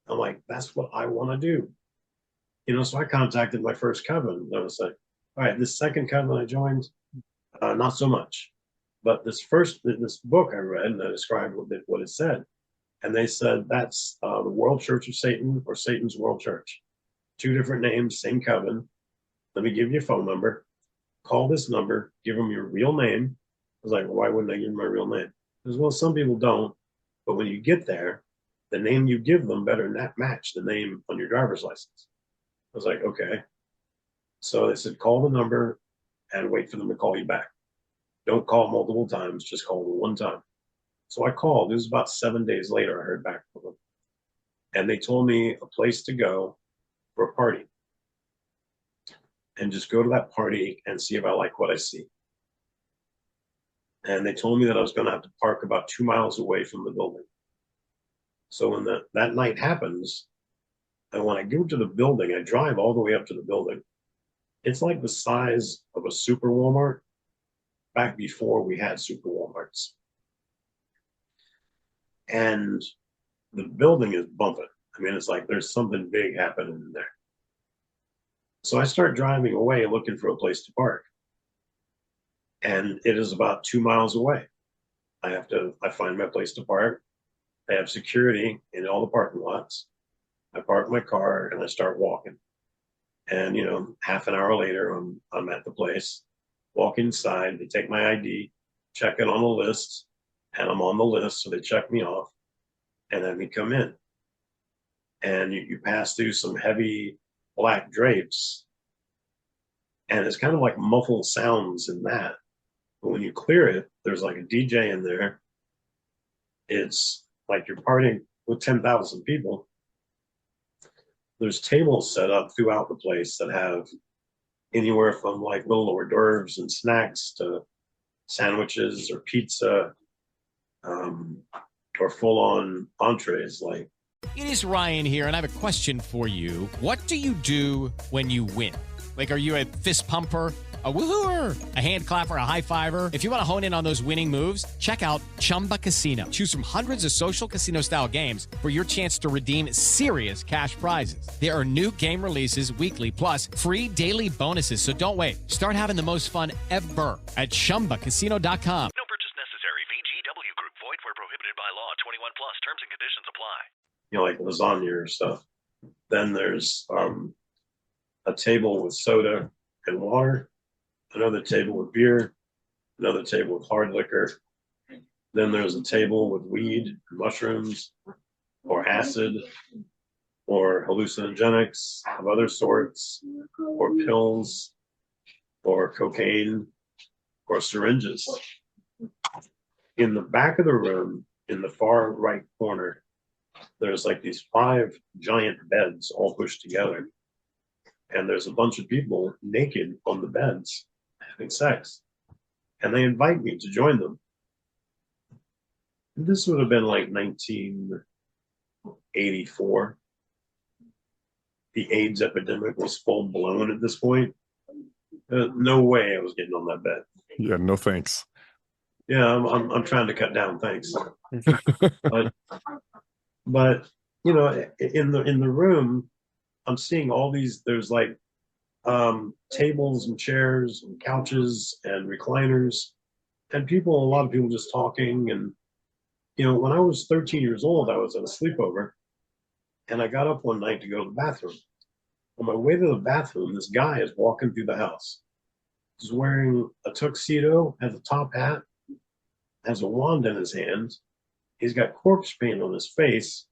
I'm like, that's what I want to do. So I contacted my first coven. I was like, all right, this second coven I joined, not so much. But this book I read, and I described what it said. And they said that's the World Church of Satan or Satan's World Church. 2 different names, same coven. Let me give you a phone number. Call this number, give them your real name. I was like, well, why wouldn't I give them my real name? Because, well, some people don't. But when you get there, the name you give them better not match the name on your driver's license. I was like, okay. So they said, call the number and wait for them to call you back. Don't call multiple times, just call them one time. So I called. It was about 7 days later I heard back from them. And they told me a place to go for a party. And just go to that party and see if I like what I see. And they told me that I was going to have to park about 2 miles away from the building. So when that night happens, and when I go to the building, I drive all the way up to the building. It's like the size of a super Walmart back before we had super Walmarts. And the building is bumping. I mean, it's like there's something big happening in there. So I start driving away looking for a place to park. And it is about 2 miles away. I find my place to park. I have security in all the parking lots. I park my car and I start walking. And, half an hour later, I'm at the place, walk inside, they take my ID, check it on the list, and I'm on the list, so they check me off, and let me come in. And you pass through some heavy black drapes, and it's kind of like muffled sounds in that. But when you clear it, there's like a DJ in there. It's like you're partying with 10,000 people. There's tables set up throughout the place that have anywhere from like little hors d'oeuvres and snacks to sandwiches or pizza, or full-on entrees. Like, It is Ryan here, and I have a question for you. What do you do when you win? Like, are you a fist pumper, a woohooer, a hand clapper, a high fiver? If you want to hone in on those winning moves, check out Chumba Casino. Choose from hundreds of social casino-style games for your chance to redeem serious cash prizes. There are new game releases weekly, plus free daily bonuses. So don't wait. Start having the most fun ever at ChumbaCasino.com. No purchase necessary. VGW Group. Void where prohibited by law. 21 plus. Terms and conditions apply. Like lasagna or stuff. Then there's a table with soda and water, another table with beer, another table with hard liquor. Then there's a table with weed, mushrooms, or acid, or hallucinogenics of other sorts, or pills, or cocaine, or syringes. In the back of the room, in the far right corner, there's like these 5 giant beds all pushed together. And there's a bunch of people naked on the beds having sex. And they invite me to join them. This would have been like 1984. The AIDS epidemic was full blown at this point. No way I was getting on that bed. Yeah, no thanks. Yeah, I'm trying to cut down, thanks. But in the room, I'm seeing all these. There's like tables and chairs and couches and recliners, and a lot of people just talking. And when I was 13 years old, I was at a sleepover, and I got up one night to go to the bathroom. On my way to the bathroom, this guy is walking through the house. He's wearing a tuxedo, has a top hat, has a wand in his hand. He's got corpse paint on his face.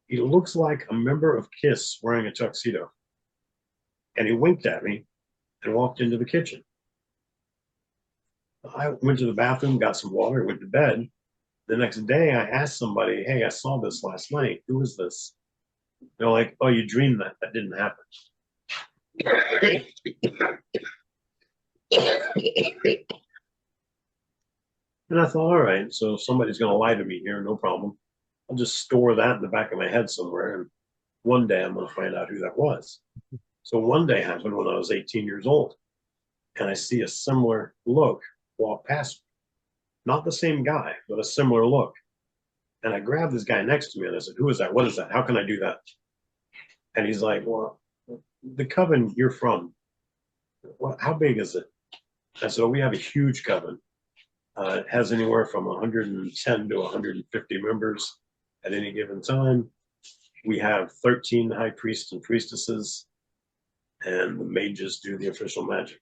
He looks like a member of KISS wearing a tuxedo. And he winked at me and walked into the kitchen. I went to the bathroom, got some water, went to bed. The next day, I asked somebody, hey, I saw this last night. Who is this? They're like, oh, you dreamed that. That didn't happen. And I thought, all right, so if somebody's going to lie to me here, no problem. I'll just store that in the back of my head somewhere. And one day I'm going to find out who that was. So one day happened when I was 18 years old. And I see a similar look walk past me. Not the same guy, but a similar look. And I grabbed this guy next to me and I said, who is that? What is that? How can I do that? And he's like, well, the coven you're from, how big is it? I said, oh, we have a huge coven. It has anywhere from 110 to 150 members at any given time. We have 13 high priests and priestesses, and the mages do the official magic.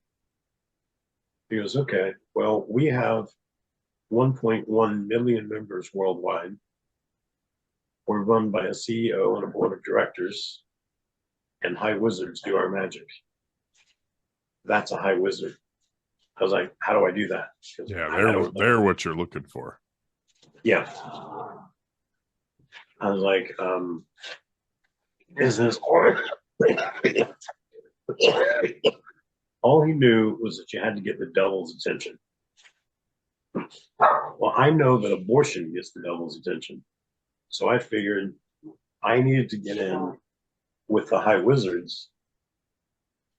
He goes, okay, well, we have 1.1 million members worldwide. We're run by a CEO and a board of directors, and high wizards do our magic. That's a high wizard. I was like, how do I do that? Yeah, they're what you're looking for. Yeah. I was like, is this all he knew was that you had to get the devil's attention. Well, I know that abortion gets the devil's attention. So I figured I needed to get in with the high wizards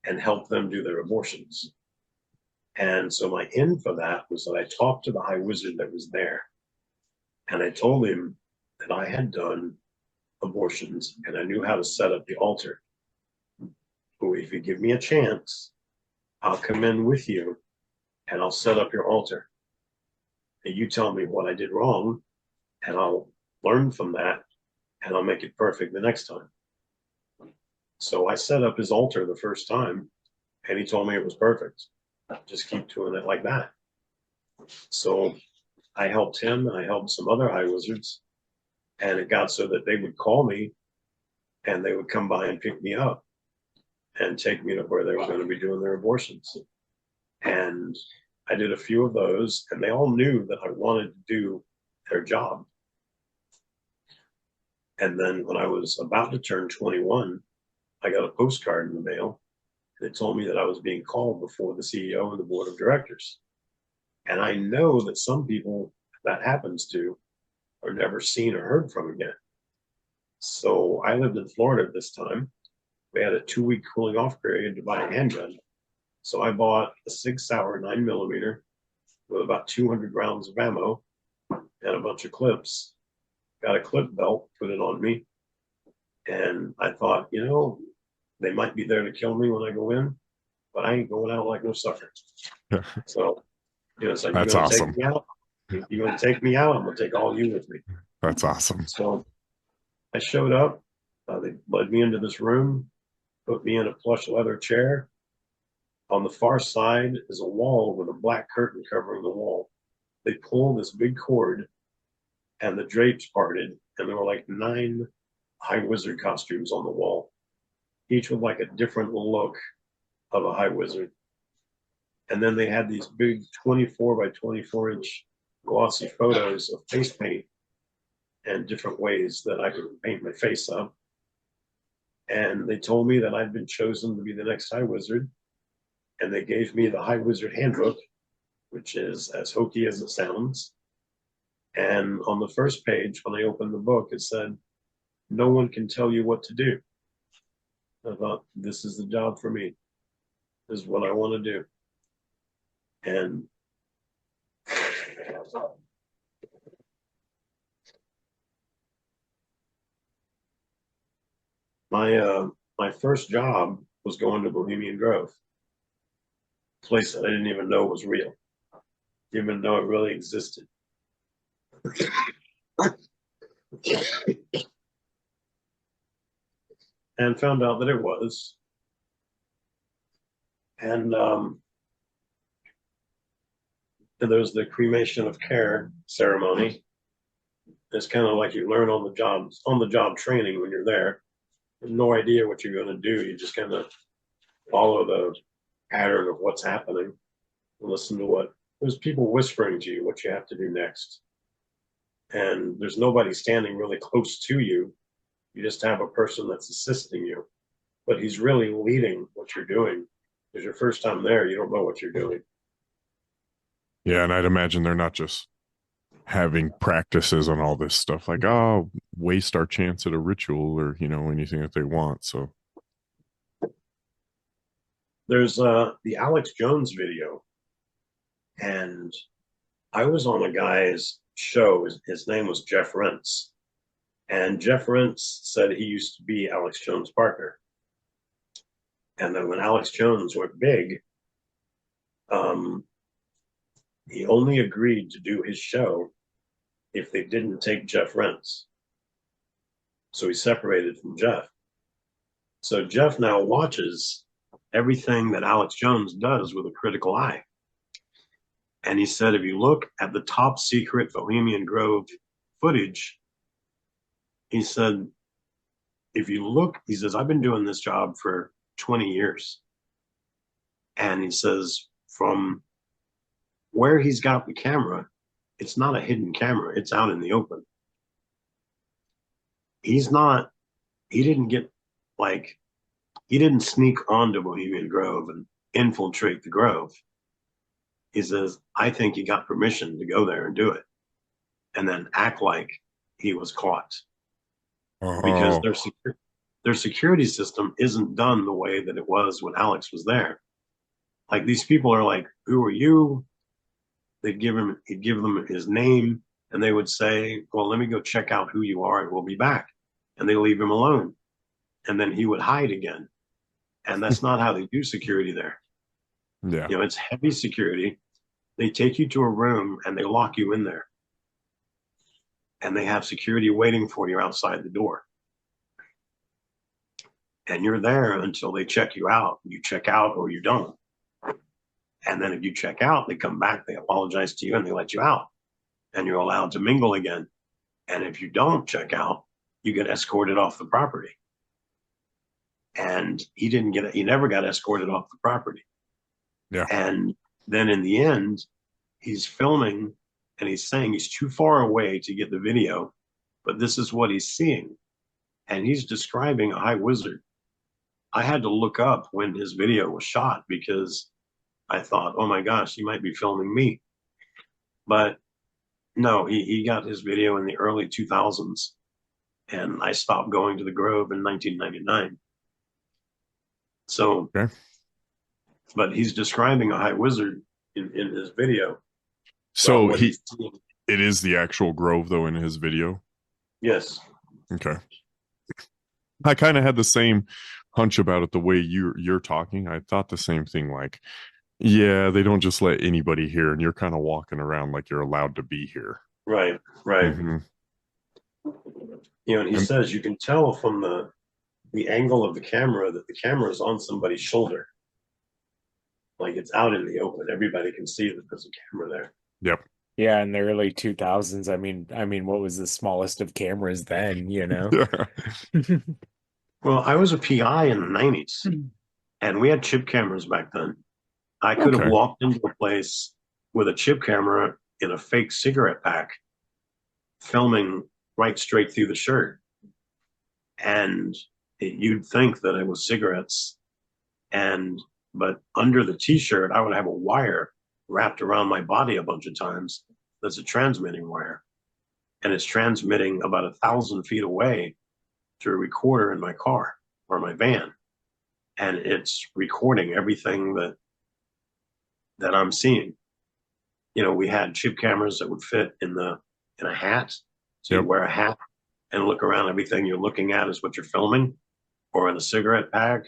and help them do their abortions. And so my in for that was that I talked to the high wizard that was there. And I told him that I had done abortions and I knew how to set up the altar. So if you give me a chance, I'll come in with you and I'll set up your altar. And you tell me what I did wrong and I'll learn from that and I'll make it perfect the next time. So I set up his altar the first time and he told me it was perfect. Just keep doing it like that. So I helped him and I helped some other high wizards, and it got so that they would call me and they would come by and pick me up and take me to where they were going to be doing their abortions. And I did a few of those, and they all knew that I wanted to do their job. And then when I was about to turn 21, I got a postcard in the mail that told me that I was being called before the CEO and the board of directors. And I know that some people that happens to are never seen or heard from again. So I lived in Florida at this time. We had a 2-week cooling off period to buy a handgun. So I bought a 6-hour 9mm with about 200 rounds of ammo and a bunch of clips. Got a clip belt, put it on me. And I thought, they might be there to kill me when I go in, but I ain't going out like no sucker. So, it's like, that's awesome. Take me out? You're going to take me out? I'm going to take all you with me. That's awesome. So I showed up. They led me into this room, put me in a plush leather chair. On the far side is a wall with a black curtain covering the wall. They pulled this big cord and the drapes parted, and there were like 9 high wizard costumes on the wall, each with like a different look of a high wizard. And then they had these big 24 by 24 inch glossy photos of face paint and different ways that I could paint my face up. And they told me that I'd been chosen to be the next high wizard. And they gave me the High Wizard Handbook, which is as hokey as it sounds. And on the first page, when I opened the book, it said, no one can tell you what to do. I thought, this is the job for me. This is what I want to do. And my first job was going to Bohemian Grove, a place that I didn't even know was real, didn't even know it really existed. And found out that it was. And there's the cremation of care ceremony. It's kind of like you learn on the job training when you're there. You have no idea what you're going to do. You just kind of follow the pattern of what's happening and listen to there's people whispering to you what you have to do next. and there's nobody standing really close to you. You just have a person that's assisting you, but he's really leading what you're doing. It's your first time there, you don't know what you're doing. Yeah, and I'd imagine they're not just having practices on all this stuff, like, oh, waste our chance at a ritual or, you know, anything that they want. So there's the Alex Jones video, and I was on a guy's show. His name was Jeff Rentz, and Jeff Rentz said he used to be Alex Jones' partner. And then when Alex Jones went big, he only agreed to do his show if they didn't take Jeff Rentz. So he separated from Jeff. So Jeff now watches everything that Alex Jones does with a critical eye. And he said, if you look at the top secret Bohemian Grove footage, he said, if you look, he says, I've been doing this job for 20 years. And he says, from where he's got the camera, it's not a hidden camera, it's out in the open. He didn't sneak onto Bohemian Grove and infiltrate the Grove. He says, I think he got permission to go there and do it and then act like he was caught. Because their security system isn't done the way that it was when Alex was there. Like, these people are like, who are you? He'd give them his name, and they would say, well, let me go check out who you are and we'll be back. And they leave him alone. And then he would hide again. And that's not how they do security there. yeah, You know, it's heavy security. They take you to a room and they lock you in there. And they have security waiting for you outside the door. And you're there until they check you out. You check out or you don't. And then if you check out, they come back, they apologize to you, and they let you out. And you're allowed to mingle again. And if you don't check out, you get escorted off the property. And he never got escorted off the property. yeah. And then in the end, he's filming and he's saying he's too far away to get the video, but this is what he's seeing. And he's describing a high wizard. I had to look up when his video was shot because I thought, oh my gosh, he might be filming me. But no, he got his video in the early 2000s. And I stopped going to the Grove in 1999. So, Okay. But he's describing a high wizard in his video. So Well, it is the actual Grove though in his video. Yes. Okay. I kind of had the same hunch about it the way you're talking. I thought the same thing, like, yeah, they don't just let anybody here, and you're kind of walking around like you're allowed to be here. Right. Mm-hmm. You know, and he says you can tell from the angle of the camera that the camera is on somebody's shoulder. Like, it's out in the open. Everybody can see that there's a camera there. Yep. Yeah, in the early 2000s, I mean, what was the smallest of cameras then, you know? Yeah. Well, I was a PI in the 90s, and we had chip cameras back then. I could have walked into a place with a chip camera in a fake cigarette pack, filming right straight through the shirt. And you'd think that it was cigarettes. But under the t-shirt, I would have a wire wrapped around my body a bunch of times. That's a transmitting wire. And it's transmitting about 1,000 feet away to a recorder in my car or my van. And it's recording everything that I'm seeing. You know, we had chip cameras that would fit in a hat. So you wear a hat and look around. Everything you're looking at is what you're filming, or in a cigarette pack.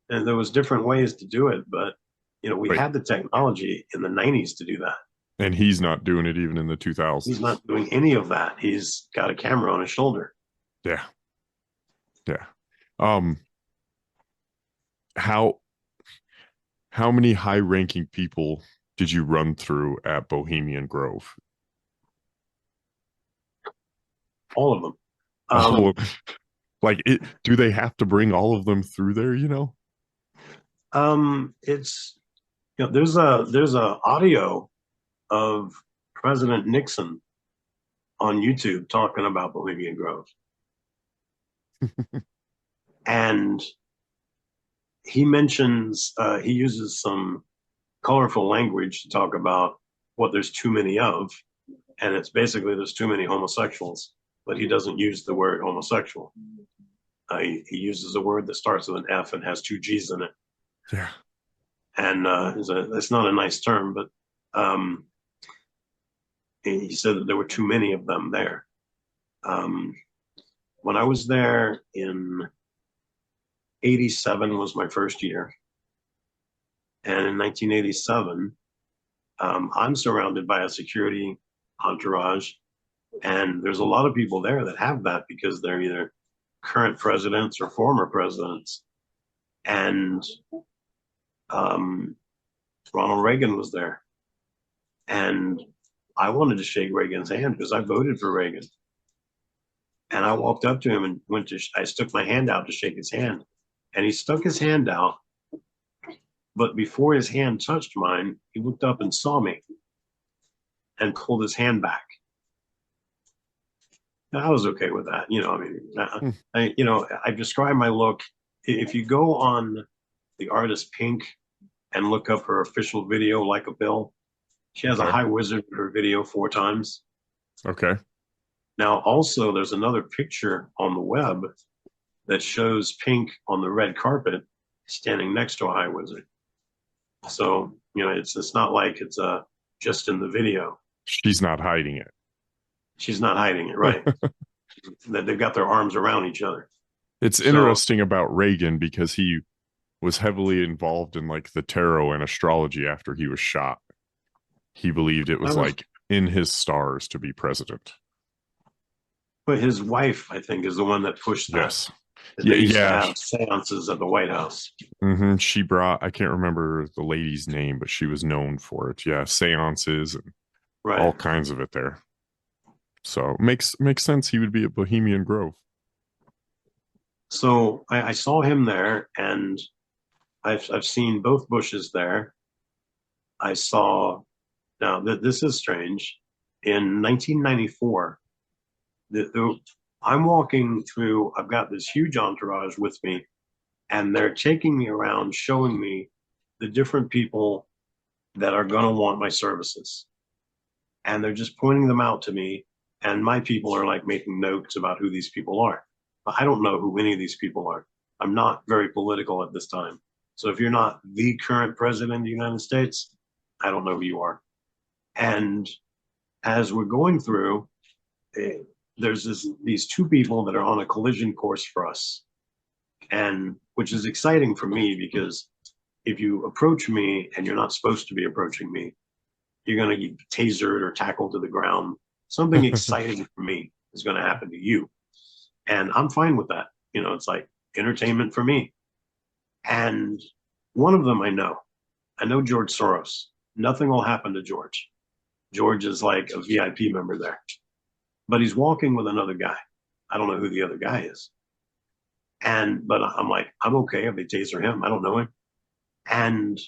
And there was different ways to do it, but you know, we had the technology in the 90s to do that. And he's not doing it even in the 2000s. He's not doing any of that. He's got a camera on his shoulder. Yeah. Yeah. How many high-ranking people did you run through at Bohemian Grove? All of them. Do they have to bring all of them through there, you know? It's, you know, there's a audio of President Nixon on YouTube talking about Bohemian Grove. And he mentions, he uses some colorful language to talk about what there's too many of. And it's basically there's too many homosexuals, but he doesn't use the word homosexual. He uses a word that starts with an F and has two G's in it. Yeah. And it's not a nice term, but he said that there were too many of them there. When I was there in 87 was my first year. And in 1987, I'm surrounded by a security entourage. And there's a lot of people there that have that because they're either current presidents or former presidents. And Ronald Reagan was there. And I wanted to shake Reagan's hand because I voted for Reagan. And I walked up to him and I stuck my hand out to shake his hand. And he stuck his hand out. But before his hand touched mine, he looked up and saw me and pulled his hand back. I was okay with that. I describe my look. If you go on the artist Pink and look up her official video, Like a Bill, she has a high wizard in her video 4 times. Okay. Now, also, there's another picture on the web that shows Pink on the red carpet standing next to a high wizard. So, it's not like it's just in the video. She's not hiding it. She's not hiding it, right? That they've got their arms around each other. It's interesting about Reagan because he was heavily involved in like the tarot and astrology after he was shot. He believed it was like in his stars to be president. But his wife, I think, is the one that pushed that. Yes. They used to have seances at the White House. Mm-hmm. She brought, I can't remember the lady's name, but she was known for it. Yeah, seances and all kinds of it there. So makes sense he would be at Bohemian Grove. So I saw him there, and I've seen both Bushes there. I saw, now this is strange, in 1994, I'm walking through, I've got this huge entourage with me, and they're taking me around showing me the different people that are going to want my services. And they're just pointing them out to me, and my people are like making notes about who these people are. But I don't know who any of these people are. I'm not very political at this time. So if you're not the current president of the United States, I don't know who you are. And as we're going through, there's these 2 people that are on a collision course for us, and which is exciting for me because if you approach me and you're not supposed to be approaching me, you're going to get tasered or tackled to the ground. Something exciting for me is going to happen to you, and I'm fine with that. It's like entertainment for me. And one of them I know George Soros. Nothing will happen to George. George is like a VIP member there. But he's walking with another guy. I don't know who the other guy is. But I'm like, I'm okay if they taser him. I don't know him. And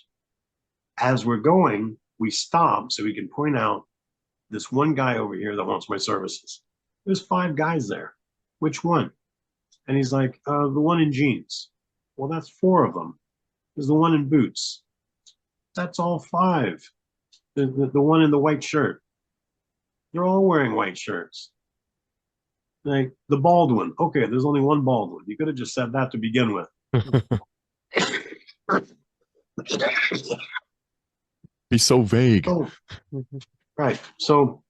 as we're going, we stop so we can point out this one guy over here that wants my services. There's 5 guys there. Which one? And he's like, the one in jeans. Well, that's 4 of them. There's the one in boots. That's all 5. The one in the white shirt. They're all wearing white shirts. Like the bald one. Okay, there's only one bald one. You could have just said that to begin with. He's so vague. Oh, right. So,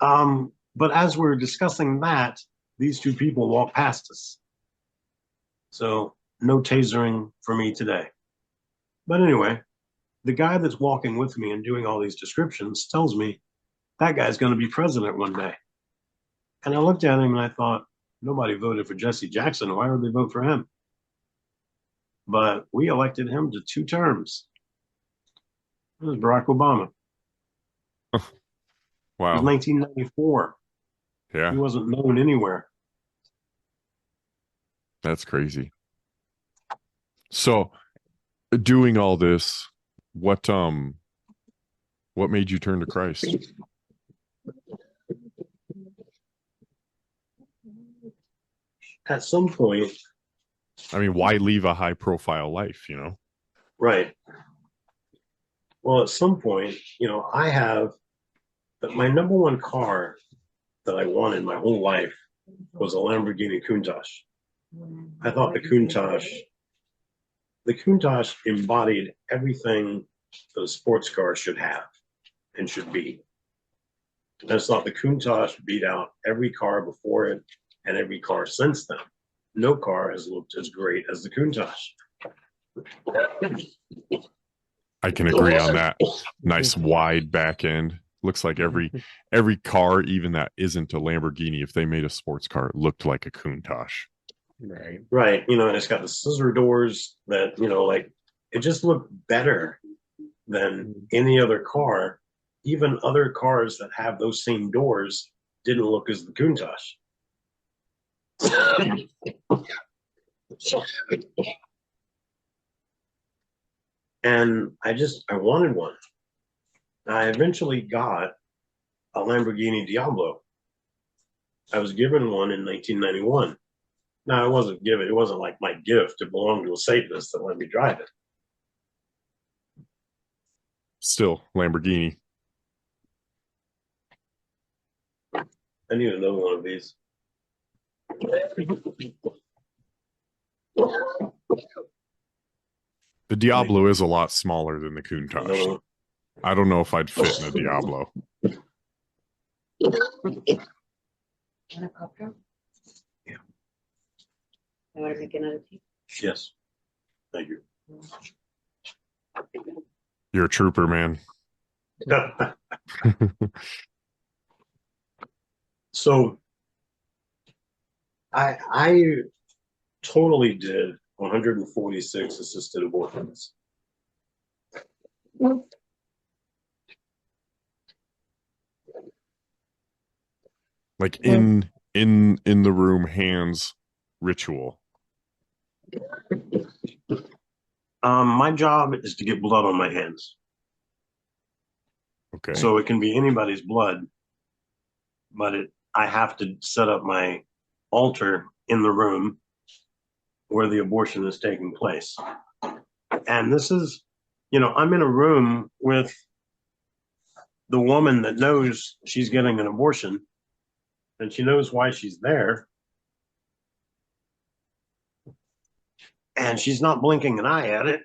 but as we're discussing that, these 2 people walk past us. So no tasering for me today. But anyway, the guy that's walking with me and doing all these descriptions tells me that guy's going to be president one day. And I looked at him and I thought, nobody voted for Jesse Jackson. Why would they vote for him? But we elected him to 2 terms. It was Barack Obama. Wow. It was 1994. Yeah. He wasn't known anywhere. That's crazy. So doing all this, what made you turn to Christ? at some point, I mean, why leave a high profile life, right. Well, at some point, I have my number one car that I wanted my whole life was a Lamborghini Countach. I thought the Countach embodied everything that a sports car should have and should be. And I thought the Countach beat out every car before it and every car since then. No car has looked as great as the Countach. I can agree on that. Nice wide back end. Looks like every car, even that isn't a Lamborghini, if they made a sports car, it looked like a Countach. Right. And it's got the scissor doors that, like it just looked better than any other car. Even other cars that have those same doors didn't look as the Countach. And I wanted one. I eventually got a Lamborghini Diablo. I was given one in 1991. Now, it wasn't like my gift. It belonged to a Satanist that let me drive it. Still, Lamborghini. I need another one of these. The Diablo is a lot smaller than the Countach. I don't know if I'd fit in a Diablo. Want a pop drop? Yeah. I want to make another tea. Yes. Thank you. You're a trooper, man. So I totally did 146 assisted abortions. Like in the room, hands ritual. My job is to get blood on my hands. Okay. So it can be anybody's blood, but I have to set up my altar in the room where the abortion is taking place. And this is, I'm in a room with the woman that knows she's getting an abortion, and she knows why she's there. And she's not blinking an eye at it.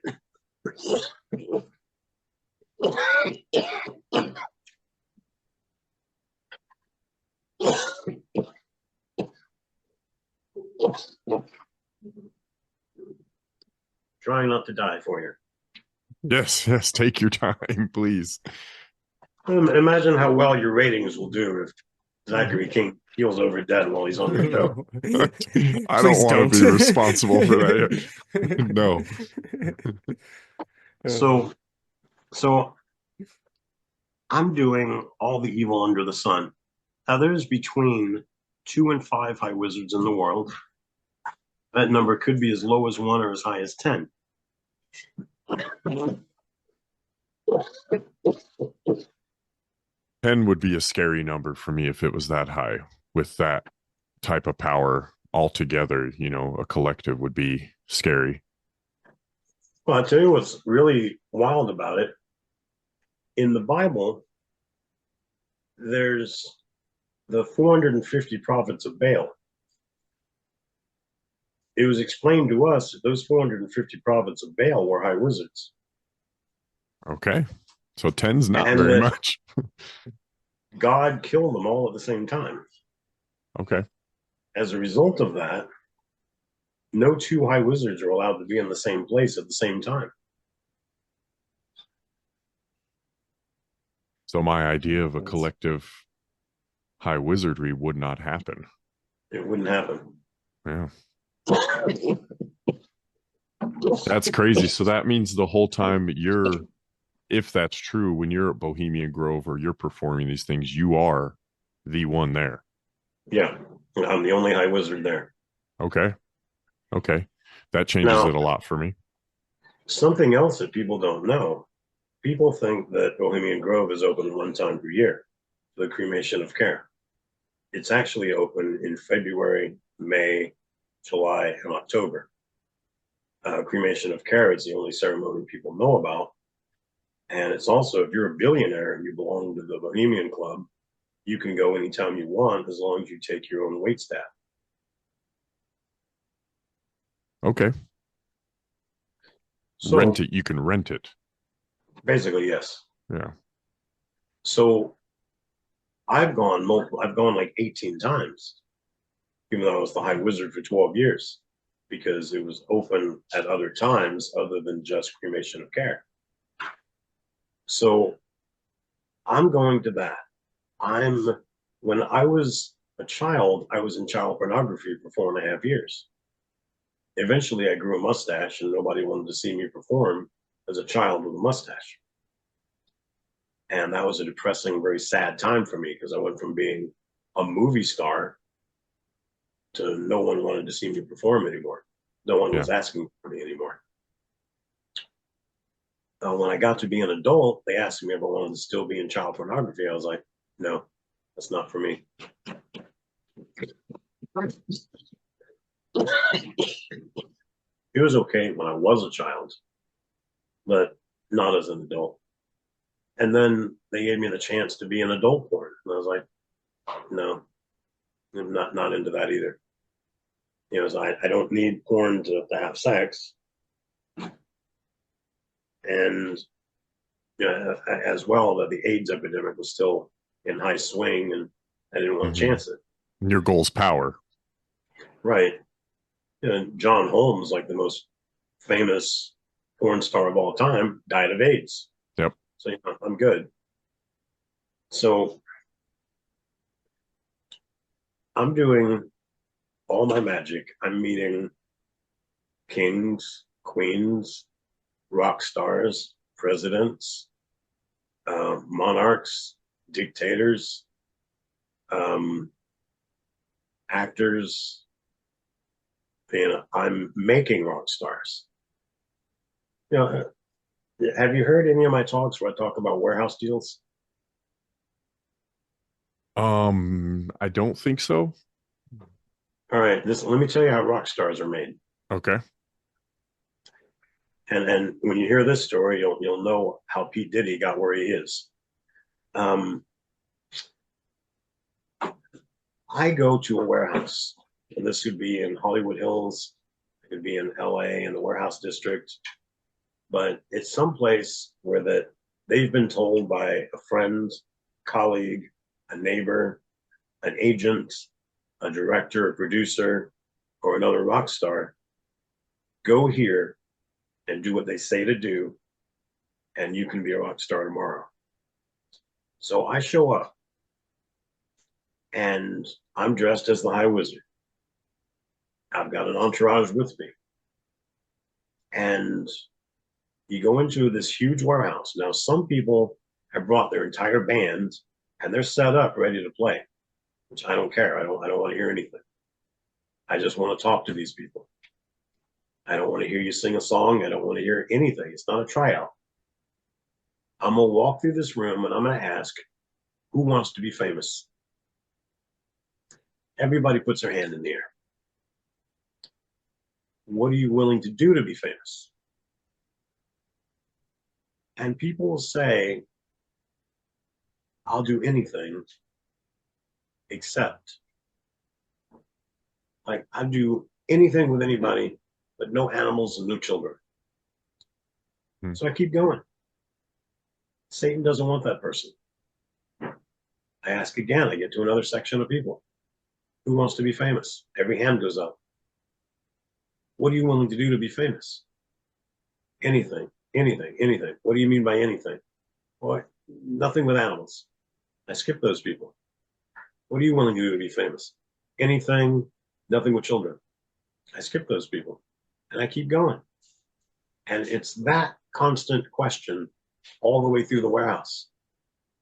Trying not to die for you. Yes, take your time, please. Imagine how well your ratings will do if Zachary King keels over dead while he's on the show. I don't want to be responsible for that. No. So I'm doing all the evil under the sun. Now there's between 2 and 5 high wizards in the world. That number could be as low as 1 or as high as 10. 10 would be a scary number for me if it was that high. With that type of power altogether, a collective would be scary. Well, I'll tell you what's really wild about it. In the Bible, there's the 450 prophets of Baal. It was explained to us that those 450 prophets of Baal were high wizards. Okay. So 10's not very much. God killed them all at the same time. Okay. As a result of that, no 2 high wizards are allowed to be in the same place at the same time. So my idea of a collective high wizardry would not happen. It wouldn't happen. Yeah. That's crazy. So that means the whole time if that's true, when you're at Bohemian Grove or you're performing these things, you are the one there. Yeah. I'm the only high wizard there. Okay. That changes it a lot for me. Something else that people don't know. People think that Bohemian Grove is open 1 time per year, the cremation of care. It's actually open in February, May, July, and October. Cremation of care is the only ceremony people know about. And it's also, if you're a billionaire and you belong to the Bohemian Club, you can go anytime you want as long as you take your own waitstaff. Okay. So, rent it. You can rent it. Basically, yes. Yeah. So I've gone like 18 times, even though I was the High Wizard for 12 years, because it was open at other times other than just cremation of care. So I'm going to that. When I was a child, I was in child pornography for 4.5 years. Eventually I grew a mustache and nobody wanted to see me perform as a child with a mustache. And that was a depressing, very sad time for me, because I went from being a movie star to no one wanted to see me perform anymore. No one was asking for me anymore. When I got to be an adult, they asked me if I wanted to still be in child pornography. I was like, no, that's not for me. It was okay when I was a child, but not as an adult. And then they gave me the chance to be an adult porn. And I was like, no, I'm not into that either. You know, so I don't need porn to have sex. And you know, as well, that the AIDS epidemic was still in high swing, and I didn't want to chance it. Your goal's power. Right. You know, John Holmes, like the most famous porn star of all time, died of AIDS. Yep. So you know, I'm good. So I'm doing all my magic. I'm meeting kings, queens, rock stars, presidents, monarchs, dictators, actors. You know, I'm making rock stars. You know, have you heard any of my talks where I talk about warehouse deals? I don't think so. All right, let me tell you how rock stars are made. Okay. And when you hear this story, you'll know how Pete Diddy got where he is. I go to a warehouse, and this could be in Hollywood Hills, it could be in LA in the warehouse district, but it's someplace where they've been told by a friend, colleague, a neighbor, an agent, a director, a producer, or another rock star, go here and do what they say to do, and you can be a rock star tomorrow. So I show up, and I'm dressed as the High Wizard. I've got an entourage with me. And you go into this huge warehouse. Now, some people have brought their entire band, and they're set up ready to play, which I don't care. I don't want to hear anything. I just want to talk to these people. I don't want to hear you sing a song. I don't want to hear anything. It's not a tryout. I'm going to walk through this room and I'm going to ask, who wants to be famous? Everybody puts their hand in the air. What are you willing to do to be famous? And people will say, I'll do anything except. Like, I'll do anything with anybody, but no animals and no children. So I keep going. Satan doesn't want that person. I ask again, I get to another section of people. Who wants to be famous? Every hand goes up. What are you willing to do to be famous? Anything, anything, anything. What do you mean by anything? Boy, nothing with animals. I skip those people. What are you willing to do to be famous? Anything, nothing with children. I skip those people. And I keep going. And it's that constant question all the way through the warehouse.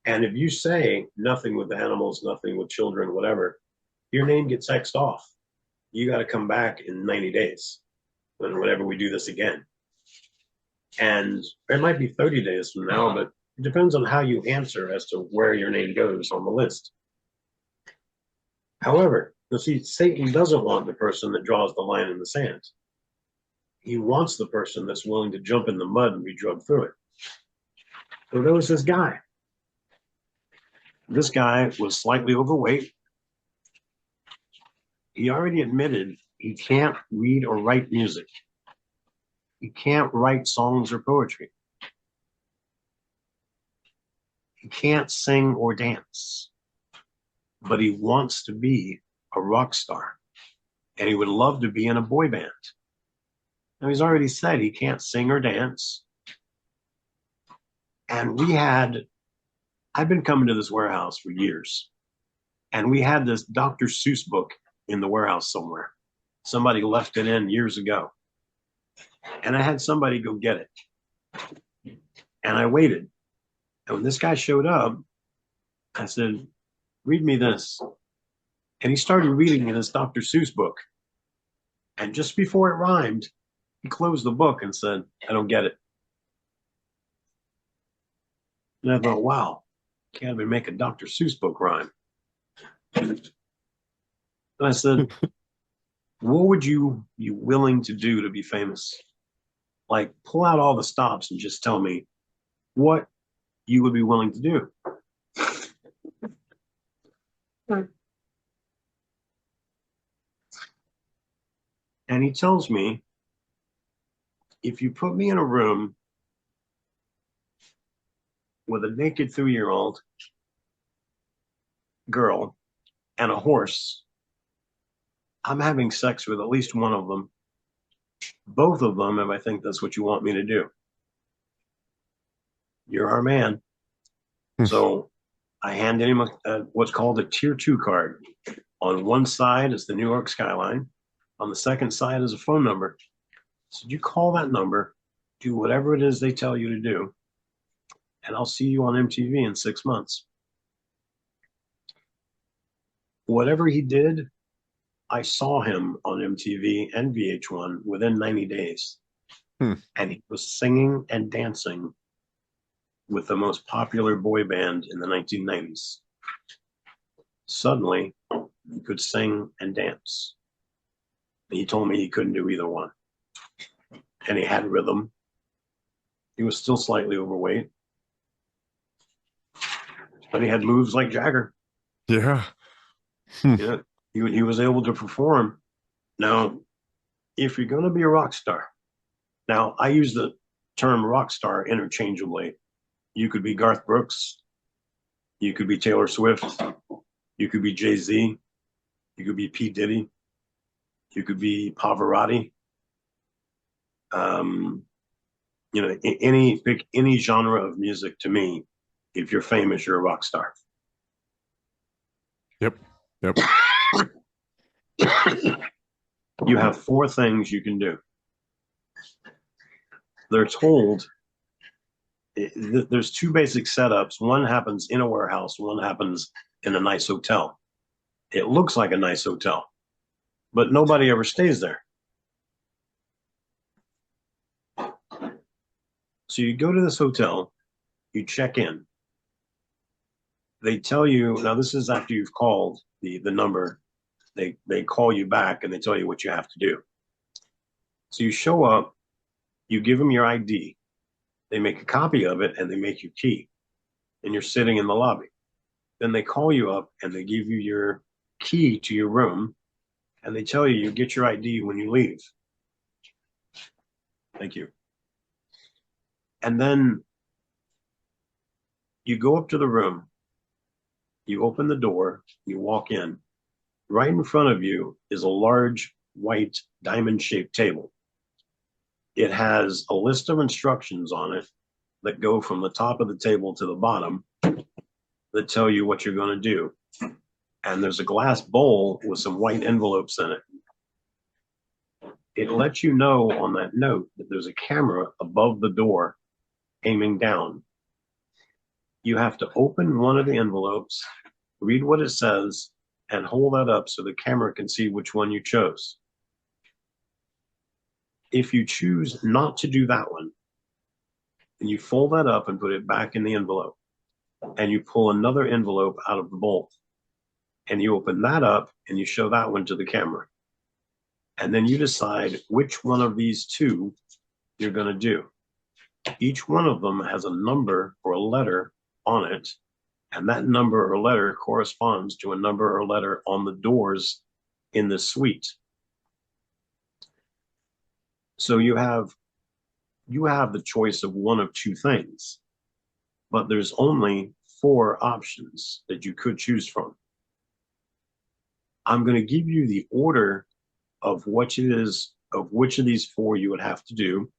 And if you say nothing with animals, nothing with children, whatever, your name gets X'd off. You got to come back in 90 days whenever we do this again. And it might be 30 days from now, but it depends on how you answer as to where your name goes on the list. However, Now, see, Satan doesn't want the person that draws the line in the sand. He wants the person that's willing to jump in the mud and be drugged through it. So there was this guy. This guy was slightly overweight. He already admitted he can't read or write music. He can't write songs or poetry. He can't sing or dance. But he wants to be a rock star. And he would love to be in a boy band. Now, he's already said he can't sing or dance. And I've been coming to this warehouse for years. And we had this Dr. Seuss book in the warehouse somewhere. Somebody left it in years ago. And I had somebody go get it. And I waited. And when this guy showed up, I said, read me this. And he started reading in his Dr. Seuss book. And just before it rhymed, he closed the book and said, I don't get it. And I thought, wow, can't even make a Dr. Seuss book rhyme. And I said, what would you be willing to do to be famous? Like, pull out all the stops and just tell me what you would be willing to do. And he tells me, if you put me in a room with a naked 3-year-old girl and a horse, I'm having sex with at least one of them, both of them, if I think that's what you want me to do. You're our man. So I handed him what's called a tier 2 card. On one side is the New York skyline. On the second side is a phone number. So you call that number, do whatever it is they tell you to do, and I'll see you on MTV in 6 months. Whatever he did, I saw him on MTV and VH1 within 90 days. And he was singing and dancing with the most popular boy band in the 1990s. Suddenly, he could sing and dance. And he told me he couldn't do either one. And he had rhythm. He was still slightly overweight. But he had moves like Jagger. Yeah. Yeah. He was able to perform. Now, if you're going to be a rock star, now I use the term rock star interchangeably. You could be Garth Brooks. You could be Taylor Swift. You could be Jay-Z. You could be P. Diddy. You could be Pavarotti. Pick any genre of music. To me, if you're famous, you're a rock star. Yep. You have 4 things you can do. They're told there's 2 basic setups. One happens in a warehouse. One happens in a nice hotel. It looks like a nice hotel, but nobody ever stays there. So you go to this hotel, you check in. They tell you, now this is after you've called the number, they call you back and they tell you what you have to do. So you show up, you give them your ID, they make a copy of it and they make you key, and you're sitting in the lobby. Then they call you up and they give you your key to your room and they tell you get your ID when you leave. Thank you. And then you go up to the room, you open the door, you walk in. Right in front of you is a large white diamond-shaped table. It has a list of instructions on it that go from the top of the table to the bottom that tell you what you're going to do. And there's a glass bowl with some white envelopes in it. It lets you know on that note that there's a camera above the door aiming down. You have to open one of the envelopes, read what it says, and hold that up so the camera can see which one you chose. If you choose not to do that one, then you fold that up and put it back in the envelope, and you pull another envelope out of the bowl. and you open that up and you show that one to the camera. And then you decide which one of these two you're going to do. Each one of them has a number or a letter on it, and that number or letter corresponds to a number or letter on the doors in the suite. So you have the choice of one of two things, but there's only 4 options that you could choose from. I'm going to give you the order of which it is, of which of these 4 you would have to do,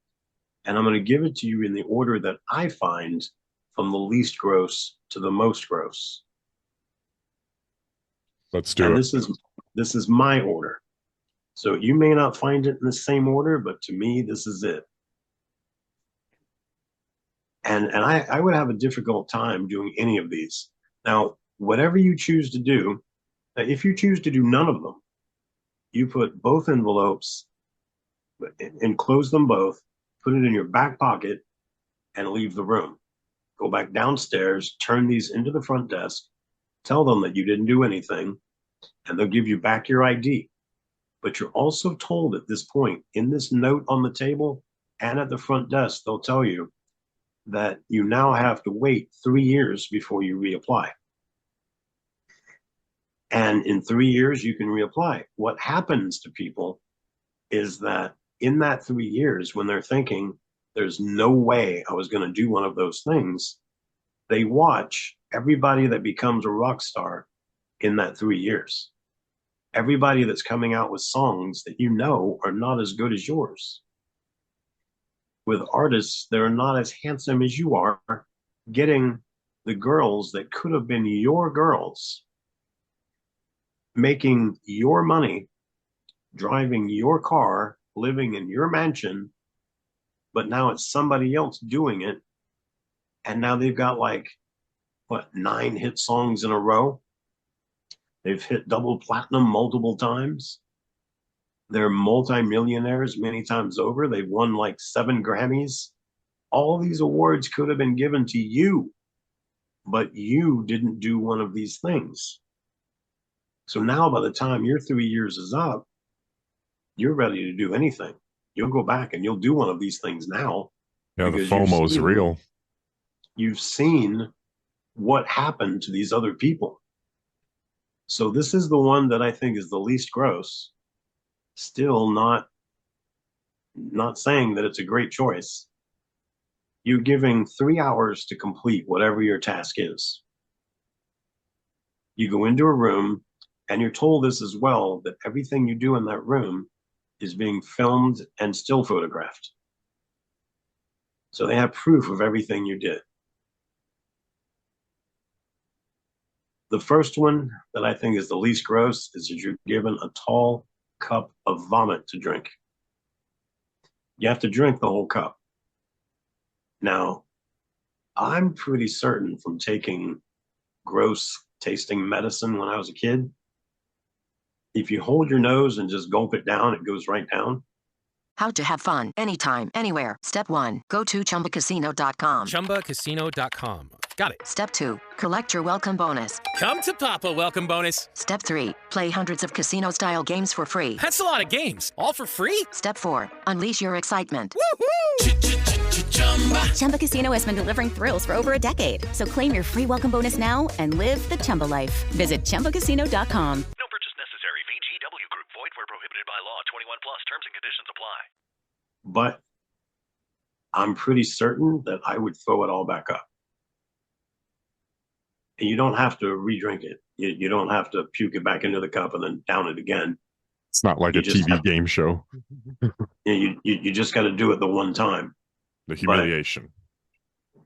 and I'm going to give it to you in the order that I find, from the least gross to the most gross. Let's do it. This is my order. So you may not find it in the same order, but to me, this is it. And I would have a difficult time doing any of these. Now, whatever you choose to do, if you choose to do none of them, you put both envelopes, enclose them both, put it in your back pocket, and leave the room. Go back downstairs, turn these into the front desk, tell them that you didn't do anything, and they'll give you back your ID. But you're also told at this point, in this note on the table and at the front desk, they'll tell you that you now have to wait 3 years before you reapply. And in 3 years, you can reapply. What happens to people is that in that 3 years, when they're thinking, there's no way I was going to do one of those things, they watch everybody that becomes a rock star in that 3 years. Everybody that's coming out with songs that you know are not as good as yours. With artists that are not as handsome as you are, getting the girls that could have been your girls, making your money, driving your car, living in your mansion, but now it's somebody else doing it. And now they've got 9 hit songs in a row. They've hit double platinum multiple times. They're multimillionaires many times over. They've won 7 Grammys. All these awards could have been given to you, but you didn't do one of these things. So now by the time your 3 years is up, you're ready to do anything. You'll go back and you'll do one of these things now. Yeah, the FOMO's real. You've seen what happened to these other people. So this is the one that I think is the least gross. Still not saying that it's a great choice. You're giving 3 hours to complete whatever your task is. You go into a room, and you're told this as well, that everything you do in that room is being filmed and still photographed. So they have proof of everything you did. The first one that I think is the least gross is that you're given a tall cup of vomit to drink. You have to drink the whole cup. Now, I'm pretty certain from taking gross tasting medicine when I was a kid, if you hold your nose and just gulp it down, it goes right down. How to have fun anytime, anywhere. Step 1, go to ChumbaCasino.com. ChumbaCasino.com. Got it. Step 2, collect your welcome bonus. Come to Papa welcome bonus. Step 3, play hundreds of casino-style games for free. That's a lot of games, all for free? Step 4, unleash your excitement. Chumba Casino has been delivering thrills for over a decade. So claim your free welcome bonus now and live the Chumba life. Visit ChumbaCasino.com. No purchase necessary. VGW Group. Void where prohibited by law. 21 plus. Terms and conditions apply. But I'm pretty certain that I would throw it all back up. And you don't have to re-drink it. You don't have to puke it back into the cup and then down it again. It's not like a TV game show. You just got to do it the one time. The humiliation.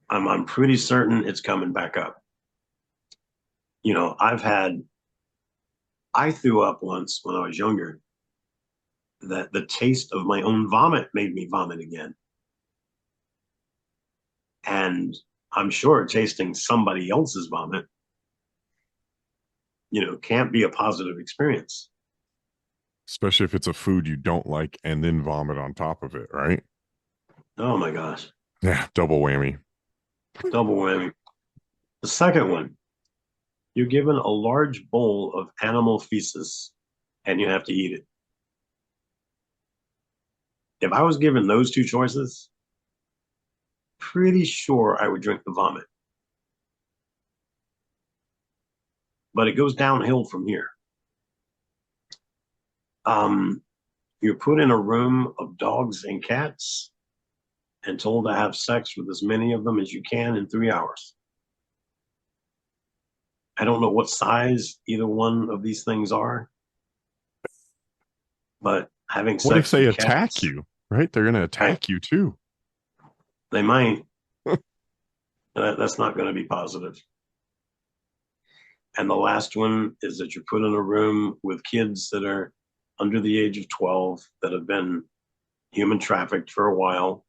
But I'm pretty certain it's coming back up. You know, I threw up once when I was younger, that the taste of my own vomit made me vomit again. And I'm sure tasting somebody else's vomit, can't be a positive experience. Especially if it's a food you don't like and then vomit on top of it, right? Oh my gosh. Yeah, double whammy. Double whammy. The second one, You're given a large bowl of animal feces and you have to eat it. If I was given those two choices, pretty sure I would drink the vomit. But it goes downhill from here. You're put in a room of dogs and cats and told to have sex with as many of them as you can in 3 hours. I don't know what size either one of these things are, but having sex. What if they with attack cats, you? Right? They're going to attack you too. They might. That's not going to be positive. And the last one is that you're put in a room with kids that are under the age of 12 that have been human trafficked for a while.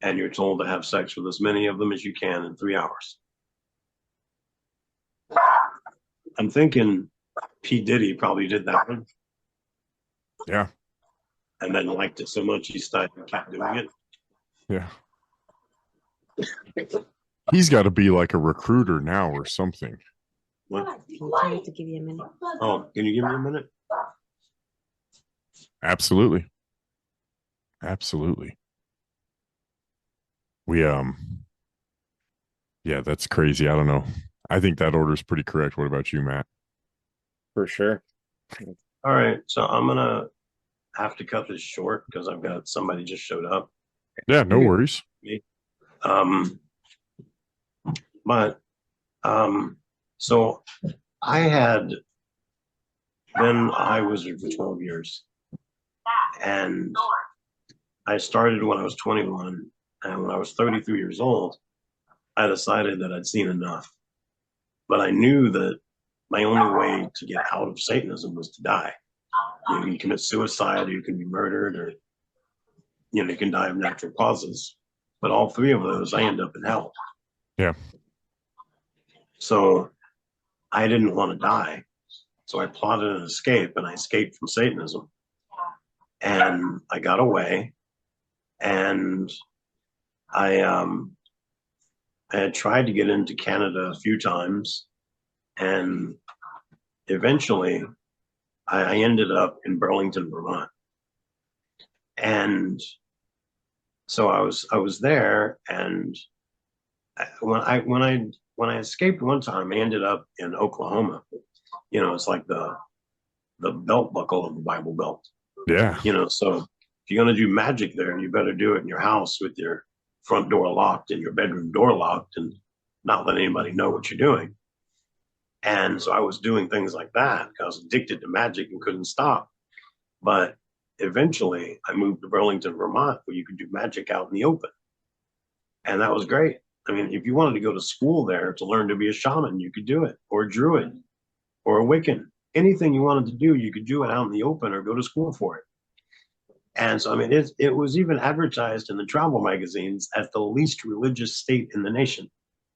And you're told to have sex with as many of them as you can in 3 hours. I'm thinking P. Diddy probably did that one. Yeah. And then liked it so much he started and kept doing it. Yeah. He's got to be like a recruiter now or something. What? I have to give you a minute. Oh, can you give me a minute? Absolutely. Absolutely. We yeah, that's crazy. I don't know. I think that order is pretty correct. What about you, Matt? For sure. All right, so I'm gonna have to cut this short because I've got somebody just showed up. Yeah, no worries. So I had been I wizard for 12 years, and I started when I was 21, and when I was 33 years old, I decided that I'd seen enough. But I knew that my only way to get out of Satanism was to die. You can commit suicide, or you can be murdered, or you can die of natural causes. But all three of those, I end up in hell. Yeah. So I didn't want to die. So I plotted an escape, and I escaped from Satanism. And I got away, and I had tried to get into Canada a few times, and eventually I ended up in Burlington, Vermont. And so I was there, and when I escaped one time, I ended up in Oklahoma. It's like the belt buckle of the Bible Belt. Yeah. So if you're going to do magic there, you better do it in your house with your front door locked and your bedroom door locked and not let anybody know what you're doing. And so I was doing things like that because I was addicted to magic and couldn't stop. But eventually I moved to Burlington, Vermont, where you could do magic out in the open. And that was great. I mean, if you wanted to go to school there to learn to be a shaman, you could do it, or a druid, or a Wiccan. Anything you wanted to do, you could do it out in the open or go to school for it. And so, I mean, it was even advertised in the travel magazines as the least religious state in the nation.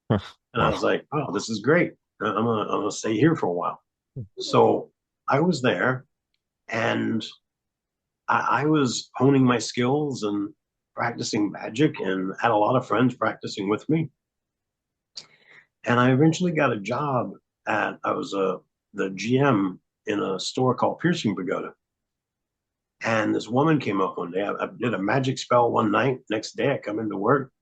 And I was like, oh, this is great. I'm gonna stay here for a while. So I was there, and I was honing my skills and practicing magic, and had a lot of friends practicing with me. And I eventually got a job I was the GM in a store called Piercing Pagoda. And this woman came up one day. I did a magic spell one night. Next day, I come into work.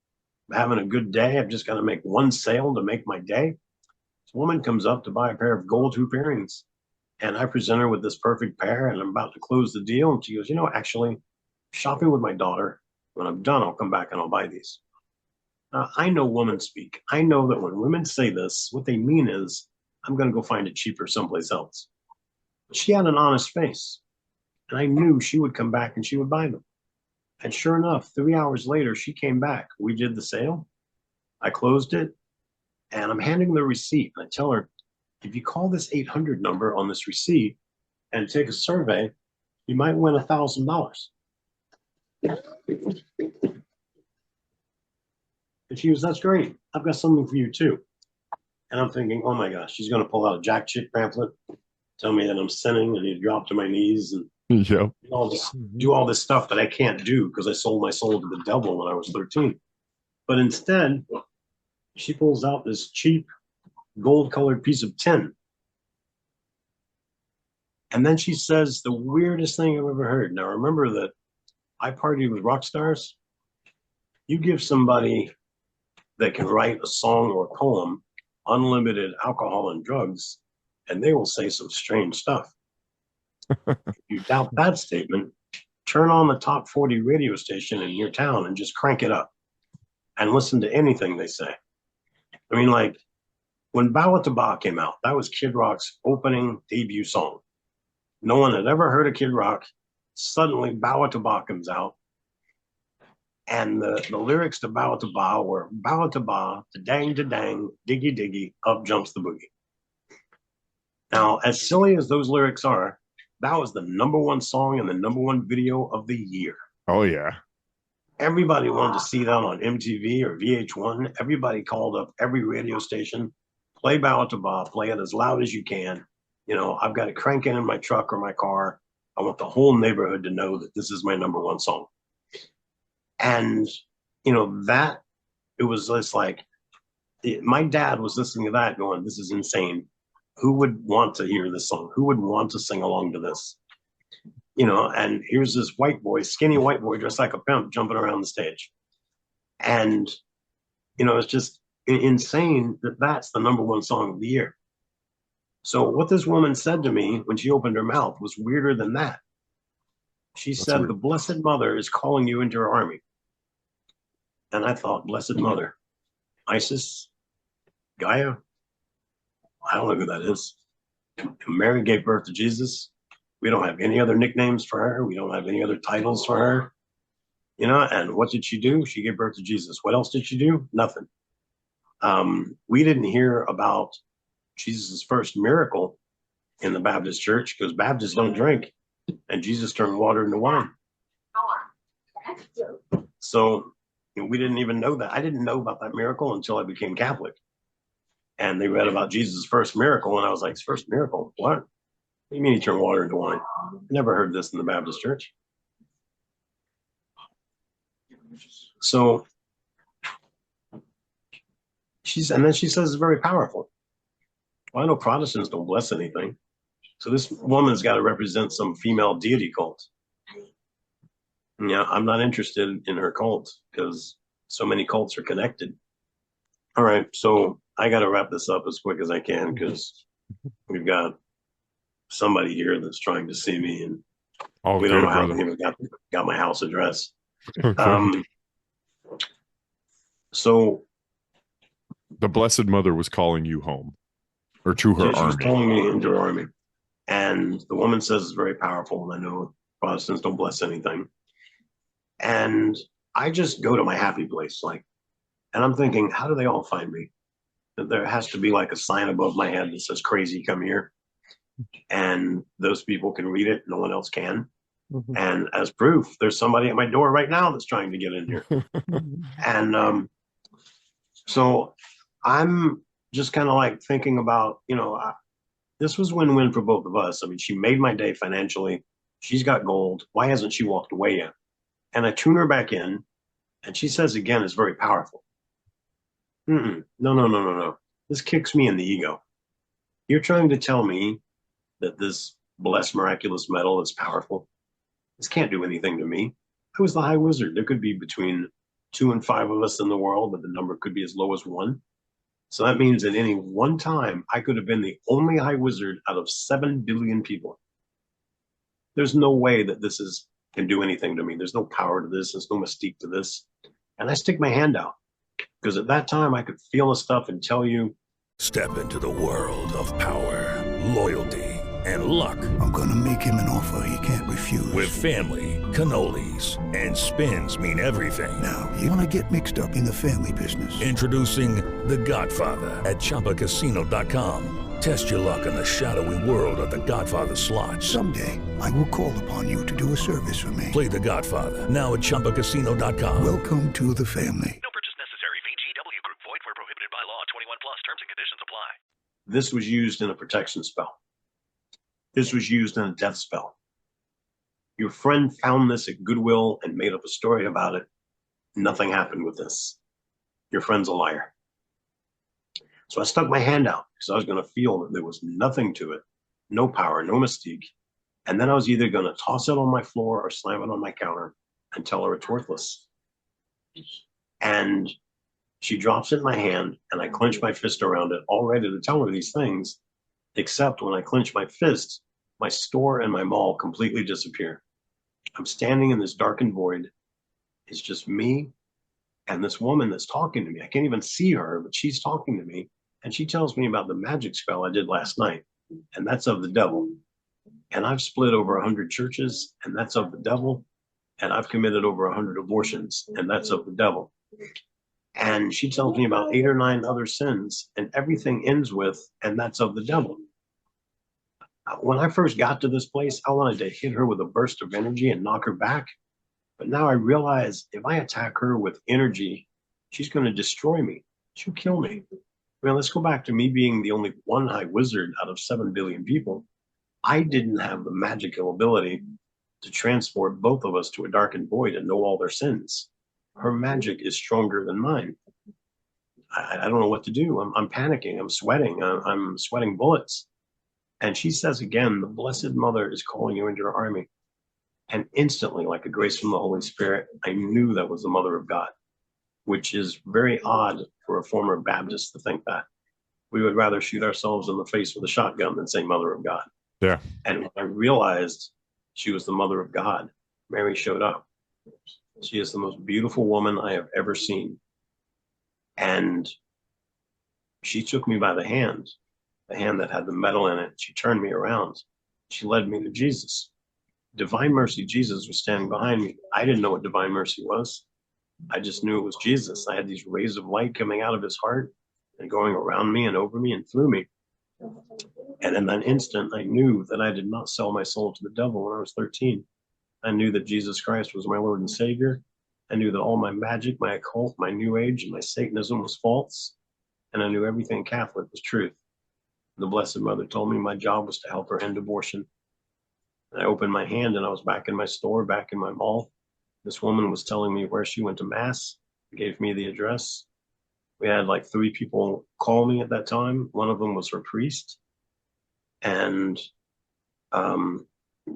I'm having a good day. I've just got to make one sale to make my day. This woman comes up to buy a pair of gold hoop earrings. And I present her with this perfect pair, and I'm about to close the deal. And she goes, actually, shopping with my daughter. When I'm done, I'll come back and I'll buy these. I know women speak. I know that when women say this, what they mean is, I'm going to go find it cheaper someplace else. But she had an honest face. And I knew she would come back and she would buy them. And sure enough, 3 hours later, she came back. We did the sale. I closed it. And I'm handing the receipt. And I tell her, if you call this 800 number on this receipt and take a survey, you might win $1,000. And she goes, that's great. I've got something for you too. And I'm thinking, oh my gosh, she's going to pull out a jack chick pamphlet, tell me that I'm sinning, and you drop to my knees and yep. do all this stuff that I can't do because I sold my soul to the devil when I was 13. But instead, she pulls out this cheap gold-colored piece of tin. And then she says the weirdest thing I've ever heard. Now, remember that I partied with rock stars. You give somebody that can write a song or a poem unlimited alcohol and drugs, and they will say some strange stuff. If you doubt that statement, turn on the top 40 radio station in your town and just crank it up and listen to anything they say. I mean, like, when Bawa Taba came out, that was Kid Rock's opening debut song. No one had ever heard of Kid Rock. Suddenly, Bawa Taba comes out, and the lyrics to Bawa Taba were Bawa Taba, da-dang, diggy, diggy, up jumps the boogie. Now, as silly as those lyrics are, that was the #1 song and the #1 video of the year. Oh, yeah. Everybody wanted to see that on MTV or VH1. Everybody called up every radio station, play Bawa Taba, play it as loud as you can. You know, I've got it cranking in my truck or my car. I want the whole neighborhood to know that this is my #1 song. And, you know, that, it was just like, my dad was listening to that going, this is insane. Who would want to hear this song? Who would want to sing along to this? You know, and here's this white boy, skinny white boy, dressed like a pimp, jumping around the stage. And, you know, it's just insane that that's the #1 song of the year. So what this woman said to me when she opened her mouth was weirder than that. She said, the Blessed Mother is calling you into her army. And I thought, Blessed Mother, Isis, Gaia, I don't know who that is. Mary gave birth to Jesus. We don't have any other nicknames for her. We don't have any other titles for her. You know, and what did she do? She gave birth to Jesus. What else did she do? Nothing. We didn't hear about Jesus' first miracle in the Baptist church because Baptists don't drink, and Jesus turned water into wine. So we didn't even know that. I didn't know about that miracle until I became Catholic. And they read about Jesus' first miracle, and I was like, his first miracle? What? What do you mean he turned water into wine? Never heard this in the Baptist church. So and then she says it's very powerful. Well, I know Protestants don't bless anything. So this woman's got to represent some female deity cult. Yeah, I'm not interested in her cult because so many cults are connected. All right, so I got to wrap this up as quick as I can because we've got somebody here that's trying to see me, and we don't know how they even got my house address. Okay. So the Blessed Mother was calling you home, or to her army. She was calling me into her army, and the woman says it's very powerful. And I know Protestants don't bless anything, and I just go to my happy place, like, and I'm thinking, how do they all find me? There has to be like a sign above my head that says "Crazy, come here," and those people can read it. No one else can. Mm-hmm. And as proof, there's somebody at my door right now that's trying to get in here. And so I'm just kind of like thinking about, you know, this was win-win for both of us. I mean, she made my day financially. She's got gold. Why hasn't she walked away yet? And I tune her back in, and she says again, it's very powerful. No. This kicks me in the ego. You're trying to tell me that this blessed miraculous metal is powerful. This can't do anything to me. I was the high wizard. There could be between 2 and 5 of us in the world, but the number could be as low as 1. So that means at any one time, I could have been the only high wizard out of 7 billion people. There's no way that this can do anything to me. There's no power to this. There's no mystique to this. And I stick my hand out because at that time I could feel the stuff and tell you. Step into the world of power, loyalty, and luck. I'm going to make him an offer he can't refuse. With family, cannolis, and spins mean everything. Now, you want to get mixed up in the family business. Introducing The Godfather at ChumbaCasino.com. Test your luck in the shadowy world of The Godfather slot. Someday, I will call upon you to do a service for me. Play The Godfather now at ChumbaCasino.com. Welcome to the family. No purchase necessary. VGW Group. Void where prohibited by law. 21 plus. Terms and conditions apply. This was used in a protection spell. This was used in a death spell. Your friend found this at Goodwill and made up a story about it. Nothing happened with this. Your friend's a liar. So I stuck my hand out because I was going to feel that there was nothing to it, no power, no mystique. And then I was either going to toss it on my floor or slam it on my counter and tell her it's worthless. And she drops it in my hand, and I clench my fist around it, all ready to tell her these things, except when I clench my fist, my store and my mall completely disappear. I'm standing in this darkened void. It's just me and this woman that's talking to me. I can't even see her, but she's talking to me. And she tells me about the magic spell I did last night. And that's of the devil. And I've split over 100 churches, and that's of the devil. And I've committed over 100 abortions, and that's of the devil. And she tells me about 8 or 9 other sins, and everything ends with, and that's of the devil. When I first got to this place, I wanted to hit her with a burst of energy and knock her back. But now I realize if I attack her with energy, she's going to destroy me. She'll kill me. I mean, let's go back to me being the only one high wizard out of 7 billion people. I didn't have the magical ability to transport both of us to a darkened void and know all their sins. Her magic is stronger than mine. I don't know what to do. I'm panicking. I'm sweating. I'm sweating bullets. And she says again, the Blessed Mother is calling you into her army. And instantly, like a grace from the Holy Spirit, I knew that was the Mother of God, which is very odd for a former Baptist to think that. We would rather shoot ourselves in the face with a shotgun than say Mother of God. Yeah. And when I realized she was the Mother of God, Mary showed up. She is the most beautiful woman I have ever seen. And she took me by the hand that had the metal in it. She turned me around. She led me to Jesus. Divine Mercy Jesus was standing behind me. I didn't know what Divine Mercy was. I just knew it was Jesus. I had these rays of light coming out of his heart and going around me and over me and through me. And in that instant, I knew that I did not sell my soul to the devil when I was 13. I knew that Jesus Christ was my Lord and Savior. I knew that all my magic, my occult, my New Age, and my Satanism was false. And I knew everything Catholic was truth. The Blessed Mother told me my job was to help her end abortion. And I opened my hand and I was back in my store, back in my mall. This woman was telling me where she went to Mass, gave me the address. We had like 3 people call me at that time. One of them was her priest. And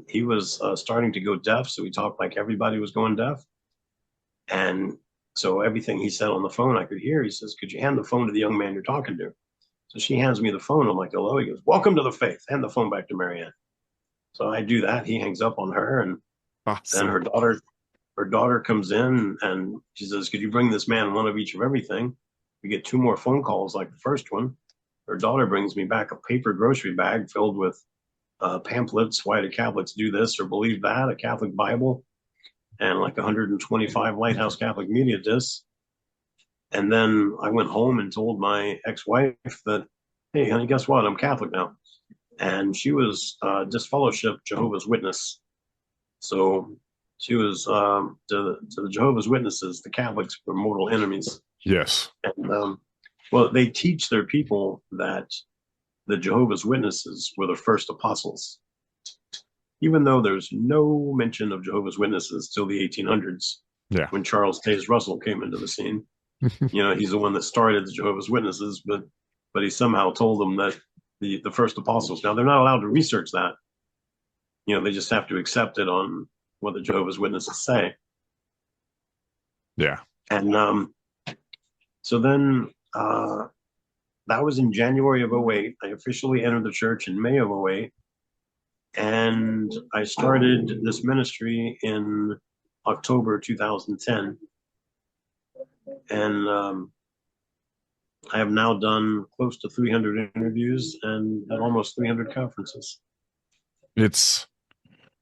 he was starting to go deaf. So he talked like everybody was going deaf. And so everything he said on the phone, I could hear. He says, could you hand the phone to the young man you're talking to? So she hands me the phone. I'm like, hello. He goes, welcome to the faith. Hand the phone back to Marianne. So I do that. He hangs up on her. And then her daughter comes in and she says, could you bring this man one of each of everything? We get 2 more phone calls like the first one. Her daughter brings me back a paper grocery bag filled with pamphlets. Why do Catholics do this or believe that? A Catholic Bible and like 125 Lighthouse Catholic media discs. And then I went home and told my ex-wife that, hey, honey, guess what? I'm Catholic now. And she was disfellowship Jehovah's Witness. So she was to the Jehovah's Witnesses, the Catholics were mortal enemies. Yes. And well, they teach their people that the Jehovah's Witnesses were the first apostles, even though there's no mention of Jehovah's Witnesses till the 1800s. Yeah. When Charles Taze Russell came into the scene. You know, he's the one that started the Jehovah's Witnesses, but he somehow told them that the first apostles. Now they're not allowed to research that. You know, they just have to accept it on what the Jehovah's Witnesses say. Yeah. And so then that was in January of 08. I officially entered the church in May of 08. And I started this ministry in October 2010. And I have now done close to 300 interviews and at almost 300 conferences.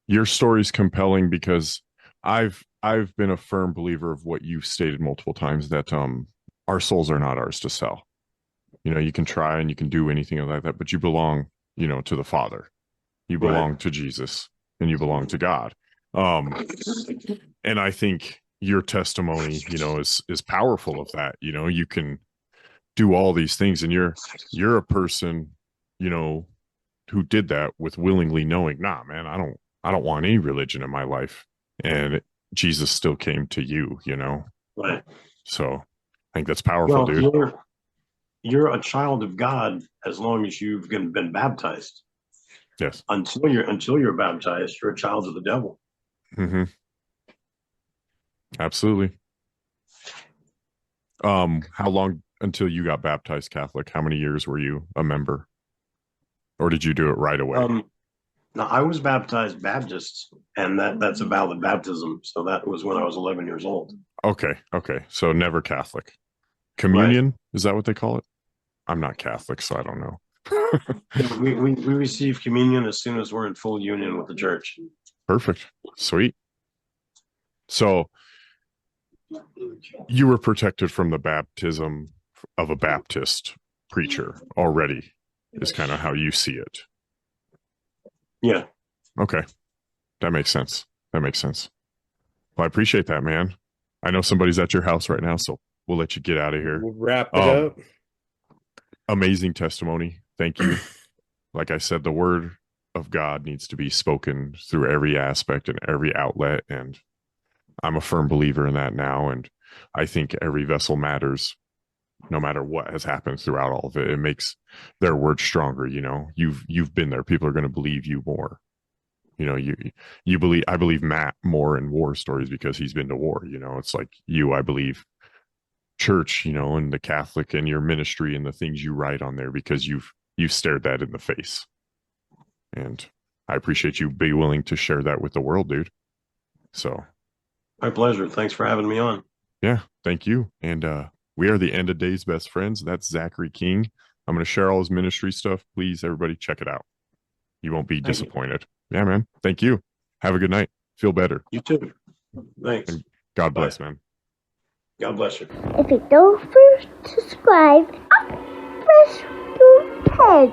Your story's compelling because I've been a firm believer of what you've stated multiple times, that our souls are not ours to sell. You know, you can try and you can do anything like that, but you belong, you know, to the Father. You belong to Jesus and you belong to God. And I think your testimony, you know, is powerful of that. You know, you can do all these things and you're a person, you know, who did that with willingly knowing, nah, man, I don't want any religion in my life. And Jesus still came to you, you know? Right. So I think that's powerful, dude. you're a child of God as long as you've been baptized. Yes. Until you're baptized, you're a child of the devil. Mm-hmm. Absolutely. How long until you got baptized Catholic? How many years were you a member? Or did you do it right away? Now, I was baptized Baptist, and that's a valid baptism. So that was when I was 11 years old. Okay. So never Catholic. Communion, right. Is that what they call it? I'm not Catholic, so I don't know. we receive communion as soon as we're in full union with the church. Perfect. Sweet. So you were protected from the baptism of a Baptist preacher already, is kind of how you see it. Yeah. Okay. That makes sense. Well, I appreciate that, man. I know somebody's at your house right now, so we'll let you get out of here. We'll wrap it up. Amazing testimony. Thank you. Like I said, the word of God needs to be spoken through every aspect and every outlet, and I'm a firm believer in that now, and I think every vessel matters no matter what has happened throughout all of it. It makes their word stronger. You've been there. People are going to believe you more. You believe, I believe Matt more in war stories because he's been to war. It's like I believe church, and the Catholic and your ministry and the things you write on there because you've stared that in the face. And I appreciate you being willing to share that with the world, dude. So my pleasure. Thanks for having me on. Yeah, thank you. And we are the End of Days Best Friends. That's Zachary King. I'm going to share all his ministry stuff. Please, everybody, check it out. You won't be disappointed. Yeah, man. Thank you. Have a good night. Feel better. You too. Thanks. And God bless, man. God bless you. If you don't subscribe, press the pen.